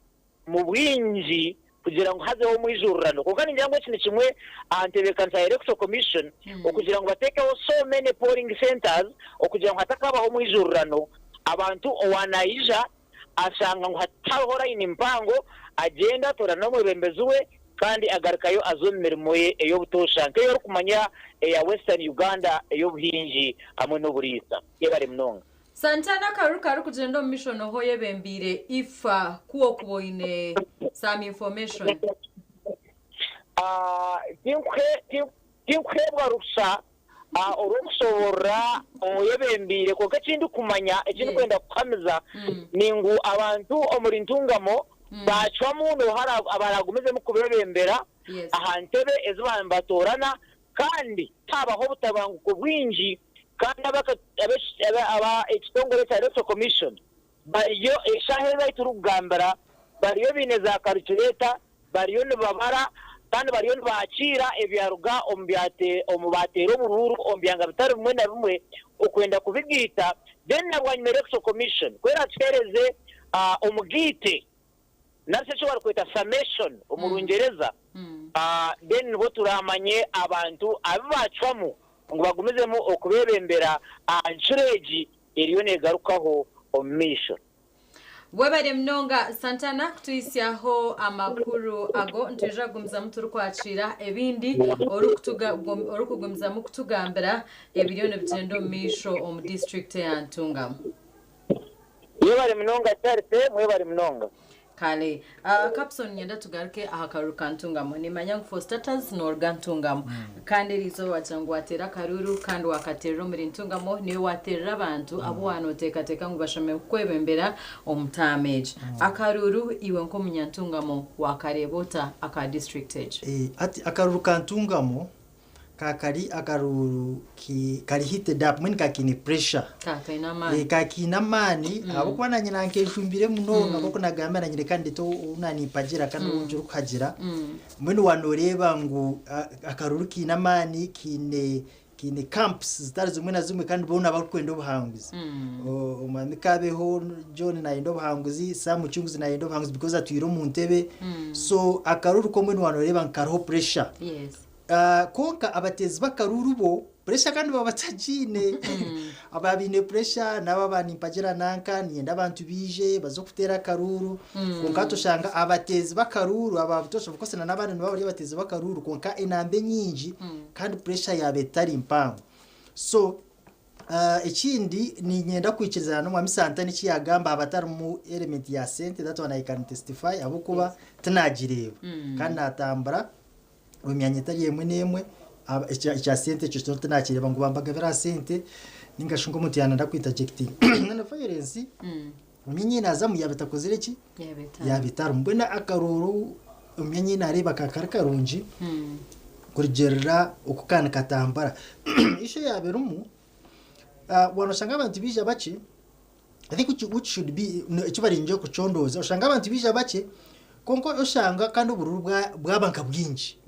mu bwinji kugira ngo hazeho mu ijurano kuko ningira ngo kintu kimwe antebekansa electoral commission okugira ngo batekeho so many polling centers okugira ngo hatakabaho mu ijurano abantu owanayija asanga ngo hatahora inimpango agenda torana mu bebembezi we kandi agarikayo azomerimo ye eyo butosha nkeyo kumanya ya Western Uganda eyo buhinji hamwe no burisa yebare mnonga. Santana karu kugenda mu mishono ho yebembire ifa kuwo kuboine some information. Tinkwebwa rusha orokusobora yebembire ko kachindi kumanya ekindi kwenda kukameza ningu abantu omuri ntungamo bacwa muno hari abaragumeze mu kubebembera ahantebe ezo batorana kandi tabaho butabanguko bwinji kandi aba ekitongole cya electoral commission bariyo eshaheza iturugambara bariyo bineza calculator bariyo nibabara kandi bariyo nibakira ebyaruga omubatero bururu ombyanga bitari bimwe na bimwe okwenda kubigita then nabwanyuma electoral commission kwera twereze omugite narse cyo barakwita summation omurungereza then nibo turamanye abantu abibacwamo ngo bagumezemo okubebembera anchureji eriyo negarukaho omisho. Webare mnonga Santana tuisyaho amakuru ago ntuja gumza muturu kwacira ebindi orukugumza mu kutugambira ebiryo byendo misho om district ya Ntungamo. Webare mnonga tarte webare mnonga. Kale Capson nyenda tugaruke ahakaru Kantungamo ni manyangu for status no Gantungamo kandi rizo wachangu watera karuru kandi wakatera muri Ntungamo ni watera abantu abo wanoteka ngo bashame kwebembera omutameje akaruru iwe nko munyantungamo wakarebota aka district age ati akaruru Kantungamo kakari akaruru kari heated up mwini kakini pressure kakina mani abo kwana nyina nkeshumbire muno nako nagamba na nyine kandi to unani pagira kandi unjuru kagira mwini wanoreba ngo akaruru kina mani kine camps zitari zimwe na zimwe kandi bona bakwenda ubuhanguzi umamikabeho John na indo buhanguzi Sam Chunguzi na indo buhanguzi because atwiro mu ntebe so akaruru ko mwini wanoreba nkaro pressure konka abatezi bakaruru bo pressure kandi babatajine ababine pressure nababani mpagira nanka nienda abantu bije bazokutera karuru konka toshanga abatezi bakaruru ababutosha bukose nabana nabari batezi bakaruru konka enambe nyinji kandi pressure yabetari mpango so ikindi ni nyenda kwikiriza no mwami Santa ni kiyagamba abatari mu element ya sente that one I can testify abo kuba tanagireba kandi natambara umyanya itari yemwe nemwe icya sente cyo tunakireba ngo bambaga vera sente ningashungo mutiyana ndakwita jecting na violence umyenye naza mu yabetakoze iki yabetara mbona akaruru umyenye nareba kakarunji kurgerera ukukana katambara isho yaberumu wanashanga abantu bija bace I think which should be ikibari nje kucondoza ushanga abantu bija bace konko ushanga kandi ubururu bwabanka bwinji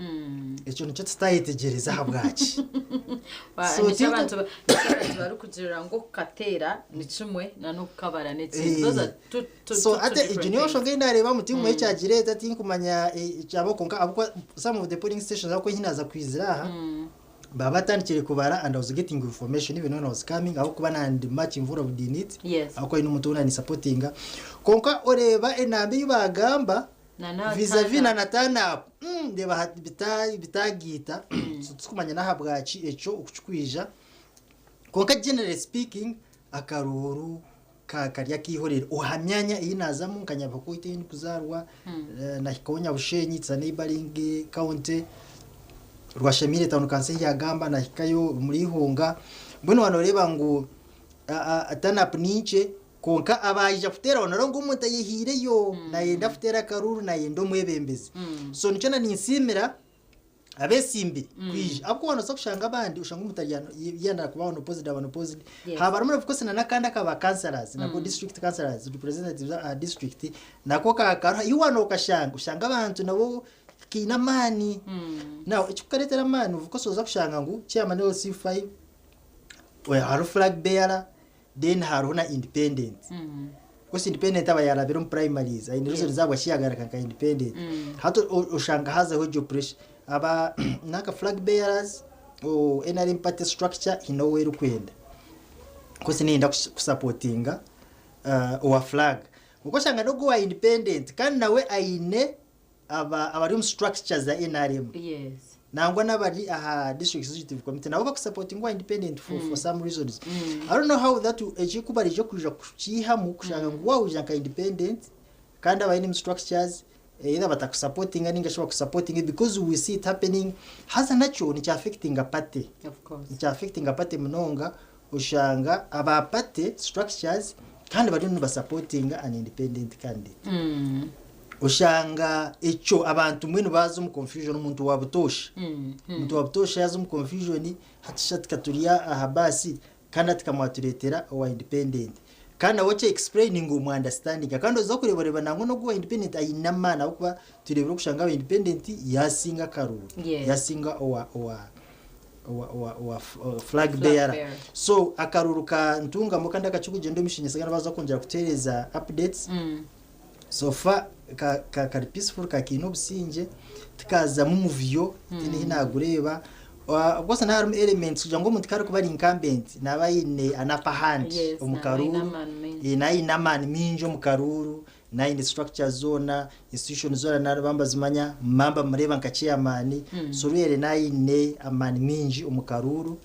icyo nicyo tutayetegereza habwaci so abantu bari kugira ngo katera nicumwe nano kabara netse so ate ijinyo shonge ndareba mutima mwe cyagireta tinkumanya cyabo konka abwo some of the polling stations ako hinaza kwizira baba tandikire kubara and I was getting information even when I was coming aho kuba and much involved in it ako ino mutuna ni supporting konka oreba enambe yibagamba vis-a-vis na natana ndeba bitagita tukumanya nahabwaci eco ukukwija konka generally speaking akaruru karya kihorera uhamyanya inazamu kanyava ko iteni kuzarwa na hikonya bushenyi tsa neighboring county rwashamire tanu kanse yagamba na hikayo muri hunga mbona wanoreba ngo atana pniche konka abaje futera onarongo umuntu yihireyo nayenda futera karuru nayendo mwebembezi so nico na ninsimira abesimbiri kwije abwo wana so kushanga abandi ushanga umutajyano yenda kuba on opposite haba rumwe fukose na nakanda kaba councillors na district councillors representatives district nako kakara iwano kashanga ushanga abantu nabo kinamani now ichukaretera mani uvukoso zo kushanga ngo chairman wa C5 we haru flag bearer then haruna independent because independent abayarabira primaries ay nizo zabo shiyagara kanka independent hato ushanga haza hojo pressure aba naka flag bearers o NRM party structure inowe rukwenda because nenda kusupportinga wa flag uko shanga no go independent kandi nawe aine abari structures za NRM nangwa nabari aha district executive committee nabo bakusupporting wa independent for some reasons. I don't know how that ejikubari je kuja kuchihamu kushanga ngo wawuja ka independent kandi abayini structures either batakusupporting ninga shwa kusupporting because we see it happening hasa nacho ni affecting a party. Of course. Ni affecting a party mnonga ushanga aba party structures kandi bari no supporting an independent candidate. Ushanga echo abantu mwene bazo mu confusion umuntu wabutosha. Umuntu wabutosha yazo mu confusion hatishatika tulia ahabasi kandi tukamwaturetera wa independent. Kana wache explaining mu understanding kandi zo kurebereba nango no kuba independent ayinamana kuba turebera kushanga wa independent yasinga karuru. Yasinga wa flag bearer. So akaruruka ntunga mu kandi akachukugendo mishinyisa kandi baza kongera kutereza updates. So far ka peaceful ka kino businje tukaza mu muviyo tini hinagureba ubwo na harimo elements kugira ngo umuntu kare kuba incumbent nabayine anapa hand umukaruru nayi namani minjo mukaruru nayi structure zona institution zona narabamba zimanya mamba mureba nka chairman so rere nayi ne amani minji umukaruru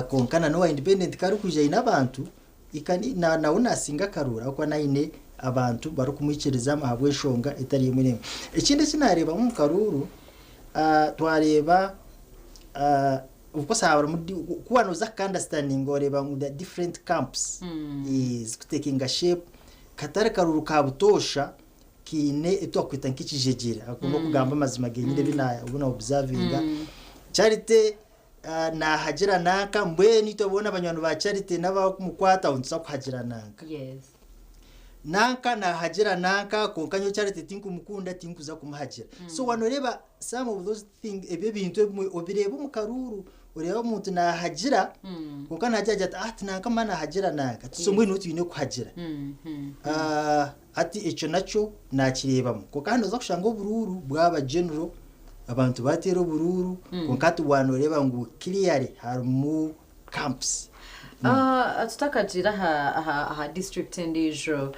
konkana no independent kare kuje inabantu ikani na unasinga karura akwa nayi ne abantu bari kumwikiriza mahabwe shonga itari imwe ikindi sinareba mu karuru twareba uko sahara muri kuba no za understanding oreba mu different camps is taking a shape katare karuru kabutosha kine etwakwita nk'ikijegera akuno kugamba mazima genyine bina ubona observinga charite na hajira nanka mbwe nitobona abanywantu ba charite n'abamukwata unsa kuhajira nanka nanka na hajira nanka konkanyo charity tinku mukunda tinku za kumhajira so wanoreba some of those things ebe bintu obireba mukaruru ureba umuntu na hajira konkana hajaja ati nanka mana hajira nanka so mwe n'utine kuhajira ati echo nacho nakirebamo kokano zo kushanga ubururu bwaba general abantu batero bururu konkatu wanoreba ngo clearly harmu camps. Tutakajira ha district endijo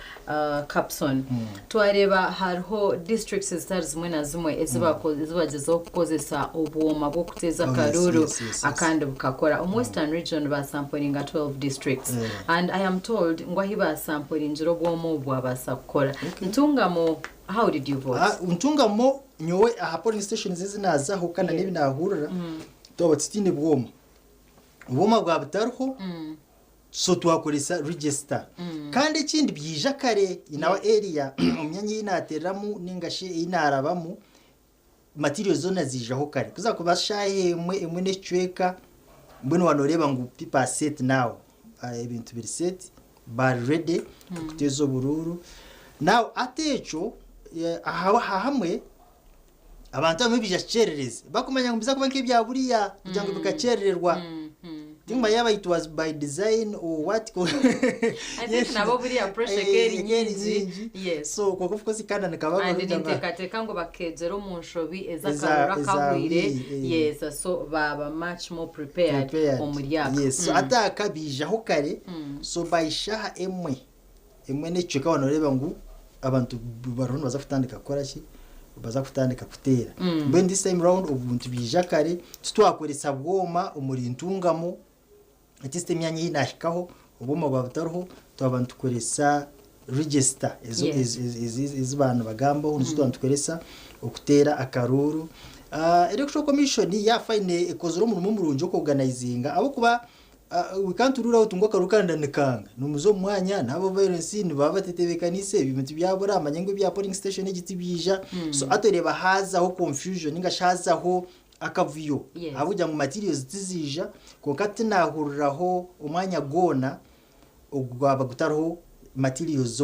Capson twareba hariho districts zitari zimwe na zimwe ezibagezeho kukozesa obwoma bwo kuteza karuru akandi bukakora Western region ba sampling 12 districts and I am told ngwa hiba sampling njiro bwomo bwabasa gukora ntungamo. How did you vote? Ntungamo nyowe aha polling stations zinazaho kana nibi nahurura to batitine bwomo uboma bwa butaruho so twakoresa register kandi ikindi byija kare inawa area umyanyi inateramo ningashe inarabamu material zona zijaho kare kuzakubashaye emwe necweka mbone wanoreba ngo people set now ibintu biri set bar ready kutezo bururu now atecho hamwe abantu bamubija cherereze bakumanya ngo biza kuba nk'ibya buriya kugira ngo bikacerererwa Think yaba it was by design or what? I think nabo buriya pressure keri nyinji. Yes. So koko fuko sikana nikababa and niteka ngo bakejero mu nshobi ezakarura kabwire. Yes, so baba much more prepared omuriya. Yes. So ataka bija ho kare. So bayishaha emwe neceka wanoreba ngo abantu baronwa bazafutandika korashi baza kutandika kutera. When this time round ubuntu bija kare twakoresa bwoma umurintungamo system yanyi inashikaho uboma babutaruho twabantu koresa register is bantu bagambo unzo twakoresa okutera akaruru electoral commission ya fine ekozoro mu murunjo ko organizinga abo kuba we can't rule out ngo karukanda nikanga numuzo mwanya nabo violence ni baba tetebekanise ibintu byabura amanyengo bya polling station egitibija so atoreba haza ho confusion ingashaza ho akavuyo abujya mu materials zizija ko kati nahuriraho umwanya gona ugwaba gutaraho materials